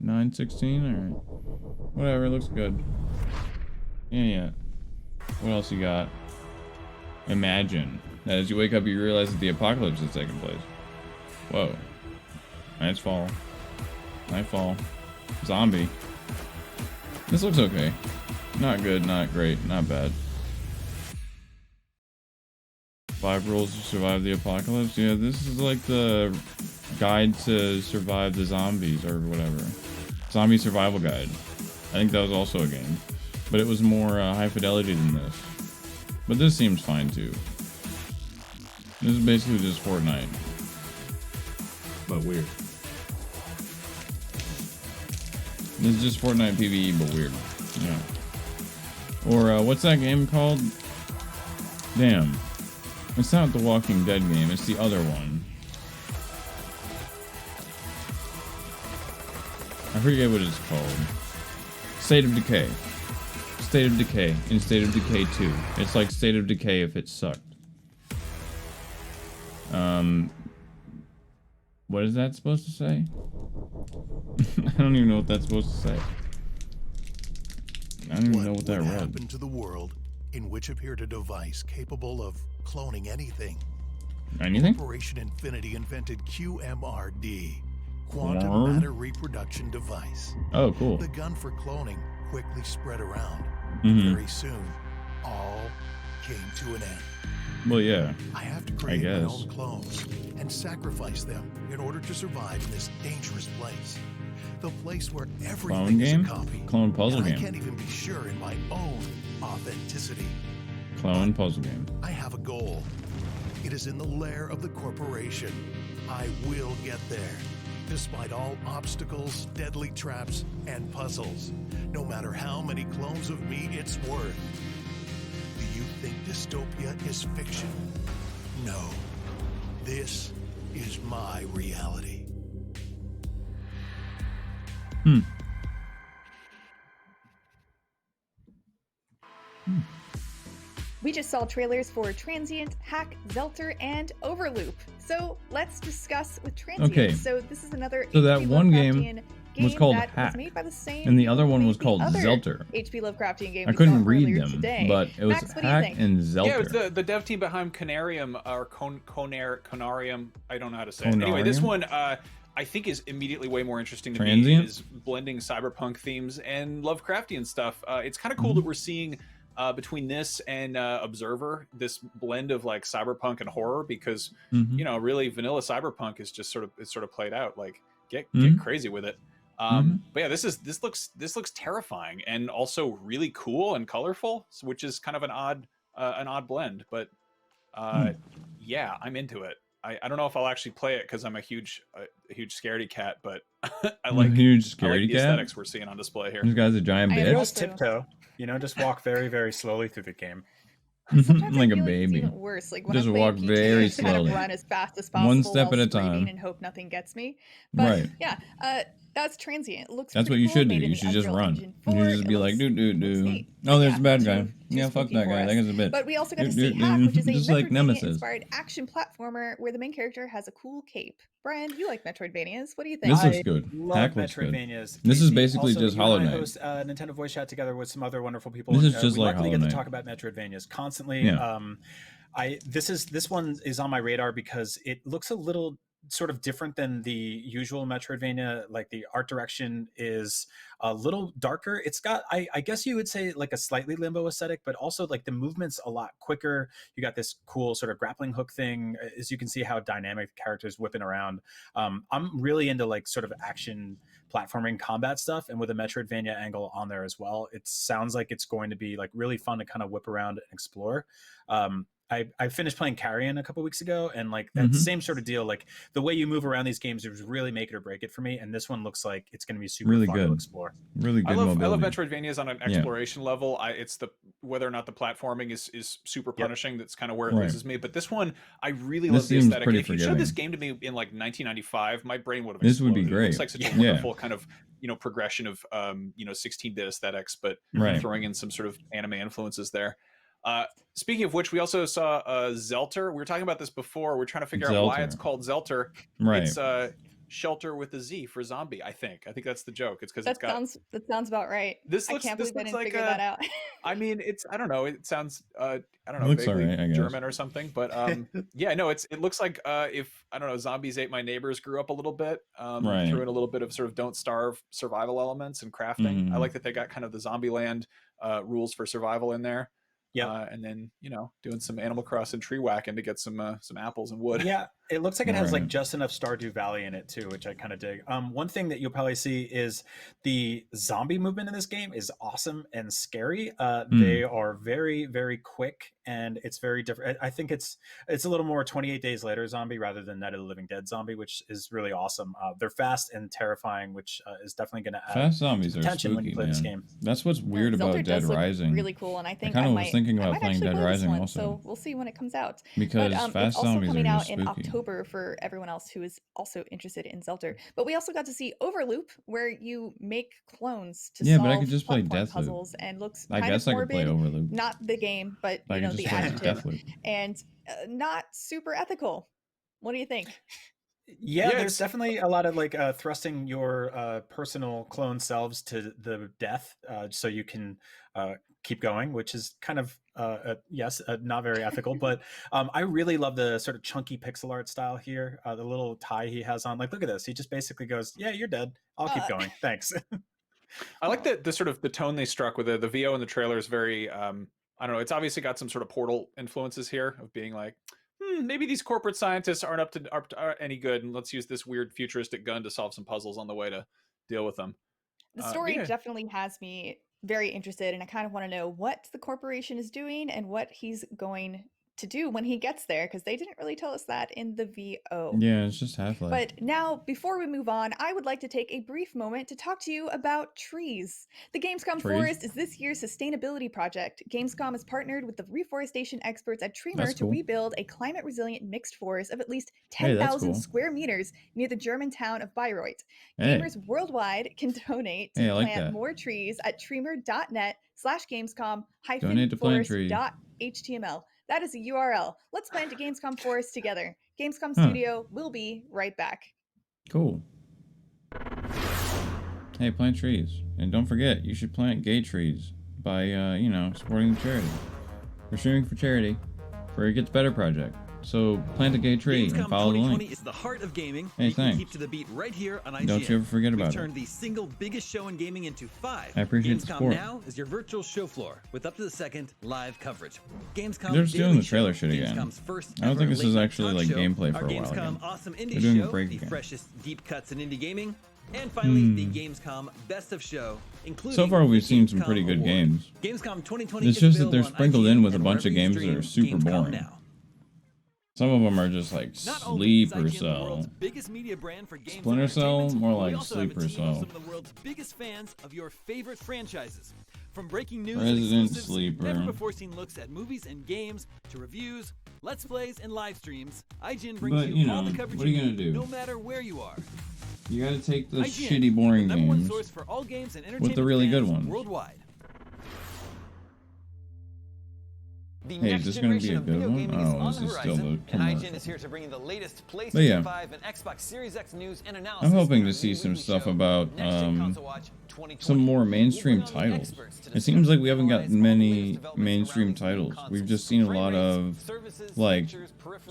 916? Alright. Whatever, looks good. Yeah. What else you got? Imagine. That as you wake up, you realize that the apocalypse is taking place. Whoa. Nightfall. Zombie. This looks okay. Not good, not great, not bad. 5 rules to survive the apocalypse? Yeah, this is like the guide to survive the zombies or whatever. Zombie survival guide. I think that was also a game. But it was more high fidelity than this. But this seems fine too. This is basically just Fortnite. But weird. This is just Fortnite PvE, but weird. Yeah. Or what's that game called? Damn. It's not the Walking Dead game, it's the other one. I forget what it's called. State of Decay. State of Decay in State of Decay 2. It's like State of Decay if it sucked. What is that supposed to say? I don't even know what that's supposed to say. I don't even know what that read. Happened to the world in which appeared a device capable of cloning anything Anything? Corporation Infinity invented QMRD, Quantum Quantum Matter Reproduction Device. Oh, cool. The gun for cloning quickly spread around. Mhm. Very soon, all came to an end. Well, yeah. I have to I create my guess. own clones and sacrifice them in order to survive in this dangerous place. The place where Clone everything is a game? copy. Clone puzzle and game. I can't even be sure in my own authenticity. Clone puzzle game. I have a goal. It is in the lair of the corporation. I will get there, despite all obstacles, deadly traps, and puzzles. No matter how many clones of me it's worth. Do you think dystopia is fiction? No. This is my reality. We just saw trailers for Transient, Hack, Zelter, and Overloop. So let's discuss with Transient. Okay. So this is another So that HP one Lovecraftian game was called that Hack, was made by the same and the other people one who was made called the other Zelter. HP Lovecraftian game I we couldn't saw read earlier them, today. but it was Max, what do you Hack think? and Zelter. Yeah, it was the dev team behind Canarium or Conarium. I don't know how to say it. Anyway, this Conarium? one I think is immediately way more interesting to me. Transient? It is blending cyberpunk themes and Lovecraftian stuff. It's kind of cool that we're seeing between this and Observer this blend of like cyberpunk and horror, because Mhm. you know, really vanilla cyberpunk is just sort of played out. Like get Mhm. crazy with it. Mhm. But yeah, this looks terrifying and also really cool and colorful, which is kind of an odd blend. But yeah, I'm into it. I don't know if I'll actually play it because I'm a huge scaredy cat, but I like huge I like scaredy the cat? aesthetics we're seeing on display here. This guy's a giant I am bitch. also- Tiptoe. You know, just walk very, very slowly through the game. Like a baby. Even worse, like when Just I play walk PT, very I kind slowly. of run as fast as possible One step while at a screaming time. and hope nothing gets me. But Right. yeah, that's Transient. It looks That's what pretty you cool, should do. made in You the should just Unreal run. Engine You 4. should just It be like, looks- do do looks do. neat. Oh, there's Yeah, the bad too- guy. too Yeah, fuck spooky that for guy. us. That guy's a bitch. But we also got to Do, see do, Hack, do. which is a Just like Nemesis. Metroidvania-inspired action platformer where the main character has a cool cape. Brian, you like Metroidvanias. What do you think? This looks good. Love Hack looks good. Metroidvanias. This is Casey, basically also, just you and Hollow I Knight. host Nintendo Voice Chat together with some other wonderful people. This is and, just we like luckily Hollow get to Knight. talk about Metroidvanias constantly. Yeah. This one is on my radar because it looks a little sort of different than the usual Metroidvania. Like the art direction is a little darker. It's got, I guess you would say, like a slightly limbo aesthetic, but also like the movement's a lot quicker. You got this cool sort of grappling hook thing, as you can see how dynamic the character's whipping around. I'm really into like sort of action platforming combat stuff, and with a Metroidvania angle on there as well. It sounds like it's going to be like really fun to kind of whip around and explore. I finished playing Carrion a couple weeks ago, and like that same sort of deal. Like the way you move around these games is really make it or break it for me. And this one looks like it's going to be super Really fun good. to explore. Really good I love mobility. Metroidvanias on an exploration level. It's the whether or not the platforming is super punishing. That's kind of where it Right. loses me. But this one, I really This love the seems aesthetic. pretty If you showed this forgiving. game to me in like 1995, my brain would have This would be exploded. It looks great. like such a Yeah. wonderful kind of progression of 16-bit aesthetics, but Right. throwing in some sort of anime influences there. Speaking of which, we also saw Zelter. We were talking about this before. We're trying to figure out why Zelter. it's called Zelter. Right. It's shelter with a Z for zombie. I think that's the joke. It's because That it's got. sounds about right. This looks. I can't This believe I looks didn't like figure that out. I mean, I don't know. It sounds. I don't know. Looks Vaguely alright, I guess. German or something. But yeah, no. It looks like if I don't know, Zombies Ate My Neighbors grew up a little bit. Right. Threw in a little bit of sort of don't starve survival elements and crafting. I Mhm. like that they got kind of the Zombieland rules for survival in there. Yeah. And then doing some Animal Crossing tree whacking to get some apples and wood. Yeah, it looks like it has like Right. just enough Stardew Valley in it too, which I kind of dig. One thing that you'll probably see is the zombie movement in this game is awesome and scary. They are very, very quick, and it's very different. I think it's a little more 28 Days Later zombie rather than Night of the Living Dead zombie, which is really awesome. They're fast and terrifying, which is definitely going to add Fast zombies some are tension when spooky, you play man. this game. That's what's weird about Zelter Dead does look Rising. really cool, and I think kinda I was might, thinking I about might playing actually Dead play this Rising one, also. so we'll see when it comes out. Because but, fast it's also zombies coming are out just in spooky. October for everyone else who is also interested in Zelter. But we also got to see Overloop, where you make clones to Yeah, solve but I could just play platform Deathloop. puzzles, and looks I kind guess of I could play morbid. Overloop. Not the game, but I could the just play adjective, Deathloop. and not super ethical. What do you think? Yeah, there's it's definitely a lot of like thrusting your personal clone selves to the death, so you can keep going, which is kind of yes, not very ethical. But I really love the sort of chunky pixel art style here. The little tie he has on, like, look at this. He just basically goes, "Yeah, you're dead. I'll keep going. Thanks." I like the sort of the tone they struck with the VO in the trailer is very I don't know. It's obviously got some sort of Portal influences here of being like, maybe these corporate scientists aren't up to any good, and let's use this weird futuristic gun to solve some puzzles on the way to deal with them. The But story yeah, definitely has me very interested, and I kind of want to know what the corporation is doing and what he's going to do when he gets there, because they didn't really tell us that in the VO. Yeah, it's just Half-Life. But now, before we move on, I would like to take a brief moment to talk to you about trees. The Gamescom Trees? Forest is this year's sustainability project. Gamescom has partnered with the reforestation experts at Treemer That's to cool. rebuild a climate-resilient mixed forest of at least Hey, that's 10,000 cool. square meters near the German town of Bayreuth. Hey. Gamers worldwide can donate to Hey, I like plant that. more trees at Donate to plant trees. treemer.net/gamescom-forest.html. That is a URL. Let's plant a Gamescom forest together. Gamescom Huh. Studio will be right back. Cool. Hey, plant trees. And don't forget, you should plant gay trees by, supporting the charity. We're streaming for charity for It Gets Better Project. So plant a gay tree and Gamescom follow the 2020 link. is the heart of gaming. Hey, You can thanks. keep to the beat right here on IGN. Don't you ever forget about We've it. turned the single biggest show in gaming into 5. I appreciate the Gamescom support. Now is your virtual show floor with up to the second live coverage. Gamescom They're just Daily doing the Show, trailer shit again. Gamescom's first I don't ever think this is late-night actually talk like show, gameplay our for a while Gamescom again. Awesome They're Indie doing a Show, break the again. freshest deep cuts in indie gaming, and finally the Gamescom Best of Show, including So far, we've the seen some Gamescom pretty good Award. games. Gamescom 2020 It's is just that they're available on sprinkled IGN in with a and bunch of wherever you games that are stream super Gamescom boring. now. Some of them are just like Not only is Sleeper IGN the world's Cell. biggest media brand for games Splinter and Cell? entertainment, More but we like also have a Sleeper team of Cell. some of the world's biggest fans of your favorite franchises. From breaking news and Resident exclusives, Sleeper. never before seen looks at movies and games, to reviews, let's plays, and live streams, IGN brings But, you all the coverage what are you gonna need, do? no matter where you are. You gotta take the IGN, shitty, boring the number one games source for all games and with entertainment the really good fans ones. worldwide. The Hey, next is this gonna be generation a of good video one? gaming is Oh, on this the is still horizon, the and IGN commercial. is here to bring you the latest PlayStation But yeah. 5 and Xbox Series X news and analysis. I'm hoping in to our see new some weekly stuff show, about Next Gen Console Watch 2020. some more mainstream We'll bring on the titles. experts to It seems discuss like we haven't and gotten many mainstream titles. We've just seen a lot of like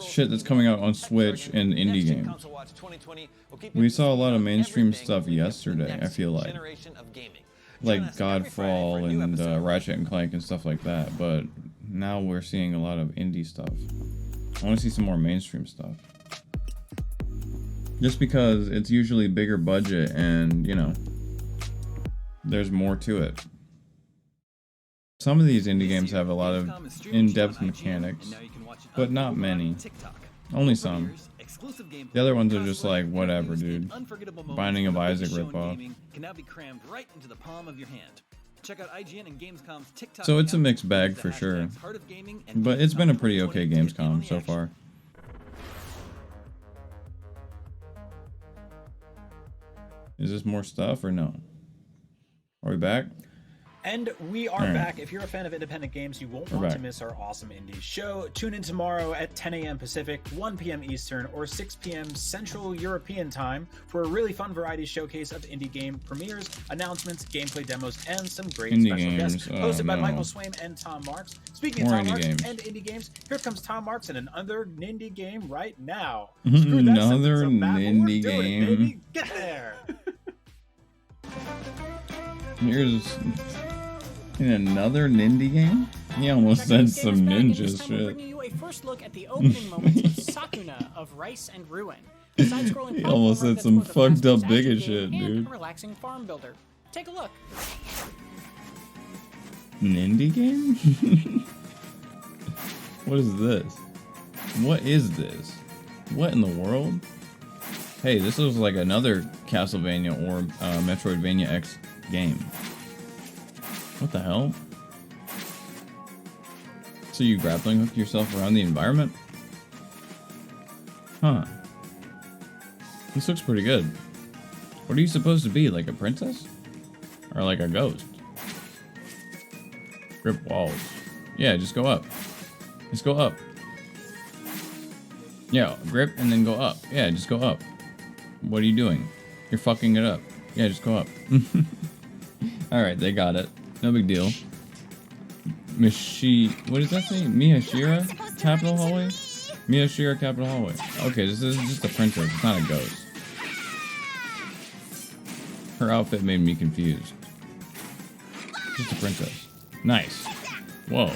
shit that's coming out on Switch and indie games. Console Watch 2020 will keep you We up to saw a speed lot of on mainstream everything stuff moving into the yesterday, I next feel like. generation of gaming. Like Join us every Friday for a Godfall new and episode. Ratchet and Clank and stuff like that, but now we're seeing a lot of indie stuff. I want to see some more mainstream stuff. Just because it's usually bigger budget and, there's more to it. Some of these indie games have a lot of in-depth mechanics, but not many. Only some. The other ones are just like, whatever, dude. Binding of Isaac ripoff. Can now be crammed right into the palm of your hand. Check out IGN and Gamescom's TikTok. So it's a account. mixed bag Use the for sure. hashtags Heart of Gaming and But it's been a Gamescom pretty okay 2020 to get in on Gamescom the so action. far. Is this more stuff or no? Are we back? And we are All right. back. If you're a fan of independent games, you won't We're want back. to miss our awesome indie show. Tune in tomorrow at 10 a.m. Pacific, 1 p.m. Eastern, or 6 p.m. Central European time for a really fun variety showcase of indie game premieres, announcements, gameplay demos, and some great Indie special guests. games, Hosted by no. Michael Swaim and Tom Marks. Speaking More of Tom indie Marks games. and indie games, here comes Tom Marks in another indie game right now. Another We're indie doing it, game. baby. Get there. Here's in another indie game. He almost said some ninja We're shit. bringing you a first look at the opening moments of Sakuna of Rice and Ruin. A side-scrolling He almost platformer said that's some both a fucked up fast-paced bigot action shit, game and dude. a relaxing farm builder. Take a look. An indie game? What is this? What is this? What in the world? Hey, this looks like another Castlevania or Metroidvania X game. What the hell? So you grappling hook yourself around the environment? Huh. This looks pretty good. What are you supposed to be, like a princess? Or like a ghost? Grip walls. Yeah, just go up. Just go up. Yeah, grip and then go up. Yeah, just go up. What are you doing? You're fucking it up. Yeah, just go up. Alright, they got it. No big deal. What does that say? Miyashira Capital Hallway? Miyashira Capital Hallway. Okay, this is just a princess. It's not a ghost. Her outfit made me confused. Just a princess. Nice. Whoa.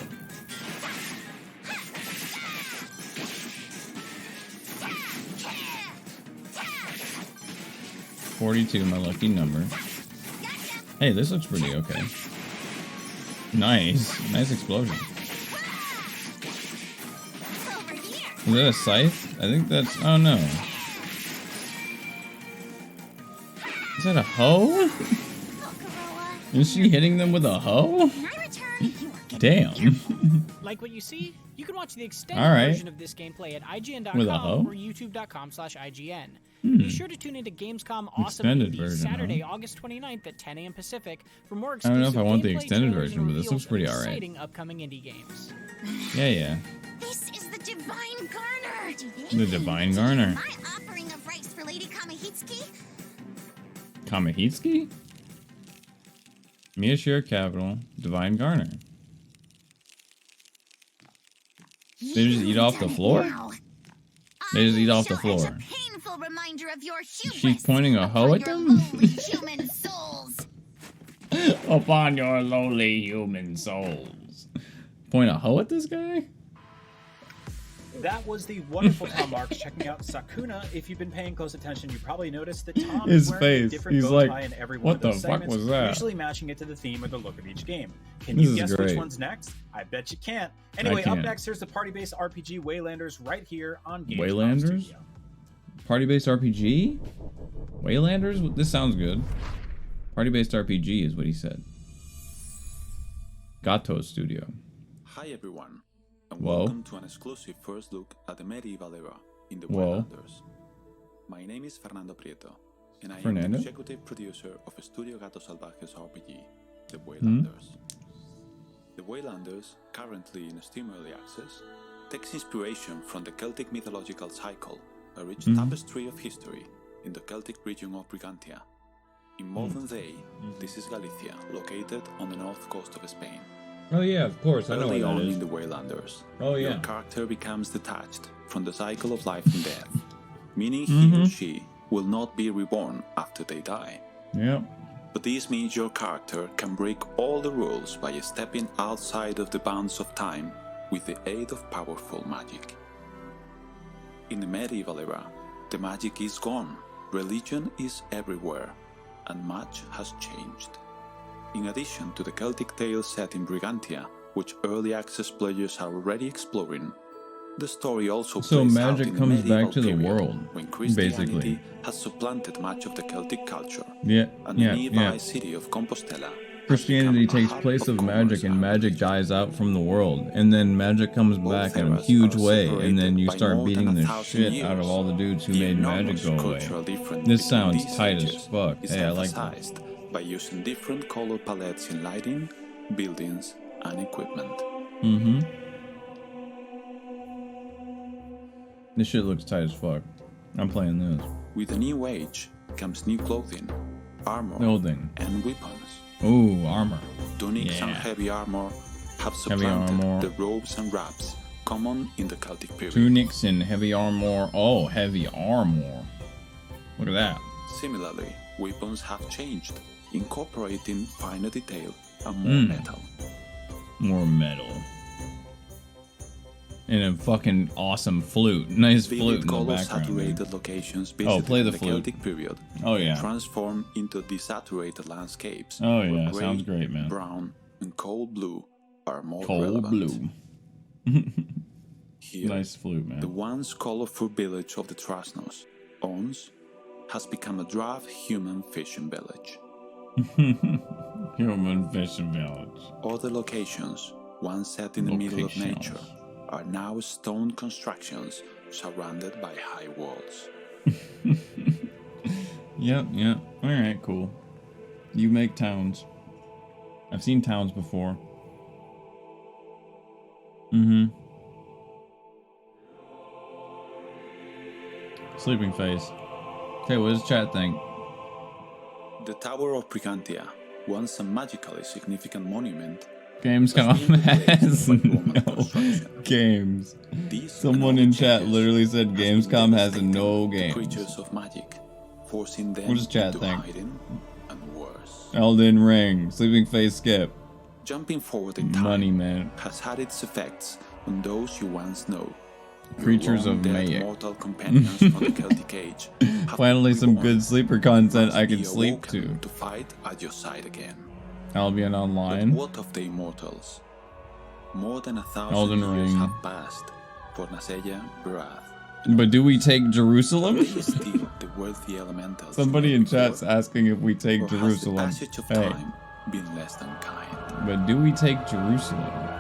$42, my lucky number. Hey, this looks pretty okay. Nice. Nice explosion. Is that a scythe? I think that's... Oh, no. Is that a hoe? Is she hitting them with a hoe? Damn. Like what you see? You can watch the extended Alright. version of this gameplay at With a IGN.com hoe? or YouTube.com/IGN. Hmm. Be sure to tune into Gamescom Awesome Extended Indies version, Saturday, huh? August 29th at 10 a.m. Pacific for more I exclusive don't know if I want the gameplay, extended trailers, version, and but this looks reveals pretty of alright. exciting upcoming indie games. Yeah, yeah. This is the Divine Garner. The Divine Garner. My offering of rice for Lady Kamahitsuki. Kamahitsuki? Miyashira Capital, Divine Garner. They just eat off the floor? They just eat off the floor. Painful reminder of your She's pointing a hoe at them? human souls. Upon your lowly human souls. Point a hoe at this guy? That was the wonderful Tom Marks checking out Sakuna. If you've been paying close attention, you probably noticed that Tom His is wearing a face. different He's bow like, tie in every one what of those the fuck segments, was that? usually matching it to the theme or the look of each game. Can This you is guess great. which one's next? I bet you can't. Anyway, up can't. next, here's the party-based RPG Waylanders right here on Gamescom Waylanders? Studio. Party-based RPG? Waylanders? This sounds good. Party-based RPG is what he said. Gato Studio. Hi everyone, and Whoa. welcome to an exclusive first look at the medieval era in the Whoa. Waylanders. My name is Fernando Prieto, and I am Fernando? the executive producer of Studio Gato Salvajes RPG, the Waylanders. The Waylanders, currently in Steam Early Access, takes inspiration from the Celtic mythological cycle, a rich tapestry of history in the Celtic region of Brigantia. In modern day, this is Galicia, located on the north coast of Spain. Oh yeah, of course, I know Early what on that is. in the Waylanders, Oh, your yeah. character becomes detached from the cycle of life and death, meaning he or she will not be reborn after they die. Yep. But this means your character can break all the rules by stepping outside of the bounds of time with the aid of powerful magic. In the medieval era, the magic is gone, religion is everywhere, and much has changed. In addition to the Celtic tales set in Brigantia, which early access players are already exploring, the story also So plays magic out in the comes medieval back to the period, world, when Christianity basically. has supplanted much of the Celtic culture, Yeah, and the yeah, nearby yeah. city of Compostela. Christianity takes place of magic, and magic dies out from the world, and then magic comes back in a huge way, and then you start beating the shit out of all the dudes who made magic go away. This sounds tight as fuck. Is Hey, I like that. emphasized by using different color palettes in lighting, buildings, and equipment. Mm-hmm. This shit looks tight as fuck. I'm playing this. With the new age comes new clothing, armor, Clothing. and weapons. Ooh, armor. Tunics and Yeah. heavy armor have Heavy supplanted armor. the robes and wraps common in the Celtic period. Tunics and heavy armor. Oh, heavy armor. Look at that. Similarly, weapons have changed, incorporating finer detail and more Mm. metal. More metal. And a fucking awesome flute. Nice flute Vivid in the color background. saturated locations Oh, visited play in the the flute. Celtic period Oh, yeah. transform into desaturated landscapes. Oh, where yeah. gray, Sounds great, man. Brown and cold blue are more Cold relevant. blue. Here, Nice flute, man. the once colorful village of the Trasnos, Ons, has become a drab human fishing village. Human fishing village. Other locations, once set in the middle of nature, are now stone constructions surrounded by high walls. Yep, yep. Alright, cool. You make towns. I've seen towns before. Sleeping face. Okay, what does chat think? The Tower of Brigantia, once a magically significant monument, Gamescom has no games. Someone in chat literally said Gamescom has no games. Creatures of magic, forcing them What does chat into think? hiding and worse. Elden Ring. Sleeping face skip. Jumping forward in time Money, man. has had its effects on those you once know. Creatures Your of long-dead Mayek. mortal companions from the Celtic Age have Finally, some reborn, good sleeper content I be can sleep awoken to. to fight at your side again. Albion But Online. what of the immortals? More than 1,000 Elden years Ring. have passed for Naseya Barath. But do we take Jerusalem? Are they still the worthy elementals? Somebody in chat's asking if we take Or has the Jerusalem. passage of Hey, time been less than kind? but do we take Jerusalem?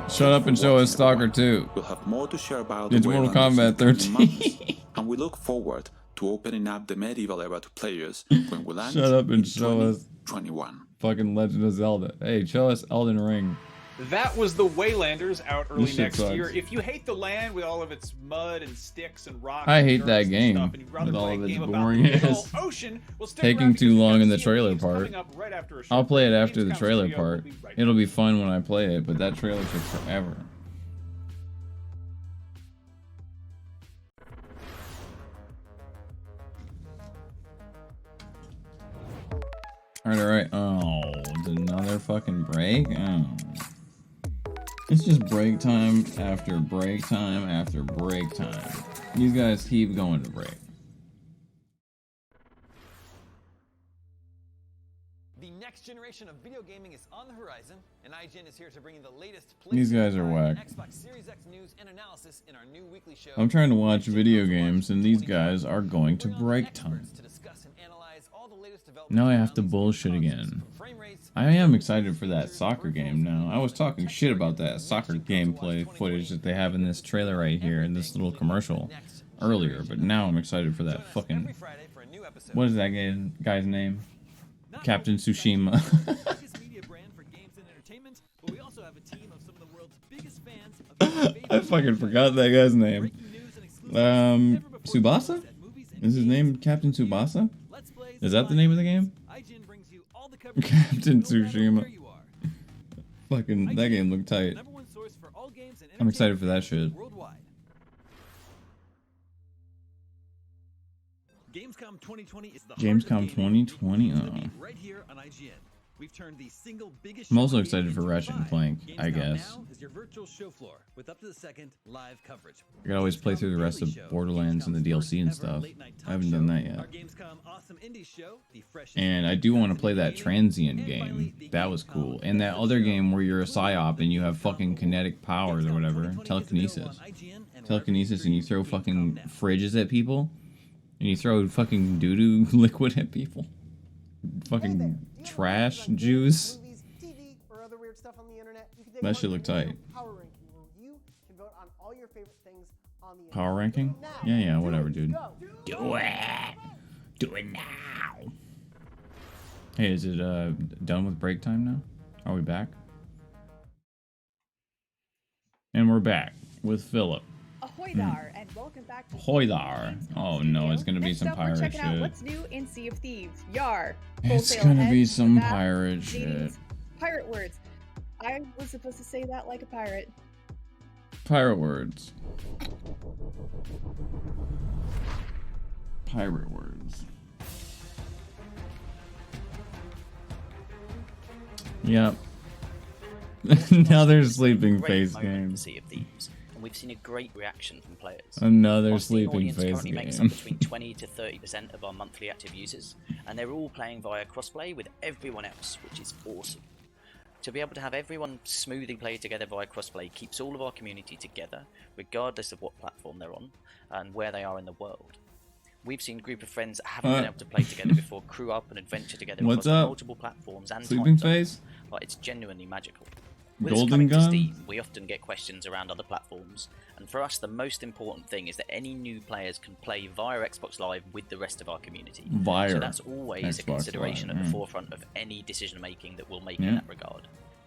Shut up and show us Stalker 2. We'll have more to share about It's the Mortal Waylanders in Kombat the coming 13. months, and we look forward to opening up the medieval era to players when we launch Shut up in and show us 2021. fucking Legend of Zelda. Hey, show us Elden Ring. That was the Waylanders out early shit next sucks. year. If you hate the land with all of its mud and sticks and rocks, I and hate dirt that and game stuff, and you'd rather with all play of a its game about boring the big ass. old ocean, well, stick Taking around too because long in the Sea of trailer Thieves part. coming up right after a short I'll play it break. after the Gamescom trailer Studio will part. be right It'll be fun when I play it, but that trailer took forever. Alright. Oh, it's another fucking break? Oh. It's just break time after break time after break time. These guys keep going to break. The next generation of video gaming is on the horizon, and IGN is here to bring you the latest These guys are PlayStation 5 whack. and Xbox Series X news and analysis in our new weekly show. I'm trying to watch video games, and these guys are going to break time. Now I have to bullshit again. I am excited for that soccer game now. I was talking shit about that soccer gameplay footage that they have in this trailer right here, in this little commercial earlier, but now I'm excited for that fucking... What is that guy's name? Captain Tsushima. I fucking forgot that guy's name. Tsubasa? Is his name Captain Tsubasa? Is that the name of the game? Captain Tsushima. Fucking, that game looked tight. I'm excited for that shit. Gamescom 2020 is the Gamescom 2020? Oh. right here on IGN. We've turned the single biggest I'm also show excited for Ratchet and Clank, I guess. now is your virtual show floor with up to the second live coverage. I could always play through the rest of Borderlands and the DLC and stuff. I haven't done that yet. Our Gamescom Awesome Indie Show, the fresh And I do want to play that Transient game. That was cool. And that other game where you're a psyop and you have fucking kinetic powers or whatever. Telekinesis. Telekinesis, and you throw fucking fridges at people. And you throw fucking doo-doo liquid at people. Fucking trash juice. TV, or other weird stuff on the internet, you can take That part shit in looked our tight. show Power Ranking, where you can vote on all your favorite things on the internet. Power ranking? Yeah, whatever, dude. Do it! Do it now! Hey, is it done with break time now? Are we back? And we're back with Philip. Ahoy there, and welcome back to Ahoy there. Oh no, it's gonna be Next some up, we're pirate checking out shit. what's new in Sea of Thieves. Yar. It's Wholesale gonna ahead, be some that, pirate shit. meanings, pirate words. I was supposed to say that like a pirate. Pirate words. Pirate words. Yep. Another sleeping face game. Sea of Thieves, and we've seen a great reaction from players. Another Our Steam sleeping audience face currently makes game. up between 20 to 30% of our monthly active users, and they're all playing via crossplay with everyone else, which is awesome. To be able to have everyone smoothly play together via crossplay keeps all of our community together, regardless of what platform they're on and where they are in the world. We've seen a group of friends that haven't been able to play together before crew up and adventure together What's across up? multiple platforms and Sleeping time zones. face? But it's genuinely magical. With us Golden coming to gun? Steam, we often get questions around other platforms, and for us the most important thing is that any new players can play via Xbox Live with the rest of our community. Via so that's always a Xbox consideration Live, at the mm. forefront of any decision making that we'll make Yeah. in that regard.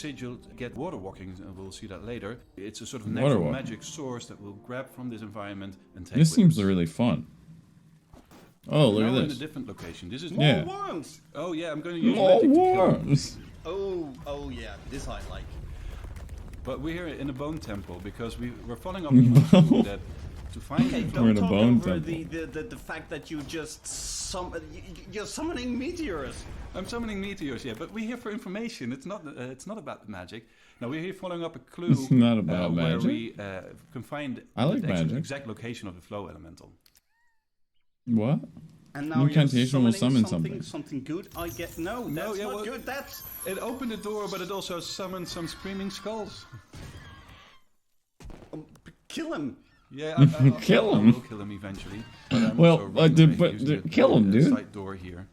sigil to get water walking, and we'll see that later. It's a sort of Water natural walking. magic source that we'll grab from this environment and take This with seems us. really fun. Oh, look Now at we're in a this. different location. This is Yeah. Worms! Oh yeah, I'm going to use More magic to kill them. worms. Oh yeah, this I like. But we're here in a bone temple because we're following up on a clue that to find Okay, it. don't talk over the fact that you just you're summoning meteors. I'm summoning meteors, yeah, but we're here for information. It's not about magic. No, we're here following up a clue. It's not about where magic. we can find I like the magic. exact location of the flow elemental. What? And now Incantation will you're summon summoning something. something good. I get no. That's not good. That's it opened the door, but it also summoned some screaming skulls. Kill him. Yeah, Kill I him. will kill him eventually. But I'm Well, also running away using kill him, the dude. side door here.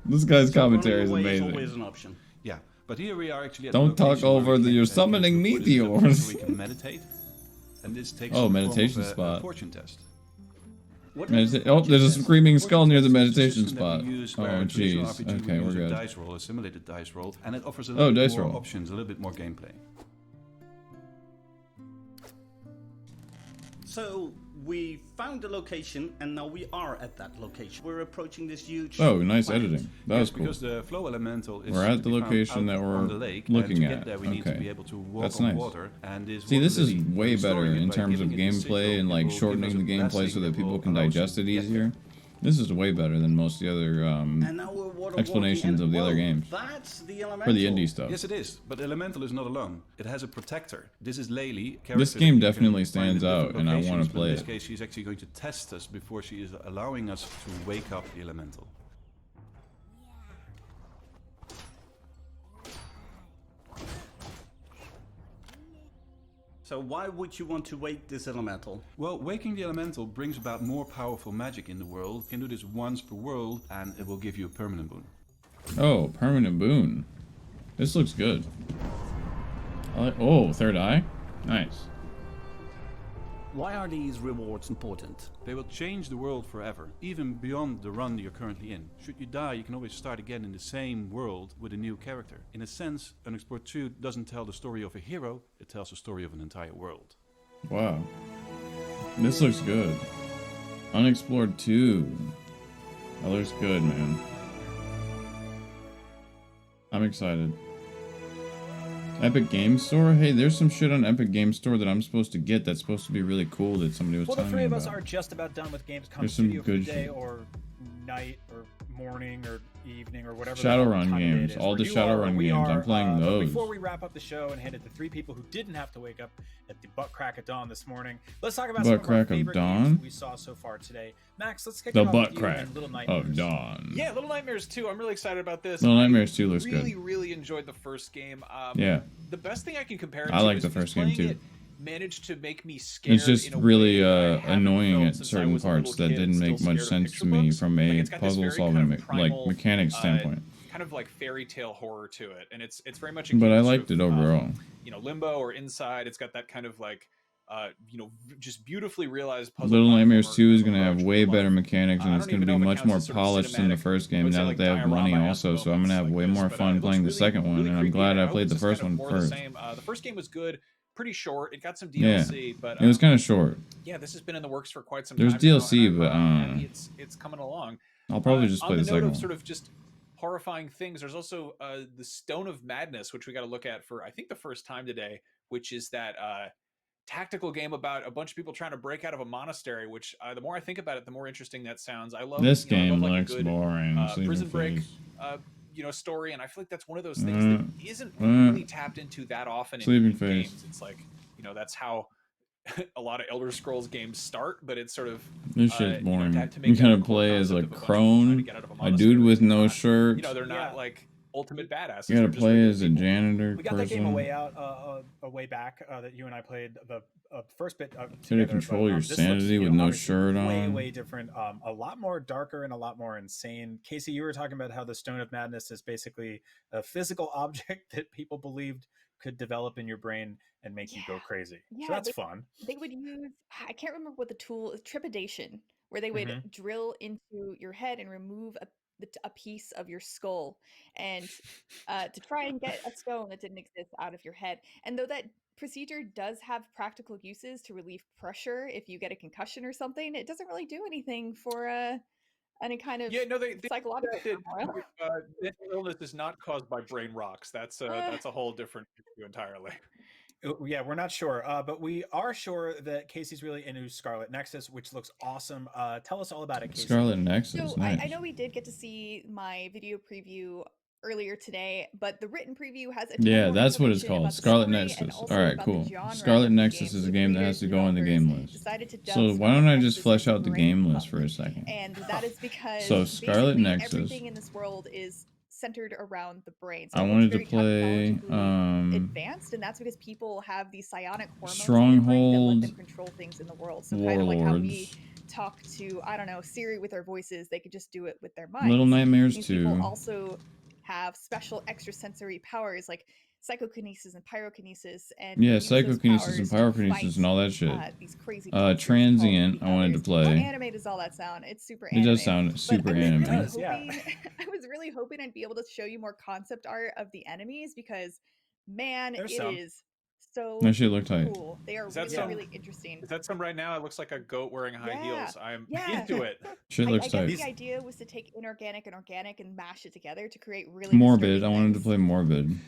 This guy's So commentary is running away amazing. always an option. Yeah, but here we are actually at Don't the talk location where over we the can, you're get summoning to a place where meteors. we can meditate, and this takes Oh, the form meditation of a spot. fortune test. Oh, there's a screaming skull near the It's a meditation system that spot. we use Oh, where in traditional jeez. RPG Okay, we we're use a good. dice roll, a simulated dice roll, and it offers a Oh, little bit dice more roll. options, a little bit more gameplay. So we found the location, and now we are at that location. We're approaching this huge. Oh, nice planet. editing. That was cool. Because the flow elemental is We're at to the be found location out that we're on the lake, looking and to at. get there we need to Okay. be able to walk That's on nice. water. And See, this is water way lily, better restoring it in by terms of giving it the gameplay signal, and like it will give shortening us the a gameplay blessing so that that people will can allow us to digest it get easier. This is way better than most of the other And now we're water explanations walking, of the and, other well, games. That's the elemental. For the indie stuff. Yes, it is. But Elemental is not alone. It has a protector. This is Laylee. This character game that you can definitely find in stands different out, and I locations, wanna but play in this it. case, she's actually going to test us before she is allowing us to wake up the Elemental. So why would you want to wake this elemental? Well, waking the Elemental brings about more powerful magic in the world. You can do this once per world, and it will give you a permanent boon. Oh, permanent boon. This looks good. Oh, third eye? Nice. Why are these rewards important? They will change the world forever, even beyond the run you're currently in. Should you die, you can always start again in the same world with a new character. In a sense, Unexplored 2 doesn't tell the story of a hero, it tells the story of an entire world. Wow. This looks good. Unexplored 2. That looks good, man. I'm excited. Epic Games Store? Hey, there's some shit on Epic Games Store that I'm supposed to get that's supposed to be really cool that somebody was Well, the telling three me of about. us are just about done with Gamescom There's some Studio for the good day shit. or night or morning or evening or whatever. Shadowrun time of day it games. is. All Where the you are, where Shadowrun we games. I'm are, playing but those. Before we wrap up the show and hand it to three people who didn't have to wake up at the butt crack of dawn this morning, let's talk about some Butt of our crack of favorite dawn? games we saw so far today. Max, let's kick The it off butt with you crack and Little Nightmares. of dawn. Yeah, Little Nightmares 2. I'm really excited about this. Little Nightmares 2 looks really, good. really enjoyed the first game. Yeah. The best thing I can compare it I to like is the because first game, playing too. it managed to make me scared. It's just in a really way that I haven't annoying felt at since I certain was a little parts that kid didn't and make still much scared of sense picture to me books. from Like, a it's got this puzzle very solving kind of primal, mechanics standpoint. kind of like fairy tale horror to it, and it's very much. But I akin to liked sort it of, overall. Limbo or Inside. It's got that kind of like, just beautifully realized puzzle. Little platformer Nightmares 2 is type of going to have approach way to better life. mechanics, and I it's don't going to even be know if it much counts more as sort of polished than the cinematic. first I game would say, now that like, they have money diorama-esque also, so I'm going to have way more but, fun it looks playing the really, second one, really and I'm creepy, glad and I hope played it's the just first kind one of more the first. same. The first game was good, pretty short. It got some Yeah. DLC, but It was kind of short. yeah, this has been in the works for quite some There's time. now, DLC, and but I'm happy it's coming along. I'll probably just play on the the note second of one. sort of just horrifying things, there's also the Stone of Madness, which we got to look at for I think the first time today, which is that tactical game about a bunch of people trying to break out of a monastery. Which the more I think about it, the more interesting that sounds. I love This I love, game like, a looks good, boring. Sleeping prison break Phase. story, and I feel like that's one of those things that isn't really tapped into that often in Sleeping games. Phase. It's like that's how a lot of Elder Scrolls games start, but it's sort of This shit's boring. to make You that kind a of core play as a concept of a bunch of people trying to crone, get out of a a monastery. dude with no shirt. They're not like ultimate badasses. You They're gotta just play regular as a people. janitor We got that game a person. way out, a way back that you and I played the first bit Try to together. control but, your this looks, sanity with no obviously shirt way, on. way different. A lot more darker and a lot more insane. Casey, you were talking about how the Stone of Madness is basically a physical object that people believed could develop in your brain and make you go crazy. Yeah, So that's fun. They would use, I can't remember what the tool is, trepidation, where they would Mhm. drill into your head and remove a piece of your skull, and to try and get a stone that didn't exist out of your head. And though that procedure does have practical uses to relieve pressure if you get a concussion or something, it doesn't really do anything for any kind of they psychological turmoil. mental illness is not caused by brain rocks. That's a whole different issue entirely. Yeah, we're not sure, but we are sure that Casey's really into Scarlet Nexus, which looks awesome. Tell us all about it, Casey. Scarlet Nexus, So nice. I know we did get to see my video preview earlier today, but the written preview has a ton Yeah, more that's what it's information called. about the Scarlet story and Nexus. also All right, about the cool. genre Scarlet of the Nexus game. is So a game that has creators to and go on the developers game list. decided to dub So why Scarlet don't I Nexus just flesh like out the brain game fuck. list for a second? And that is because So Scarlet basically Nexus. everything in this world is centered around the brain. So I it looks wanted to very play technologically advanced, and that's because people have these psionic hormones in their brain that let Stronghold them control things in the world. So kind of like how we Warlords. talk to, I don't know, Siri with our voices, they could just do it with their minds. Little Nightmares These people 2. also have special extrasensory powers like psychokinesis and pyrokinesis, and Yeah, use those psychokinesis and powers to pyrokinesis fight and all that shit. these crazy monsters called Transient, the I wanted to Others. How play. anime does all that sound? It's super It anime. does sound But super I was anime. really It does, hoping, I was really hoping I'd be able to show you more concept art of the enemies because, man, There's it some. is so That shit look tight. cool. They are Is that really, some? really interesting. Is that some right now? It looks like a goat wearing high heels. I'm Yeah. into it. Shit looks I tight. guess the idea was to take inorganic and organic and mash it together to create really Morbid. I wanted to play Morbid.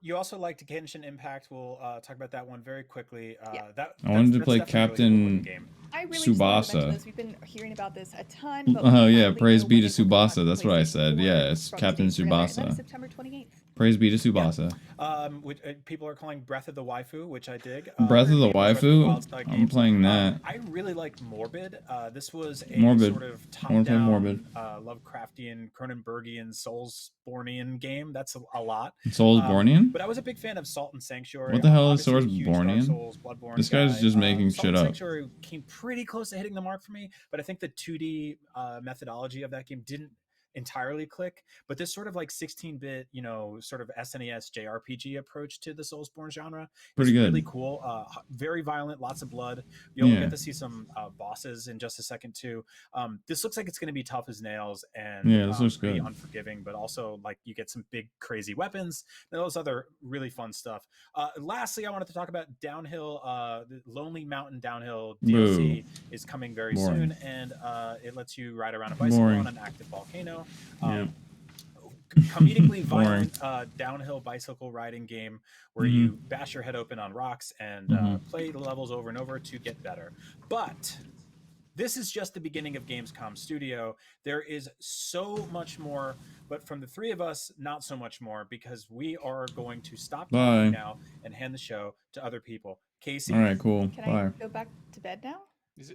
You also liked Genshin Impact. We'll talk about that one very quickly. I wanted to play that's definitely a really cool Captain looking game. I really just wanted to mention Subasa. this. We've been hearing about this a ton. But Oh we yeah, finally praise know be when to it will come out Subasa. That's what I said. Yeah, it's from Captain Stage Trailer, and that is Subasa. September 28th. Praise be to Subasa. Which people are calling Breath of the Waifu, which I dig. Breath of the Breath of the Waifu? Wild style I'm games. playing that. I really like Morbid. This was a Morbid. sort of I wanna play top-down, Morbid. Lovecraftian, Cronenbergian, Soulsbornian game. That's a lot. Soulsbornian? But I was a big fan of Salt and Sanctuary. What the hell is Obviously a huge Dark Soulsbornian? Souls, Bloodborne This guy's guy. just making Salt shit and up. Sanctuary came pretty close to hitting the mark for me, but I think the 2D methodology of that game didn't entirely click, but this sort of like 16-bit, sort of SNES JRPG approach to the Soulsborne genre Pretty is good. really cool. Very violent, lots of blood. You'll Yeah. get to see some bosses in just a second too. This looks like it's going to be tough as nails and Yeah, this looks pretty good. unforgiving, but also like you get some big crazy weapons and those other really fun stuff. Lastly, I wanted to talk about Downhill. The Lonely Mountain Downhill DLC is coming very Boring. soon, and it lets you ride around a bicycle Boring. on an active volcano. Yeah. Comedically Boring. violent downhill bicycle riding game where Mhm. you bash your head open on rocks and Mhm. play the levels over and over to get better. But this is just the beginning of Gamescom Studio. There is so much more, but from the three of us, not so much more because we are going to stop Bye. talking now and hand the show to other people. Casey. All right, cool. Can Bye. I go back to bed now? Is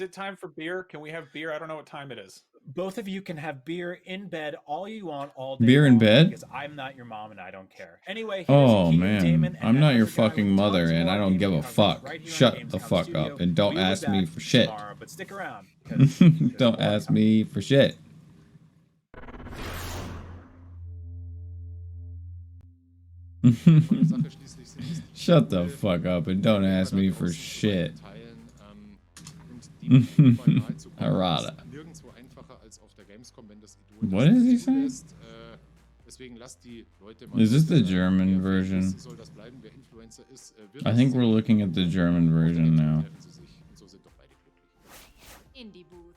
it time for beer? Can we have beer? I don't know what time it is. Both of you can have beer in bed all you want all day. Beer in long bed? Because I'm not your mom and I don't care. Anyway, here's Oh Keaton, man, Damon, and I'm that not your other guy fucking with mother, tons and more I don't give a gaming fuck. content right here on Shut the Gamescom fuck Studio. up and don't We will be ask me back for shit. tomorrow, but stick around. Don't ask me for shit. Shut the fuck up and don't ask me for shit. Harada. What is he saying? Is this the German version? I think we're looking at the German version now. Indie Booth.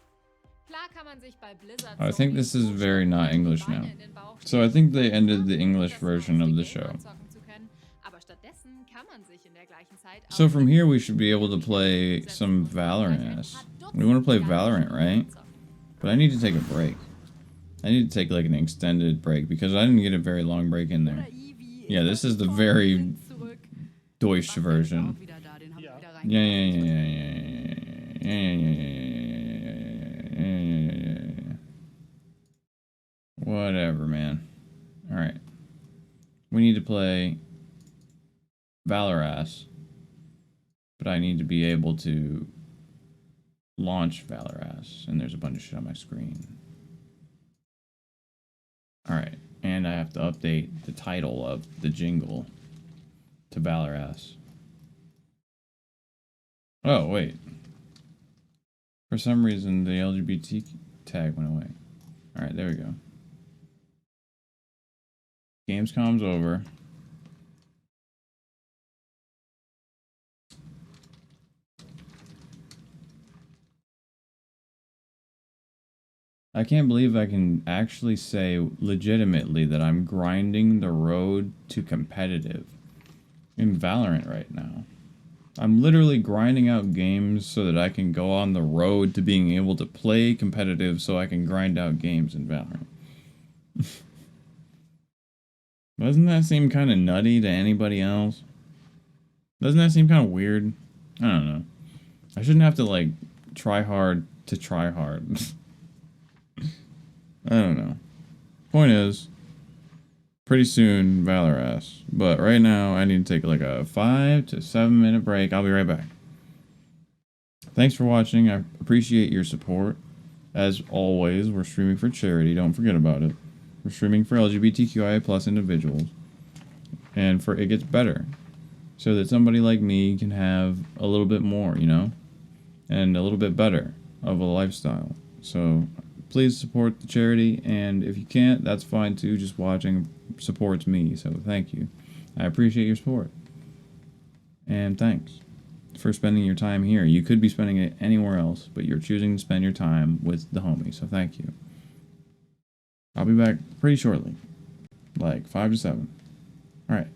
Klar kann man sich bei Blizzard I think this is very not English now. So I think they ended the English version of the show. zocken zu können, aber stattdessen kann man sich in der gleichen Zeit So from here we should be able to play some Valorant. We want to play Valorant, right? But I need to take a break. I need to take like an extended break because I didn't get a very long break in there. Yeah, this is the very Deutsch version. Yeah. Whatever, man. Alright. We need to play Valoras. But I need to be able to launch Valoras. And there's a bunch of shit on my screen. Alright. And I have to update the title of the jingle to Valoras. Oh, wait. For some reason, the LGBT tag went away. Alright, there we go. Gamescom's over. I can't believe I can actually say legitimately that I'm grinding the road to competitive. in Valorant right now. I'm literally grinding out games so that I can go on the road to being able to play competitive so I can grind out games in Valorant. Doesn't that seem kind of nutty to anybody else? Doesn't that seem kind of weird? I don't know. I shouldn't have to, like, try hard to try hard. I don't know. Point is, pretty soon, Valorant. But right now, I need to take like a 5 to 7 minute break. I'll be right back. Thanks for watching. I appreciate your support. As always, we're streaming for charity. Don't forget about it. We're streaming for LGBTQIA plus individuals. And for It Gets Better. So that somebody like me can have a little bit more, you know? And a little bit better of a lifestyle. So please support the charity. And if you can't, that's fine too. Just watching supports me. So thank you. I appreciate your support. And thanks for spending your time here. You could be spending it anywhere else, but you're choosing to spend your time with the homie. So thank you. I'll be back pretty shortly. Like 5 to 7. Alright.